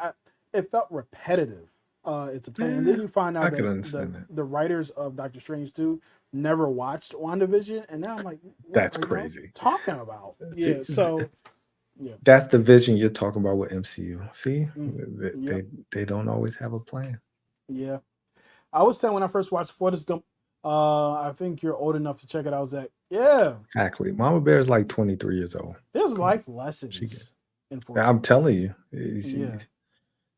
Speaker 1: it felt repetitive. It's a tone, and
Speaker 2: Yeah,
Speaker 1: then you find
Speaker 2: I
Speaker 1: out
Speaker 2: can
Speaker 1: that
Speaker 2: understand that.
Speaker 1: the writers of Doctor Strange 2 never watched WandaVision, and now I'm like, what
Speaker 2: That's
Speaker 1: are y'all
Speaker 2: crazy.
Speaker 1: talking about?
Speaker 2: See,
Speaker 1: Yeah, so yeah,
Speaker 2: that's the vision you're talking about with MCU. See,
Speaker 1: yep,
Speaker 2: they don't always have a plan.
Speaker 1: yeah. I was saying when I first watched Forrest Gump, I think you're old enough to check it. I was like, yeah,
Speaker 2: Exactly. Mama Bear is like 23 years old.
Speaker 1: there's life
Speaker 2: She get.
Speaker 1: lessons in Forrest
Speaker 2: I'm
Speaker 1: Gump.
Speaker 2: telling you,
Speaker 1: Yeah.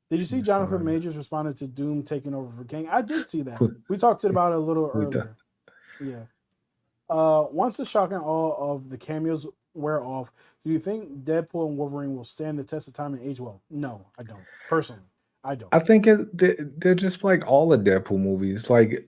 Speaker 1: Did you see Jonathan Majors responded to Doom taking over for King? I did see that. We talked about it a little earlier. Yeah. Once the shock and awe of the cameos wear off, do you think Deadpool and Wolverine will stand the test of time and age well? No, I don't. Personally, I don't.
Speaker 2: I think they're just like all the Deadpool movies. Like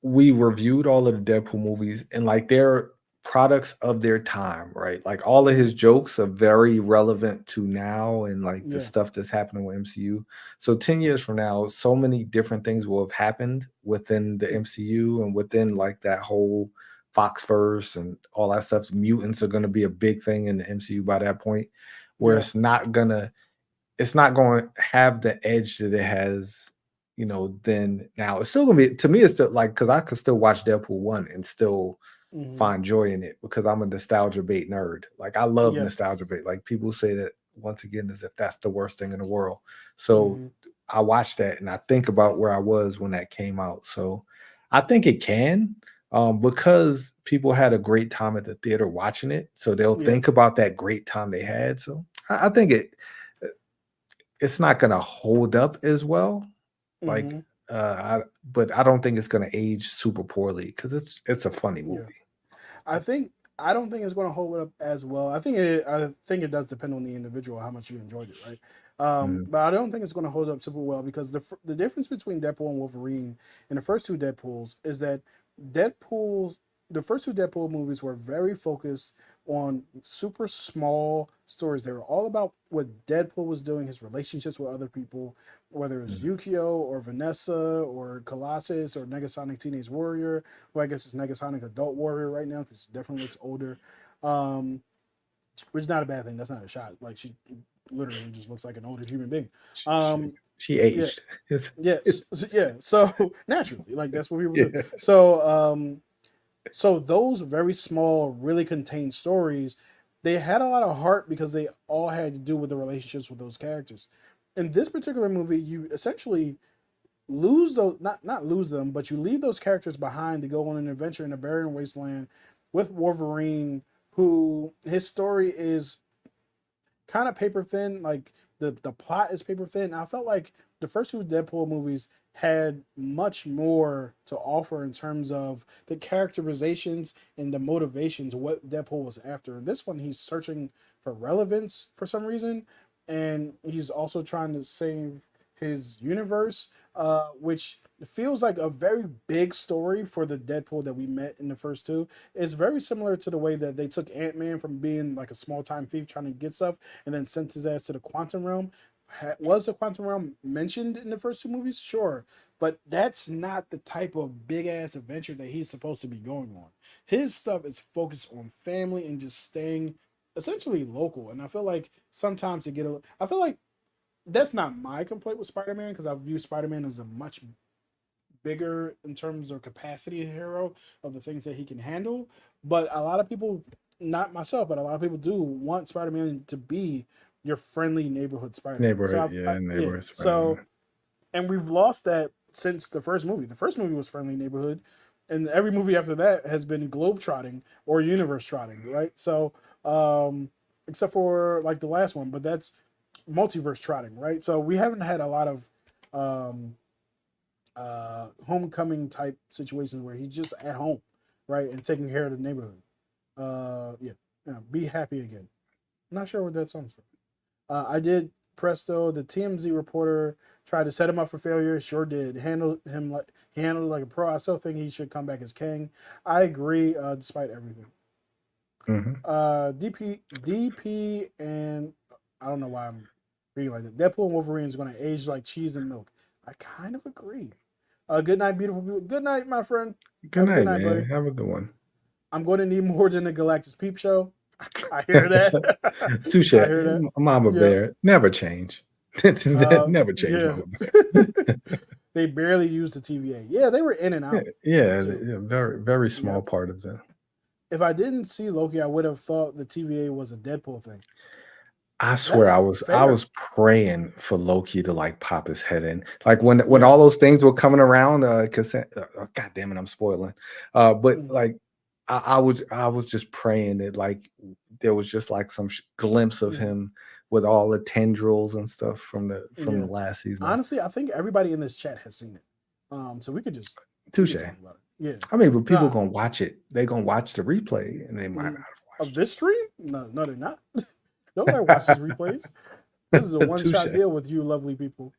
Speaker 2: we reviewed all of the Deadpool movies, and like they're products of their time, right? Like all of his jokes are very relevant to now and like the
Speaker 1: Yeah.
Speaker 2: stuff that's happening with MCU. So 10 years from now, so many different things will have happened within the MCU and within like that whole Foxverse and all that stuff. Mutants are going to be a big thing in the MCU by that point, where
Speaker 1: Yeah.
Speaker 2: it's not going to have the edge that it has, then now it's still going to be, to me, it's still like, because I could still watch Deadpool 1 and still
Speaker 1: Hmm.
Speaker 2: find joy in it because I'm a nostalgia bait nerd. Like, I love
Speaker 1: Yeah.
Speaker 2: nostalgia bait. Like, people say that once again as if that's the worst thing in the world. So
Speaker 1: Hmm.
Speaker 2: I watch that and I think about where I was when that came out. So I think it can. Because people had a great time at the theater watching it, so they'll
Speaker 1: Yeah.
Speaker 2: think about that great time they had. So I think it's not gonna hold up as well. Like,
Speaker 1: Hmm.
Speaker 2: but I don't think it's gonna age super poorly because it's a funny
Speaker 1: Yeah.
Speaker 2: movie.
Speaker 1: I think I don't think it's going to hold up as well. I think it does depend on the individual how much you enjoyed it, right?
Speaker 2: Mhm.
Speaker 1: But I don't think it's going to hold up super well because the difference between Deadpool and Wolverine in the first two Deadpools is that Deadpool's the first two Deadpool movies were very focused on super small stories. They were all about what Deadpool was doing, his relationships with other people, whether it was
Speaker 2: Mhm.
Speaker 1: Yukio or Vanessa or Colossus or Negasonic Teenage Warrior, well, I guess it's Negasonic Adult Warrior right now because it definitely looks older, um, which is not a bad thing. That's not a shot. Like she literally just looks like an older human being.
Speaker 2: Sh sh
Speaker 1: Um,
Speaker 2: she
Speaker 1: yeah,
Speaker 2: aged.
Speaker 1: yeah,
Speaker 2: It's
Speaker 1: yeah. So naturally, like that's what people do.
Speaker 2: yeah.
Speaker 1: So those very small, really contained stories, they had a lot of heart because they all had to do with the relationships with those characters. In this particular movie, you essentially lose those not lose them, but you leave those characters behind to go on an adventure in a barren wasteland with Wolverine, who his story is kind of paper thin. Like the plot is paper thin. I felt like the first two Deadpool movies had much more to offer in terms of the characterizations and the motivations of what Deadpool was after. This one, he's searching for relevance for some reason, and he's also trying to save his universe, which feels like a very big story for the Deadpool that we met in the first two. It's very similar to the way that they took Ant-Man from being like a small time thief trying to get stuff and then sent his ass to the quantum realm. Was the quantum realm mentioned in the first two movies? Sure, but that's not the type of big ass adventure that he's supposed to be going on. His stuff is focused on family and just staying essentially local. And I feel like sometimes to get I feel like that's not my complaint with Spider-Man because I view Spider-Man as a much bigger in terms of capacity hero of the things that he can handle. But a lot of people, not myself, but a lot of people do want Spider-Man to be your friendly neighborhood Spider-Man. So
Speaker 2: Neighborhood, yeah,
Speaker 1: yeah.
Speaker 2: neighborhood
Speaker 1: So
Speaker 2: Spider-Man.
Speaker 1: and we've lost that since the first movie. The first movie was friendly neighborhood, and every movie after that has been globe trotting or universe trotting, right? So except for like the last one, but that's multiverse trotting, right? So we haven't had a lot of um, homecoming type situations where he's just at home, right, and taking care of the neighborhood. Yeah, be happy again. I'm not sure what that song's from. I did Presto. The TMZ reporter tried to set him up for failure. Sure did. He handled it like a pro. I still think he should come back as King. I agree, despite everything.
Speaker 2: Mhm.
Speaker 1: DP, and I don't know why I'm reading like that. Deadpool and Wolverine is going to age like cheese and milk. I kind of agree. Good night, beautiful people. Good night, my friend.
Speaker 2: Good
Speaker 1: Have a good
Speaker 2: night,
Speaker 1: night,
Speaker 2: man.
Speaker 1: buddy.
Speaker 2: Have a good one.
Speaker 1: I'm going to need more than the Galactus Peep Show. I hear that.
Speaker 2: Touche.
Speaker 1: I hear that.
Speaker 2: Mama
Speaker 1: Yeah.
Speaker 2: Bear. Never change. Never change,
Speaker 1: Yeah.
Speaker 2: Mama Bear.
Speaker 1: They barely used the TVA. Yeah, they were in and out.
Speaker 2: Yeah,
Speaker 1: too.
Speaker 2: very, very small
Speaker 1: Yeah.
Speaker 2: part of that.
Speaker 1: If I didn't see Loki, I would have thought the TVA was a Deadpool thing.
Speaker 2: I swear I
Speaker 1: That's
Speaker 2: was
Speaker 1: fair.
Speaker 2: praying for Loki to like pop his head in. Like when
Speaker 1: Yeah.
Speaker 2: all those things were coming around, God damn it, I'm spoiling. But
Speaker 1: Mm.
Speaker 2: like I was just praying that like there was just like some glimpse of
Speaker 1: Mhm.
Speaker 2: him with all the tendrils and stuff from the
Speaker 1: Yeah.
Speaker 2: last season.
Speaker 1: Honestly, I think everybody in this chat has seen it. So we could just
Speaker 2: Touche.
Speaker 1: talk about it. Yeah.
Speaker 2: I mean, but people
Speaker 1: Nah.
Speaker 2: gonna watch it. They're gonna watch the replay and they might
Speaker 1: Mm.
Speaker 2: not have
Speaker 1: Of
Speaker 2: watched
Speaker 1: this stream? No, they're not. Nobody watches replays. This is a one-shot
Speaker 2: Touche.
Speaker 1: deal with you lovely people.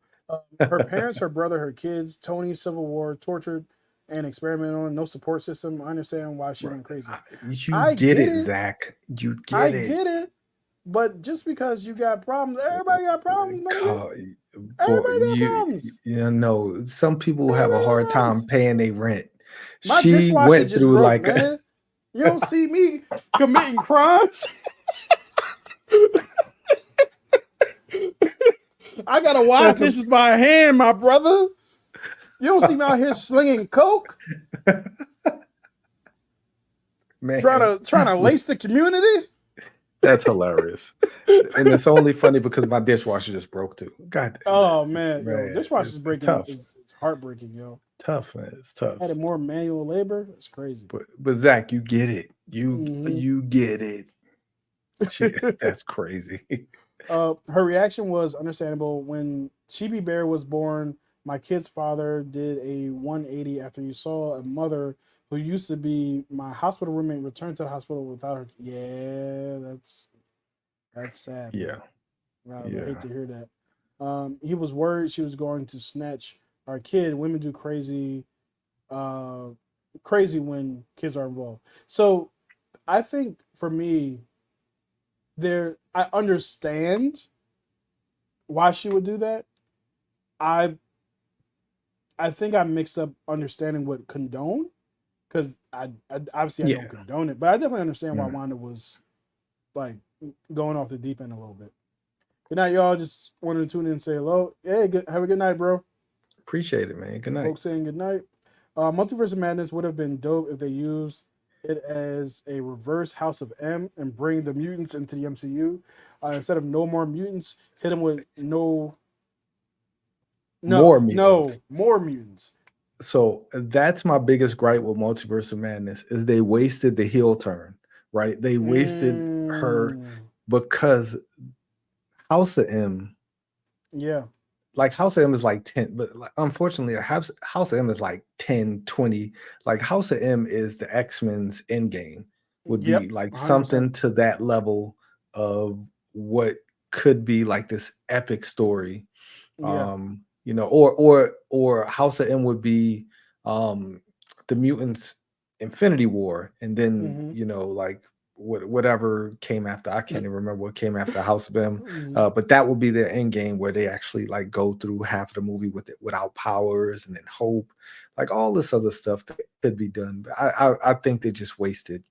Speaker 1: Her parents, her brother, her kids, Tony, Civil War, tortured and experimented on, no support system. I understand why she went crazy.
Speaker 2: You get it, Zach. You get it.
Speaker 1: I get it. But just because you got problems, everybody got problems, man. Everybody got problems.
Speaker 2: You know, some people have a
Speaker 1: Everybody
Speaker 2: hard
Speaker 1: got
Speaker 2: time
Speaker 1: problems.
Speaker 2: paying their rent.
Speaker 1: My
Speaker 2: She
Speaker 1: dishwasher
Speaker 2: went
Speaker 1: just
Speaker 2: through
Speaker 1: broke,
Speaker 2: like
Speaker 1: man. You don't see me committing crimes. I gotta wash dishes by hand, my brother. You don't see me out here slinging coke,
Speaker 2: man,
Speaker 1: trying to lace the community.
Speaker 2: That's hilarious, and it's only funny because my dishwasher just broke too. God,
Speaker 1: oh man, yo,
Speaker 2: man,
Speaker 1: dishwasher's breaking.
Speaker 2: Tough.
Speaker 1: It's heartbreaking, yo.
Speaker 2: Tough, man. It's tough.
Speaker 1: Added more manual labor. It's crazy.
Speaker 2: But Zach, you get it.
Speaker 1: Mhm.
Speaker 2: You get it. Shit, that's crazy.
Speaker 1: Her reaction was understandable. When Chibi Bear was born, my kid's father did a 180 after you saw a mother who used to be my hospital roommate return to the hospital without her. Yeah, that's sad.
Speaker 2: Yeah.
Speaker 1: I hate to hear that. He was worried she was going to snatch our kid. Women do crazy when kids are involved. So I think for me, I understand why she would do that. I think I mixed up understanding what condone, because I obviously I don't condone it, but I definitely understand why Wanda was like going off the deep end a little bit. Good night, y'all. Just wanted to tune in and say hello. Hey, have a good night, bro.
Speaker 2: Appreciate it, man. Good night.
Speaker 1: Folks saying good night. Multiverse of Madness would have been dope if they used it as a reverse House of M and bring the mutants into the MCU. Instead of no more mutants, hit them with more mutants.
Speaker 2: So that's my biggest gripe with Multiverse of Madness is they wasted the heel turn, right? They wasted her because House of M.
Speaker 1: Yeah.
Speaker 2: Like House of M is like 10, but like, unfortunately, House of M is like 10, 20. Like House of M is the X-Men's Endgame, would be like 100%. Something to that level of what could be like this epic story.
Speaker 1: Yeah.
Speaker 2: You know, or House of M would be the Mutants Infinity War, and then you know, like whatever came after. I can't even remember what came after House of M, but that would be their end game where they actually like go through half the movie without powers and then hope, like all this other stuff that could be done. But I think they just wasted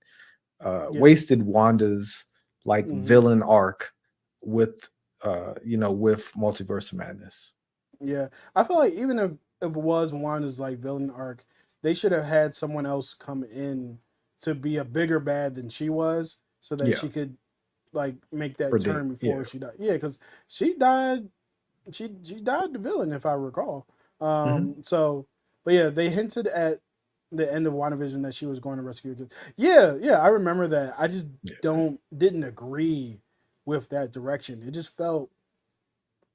Speaker 2: Wanda's like villain arc with with Multiverse of Madness.
Speaker 1: Yeah, I feel like even if it was Wanda's like villain arc, they should have had someone else come in to be a bigger bad than she was, so that she could like make that turn before she died. Yeah, because she died. She died the villain, if I recall. So, but yeah, they hinted at the end of WandaVision that she was going to rescue her kids. Yeah, I remember that. I just didn't agree with that direction. It just felt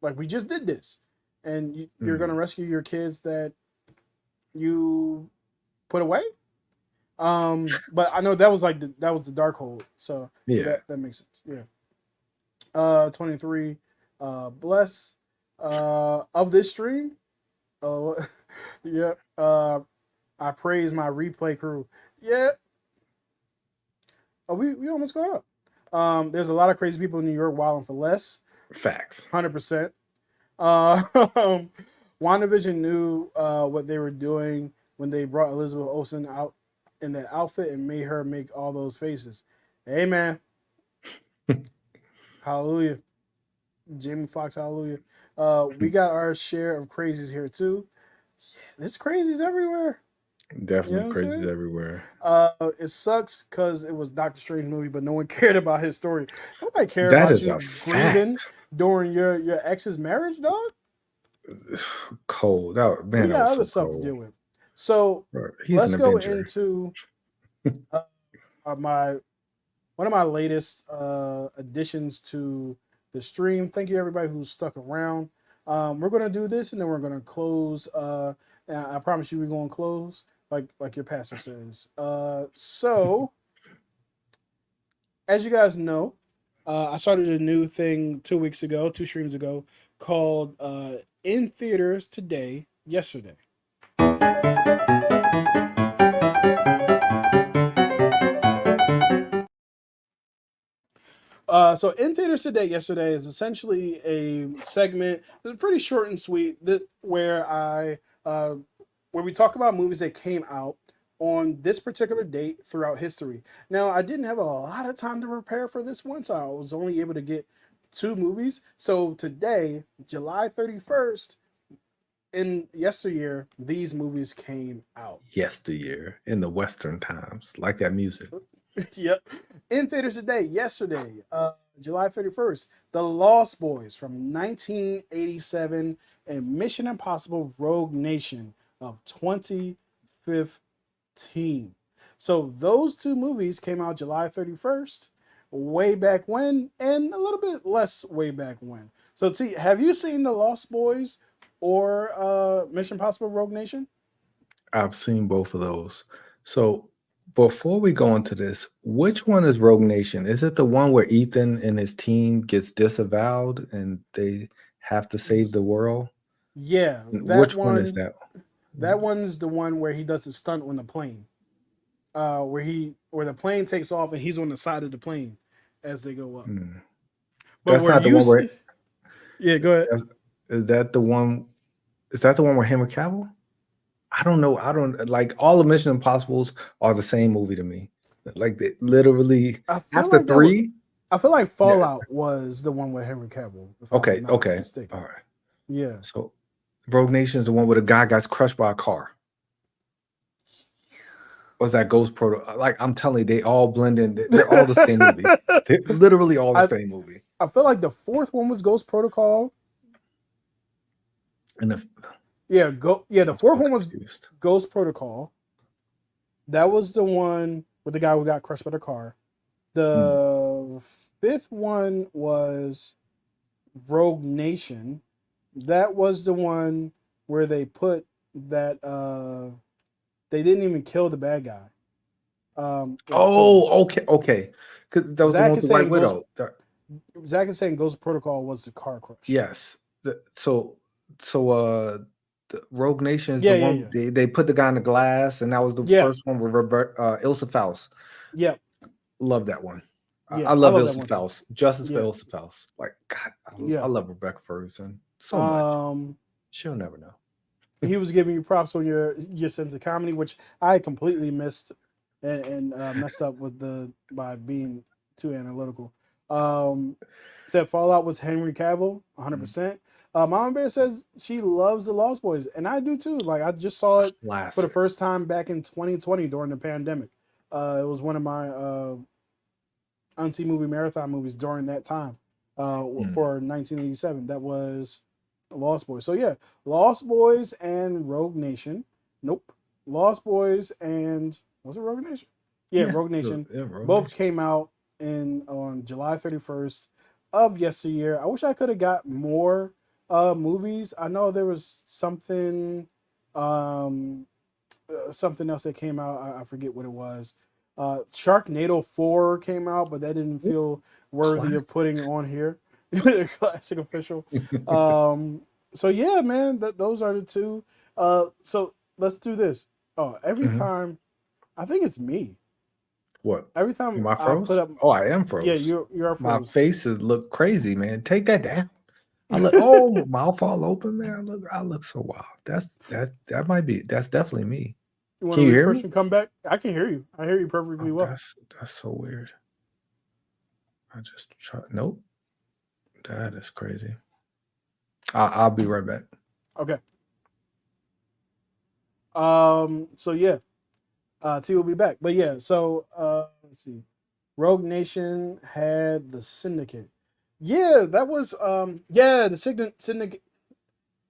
Speaker 1: like we just did this. and you're gonna rescue your kids that you put away. But I know that was like that was the Darkhold, so
Speaker 2: Yeah.
Speaker 1: that makes sense. Yeah. 23. Bless of this stream. Oh, yeah. I praise my replay crew. Yeah. Oh, we almost got up. There's a lot of crazy people in New York wilding for less.
Speaker 2: Facts.
Speaker 1: 100%. WandaVision knew what they were doing when they brought Elizabeth Olsen out in that outfit and made her make all those faces. Amen. Hallelujah. Jamie Foxx, hallelujah. We got our share of crazies here too. Yeah, there's crazies everywhere.
Speaker 2: Definitely
Speaker 1: You know
Speaker 2: crazies everywhere.
Speaker 1: It sucks because it was Doctor Strange movie, but no one cared about his story. Nobody cared
Speaker 2: That
Speaker 1: about
Speaker 2: is
Speaker 1: you
Speaker 2: a
Speaker 1: grieving
Speaker 2: fact.
Speaker 1: during your ex's marriage, dog.
Speaker 2: Cold.
Speaker 1: We
Speaker 2: Man, that
Speaker 1: got
Speaker 2: was
Speaker 1: other
Speaker 2: so
Speaker 1: stuff to
Speaker 2: cold.
Speaker 1: deal with. So
Speaker 2: Bro, he's
Speaker 1: let's
Speaker 2: an
Speaker 1: go
Speaker 2: Avenger.
Speaker 1: into uh, my one of my latest additions to the stream. Thank you everybody who's stuck around. We're gonna do this and then we're gonna close. And I promise you we're gonna close like your pastor says. So as you guys know, I started a new thing 2 weeks ago, 2 streams ago, called In Theaters Today, Yesterday. So In Theaters Today, Yesterday is essentially a segment that's pretty short and sweet where where we talk about movies that came out on this particular date throughout history. Now, I didn't have a lot of time to prepare for this one, so I was only able to get 2 movies. So today, July 31st, in yesteryear, these movies came out.
Speaker 2: Yesteryear in the Western times, like that music.
Speaker 1: Yep. In theaters today, yesterday, July 31st, The Lost Boys from 1987 and Mission Impossible Rogue Nation of 2015. So those 2 movies came out July 31st, way back when, and a little bit less way back when. So T, have you seen The Lost Boys or Mission Impossible Rogue Nation?
Speaker 2: I've seen both of those. So before we go into this, which one is Rogue Nation? Is it the one where Ethan and his team gets disavowed and they have to save the world?
Speaker 1: Yeah, that
Speaker 2: Which one is
Speaker 1: one.
Speaker 2: that?
Speaker 1: That one's the one where he does the stunt on the plane. Where the plane takes off and he's on the side of the plane as they go up. But
Speaker 2: That's
Speaker 1: where
Speaker 2: not the
Speaker 1: you
Speaker 2: one where.
Speaker 1: see, yeah, go ahead.
Speaker 2: Is that the one? Is that the one where Henry Cavill? I don't know. I don't like all the Mission Impossibles are the same movie to me. Like they literally
Speaker 1: I feel
Speaker 2: after
Speaker 1: like that was.
Speaker 2: 3.
Speaker 1: I feel like Fallout was the one with Henry Cavill. If I'm not
Speaker 2: Okay,
Speaker 1: mistaken.
Speaker 2: all right.
Speaker 1: Yeah.
Speaker 2: So Rogue Nation is the one where the guy gets crushed by a car. Was that Ghost Proto? Like I'm telling you, they all blend in. They're all the same movie. They're literally all the same movie.
Speaker 1: I feel like the fourth one was Ghost Protocol.
Speaker 2: And
Speaker 1: the fourth one was
Speaker 2: confused.
Speaker 1: Ghost Protocol. That was the one with the guy who got crushed by the car. The fifth one was Rogue Nation. That was the one where they put that they didn't even kill the bad guy.
Speaker 2: Okay. Because that was the one with the White Widow.
Speaker 1: Zach is saying Ghost Protocol was the car crush.
Speaker 2: Yes. So the Rogue Nation is the one. Yeah. They put the guy in the glass, and that was the first one with Ilsa Faust.
Speaker 1: Yep.
Speaker 2: Love that one.
Speaker 1: Yeah,
Speaker 2: I love Ilsa Faust. Justice for Ilsa Faust. Like God, I love Rebecca Ferguson so much. She'll never know.
Speaker 1: He was giving you props on your sense of comedy, which I completely missed and messed up by being too analytical. Said Fallout was Henry Cavill, 100%. Mama Bear says she loves The Lost Boys, and I do too. Like I just saw it for the first time back in 2020 during the pandemic. It was one of my unseen movie marathon movies during that time for 1987. That was Lost Boys. So yeah, Lost Boys and Rogue Nation. Nope. Lost Boys and was it Rogue Nation? Yeah, Rogue Nation. Both came out on July 31st of yesteryear. I wish I could have got more Movies. I know there was um, something else that came out. I forget what it was. Sharknado 4 came out, but that didn't feel worthy of
Speaker 2: Classic.
Speaker 1: putting on here. Classic official. So yeah, man, those are the two. So let's do this. Oh, every
Speaker 2: Mhm.
Speaker 1: time, I think it's me.
Speaker 2: What?
Speaker 1: Every time
Speaker 2: Am I
Speaker 1: I put
Speaker 2: froze?
Speaker 1: up,
Speaker 2: Oh, I am
Speaker 1: yeah,
Speaker 2: froze.
Speaker 1: you're
Speaker 2: My
Speaker 1: froze.
Speaker 2: faces look crazy, man. Take that down. I look, oh, mouth all open, man. I look so wild. That might be. That's definitely me.
Speaker 1: You want
Speaker 2: Can
Speaker 1: to
Speaker 2: you hear
Speaker 1: refresh
Speaker 2: me?
Speaker 1: and come back? I can hear you. I hear you
Speaker 2: Oh,
Speaker 1: perfectly well.
Speaker 2: that's so weird. I just try. Nope. That is crazy. I'll be right back.
Speaker 1: Okay. So yeah, T will be back. But yeah, so let's see. Rogue Nation had the Syndicate. Yeah, that was yeah, the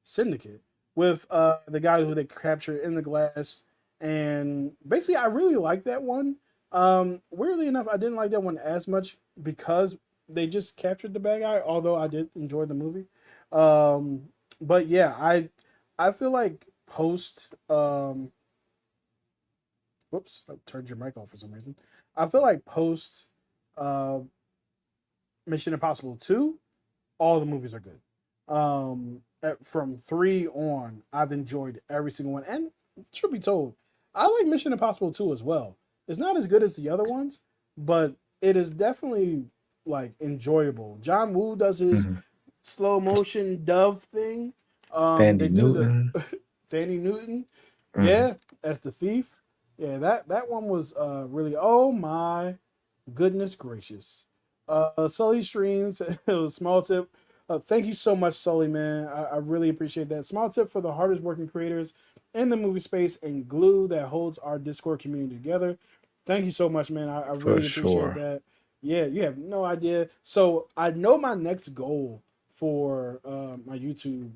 Speaker 1: Syndicate with the guy who they captured in the glass. And basically I really like that one. Weirdly enough, I didn't like that one as much because they just captured the bad guy, although I did enjoy the movie. Um but yeah, I feel like post whoops, I turned your mic off for some reason. I feel like post uh Mission Impossible 2, all the movies are good. From 3 on, I've enjoyed every single one. And truth be told, I like Mission Impossible 2 as well. It's not as good as the other ones, but it is definitely like enjoyable. John Woo does his
Speaker 2: Mhm.
Speaker 1: slow motion dove thing. They
Speaker 2: Fandy
Speaker 1: do the
Speaker 2: Newton.
Speaker 1: Fanny Newton,
Speaker 2: Mhm.
Speaker 1: yeah, as the thief. Yeah, that one was really, oh my goodness gracious. Sully Streams, small tip. Thank you so much, Sully, man. I really appreciate that. Small tip for the hardest working creators in the movie space and glue that holds our Discord community together. Thank you so much, man. I
Speaker 2: For
Speaker 1: really appreciate
Speaker 2: sure.
Speaker 1: that. Yeah, you have no idea. So I know my next goal for my YouTube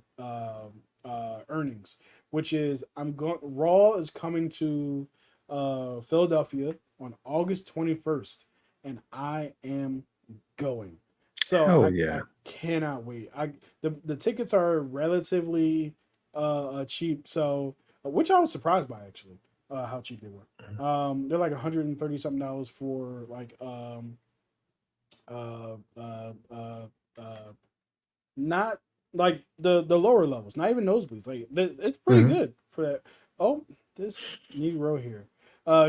Speaker 1: earnings, which is I'm going. Raw is coming to Philadelphia on August 21st, and I am going. So
Speaker 2: Hell
Speaker 1: I
Speaker 2: yeah.
Speaker 1: cannot wait. The tickets are relatively cheap, so which I was surprised by actually, how cheap they were. They're like 130 something dollars for like uh, uh, uh, uh, not like the lower levels, not even nosebleeds. Like it's pretty
Speaker 2: Mhm.
Speaker 1: good for that. Oh, this Negro here.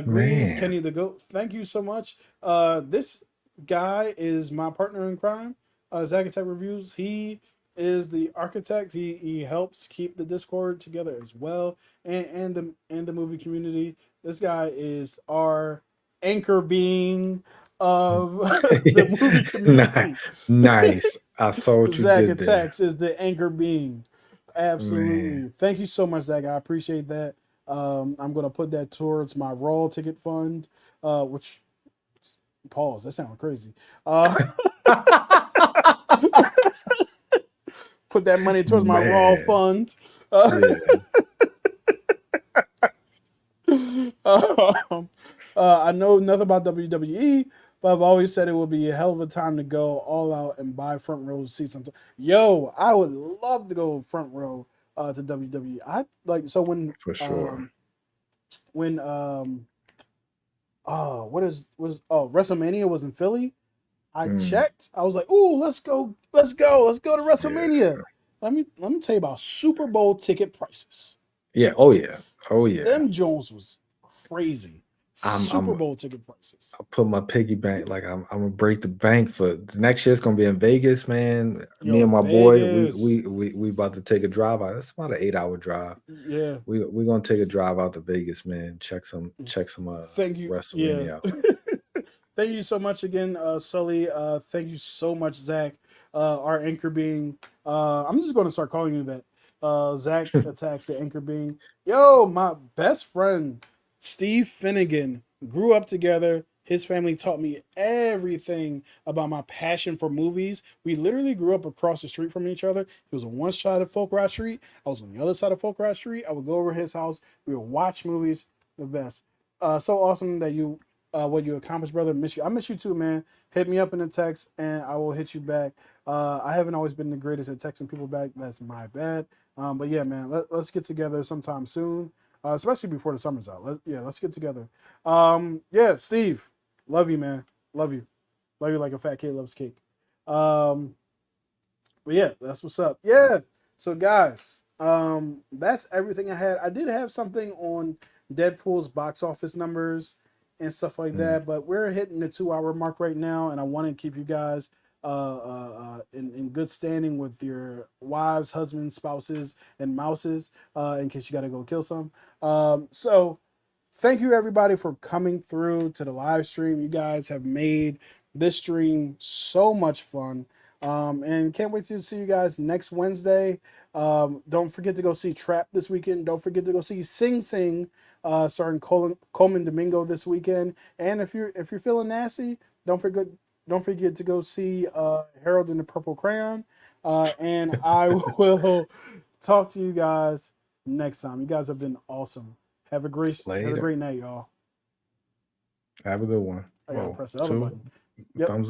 Speaker 1: Green
Speaker 2: Man,
Speaker 1: Kenny the Goat. Thank you so much. This guy is my partner in crime. Zach Attack Reviews. He is the architect. He helps keep the Discord together as well, and the movie community. This guy is our anchor being of the movie
Speaker 2: nice,
Speaker 1: community.
Speaker 2: nice. I saw what you
Speaker 1: Zach
Speaker 2: did there,
Speaker 1: Attacks is the anchor being.
Speaker 2: man.
Speaker 1: Absolutely. Thank you so much, Zach. I appreciate that. I'm gonna put that towards my Raw ticket fund, which pause. That sounds crazy. Uh, put that money towards my Raw
Speaker 2: Man,
Speaker 1: fund.
Speaker 2: yeah,
Speaker 1: Um, I know nothing about WWE, but I've always said it would be a hell of a time to go all out and buy front row seats. Yo, I would love to go front row to WWE. I like so
Speaker 2: for sure.
Speaker 1: when oh WrestleMania was in Philly. I
Speaker 2: Mm,
Speaker 1: checked. I was like, ooh, let's go to
Speaker 2: yeah,
Speaker 1: WrestleMania. Let me tell you about Super Bowl ticket prices.
Speaker 2: yeah. Oh yeah, oh yeah.
Speaker 1: Them Jones was crazy.
Speaker 2: I'm
Speaker 1: Super Bowl ticket prices.
Speaker 2: I put my piggy bank like I'm gonna break the bank for the next year. It's gonna be in Vegas, man. Me
Speaker 1: Yo,
Speaker 2: and my boy, we
Speaker 1: Vegas.
Speaker 2: we we we about to take a drive out. It's about an 8 hour drive.
Speaker 1: Yeah.
Speaker 2: We're gonna take a drive out to Vegas, man. Check some
Speaker 1: Thank you. Yeah.
Speaker 2: WrestleMania out.
Speaker 1: Thank you so much again, Sully. Thank you so much, Zach. Our anchor being, I'm just going to start calling you that. Zach Attacks the anchor being. Yo, my best friend, Steve Finnegan, grew up together. His family taught me everything about my passion for movies. We literally grew up across the street from each other. He was on one side of Folk Rock Street. I was on the other side of Folk Rock Street. I would go over his house. We would watch movies. The best. So awesome that you what you accomplished, brother. Miss you. I miss you too, man. Hit me up in the text, and I will hit you back. I haven't always been the greatest at texting people back. That's my bad. But yeah, man, let's get together sometime soon, especially before the summer's out. Let's get together. Yeah, Steve, love you, man. Love you like a fat kid loves cake. But yeah, that's what's up. Yeah. So guys, that's everything I had. I did have something on Deadpool's box office numbers and stuff like that, but we're hitting the 2 hour mark right now, and I want to keep you guys in good standing with your wives, husbands, spouses, and mouses, in case you got to go kill some. So thank you everybody for coming through to the live stream. You guys have made this stream so much fun. And can't wait to see you guys next Wednesday. Don't forget to go see Trap this weekend. Don't forget to go see Sing Sing, starring Coleman Domingo this weekend. And if you're feeling nasty, don't forget to go see Harold and the Purple Crayon. And I will talk to you guys next time. You guys have been awesome. Have a great night, y'all.
Speaker 2: Have a good one.
Speaker 1: I gotta press the other button. Yep.
Speaker 2: Thumbs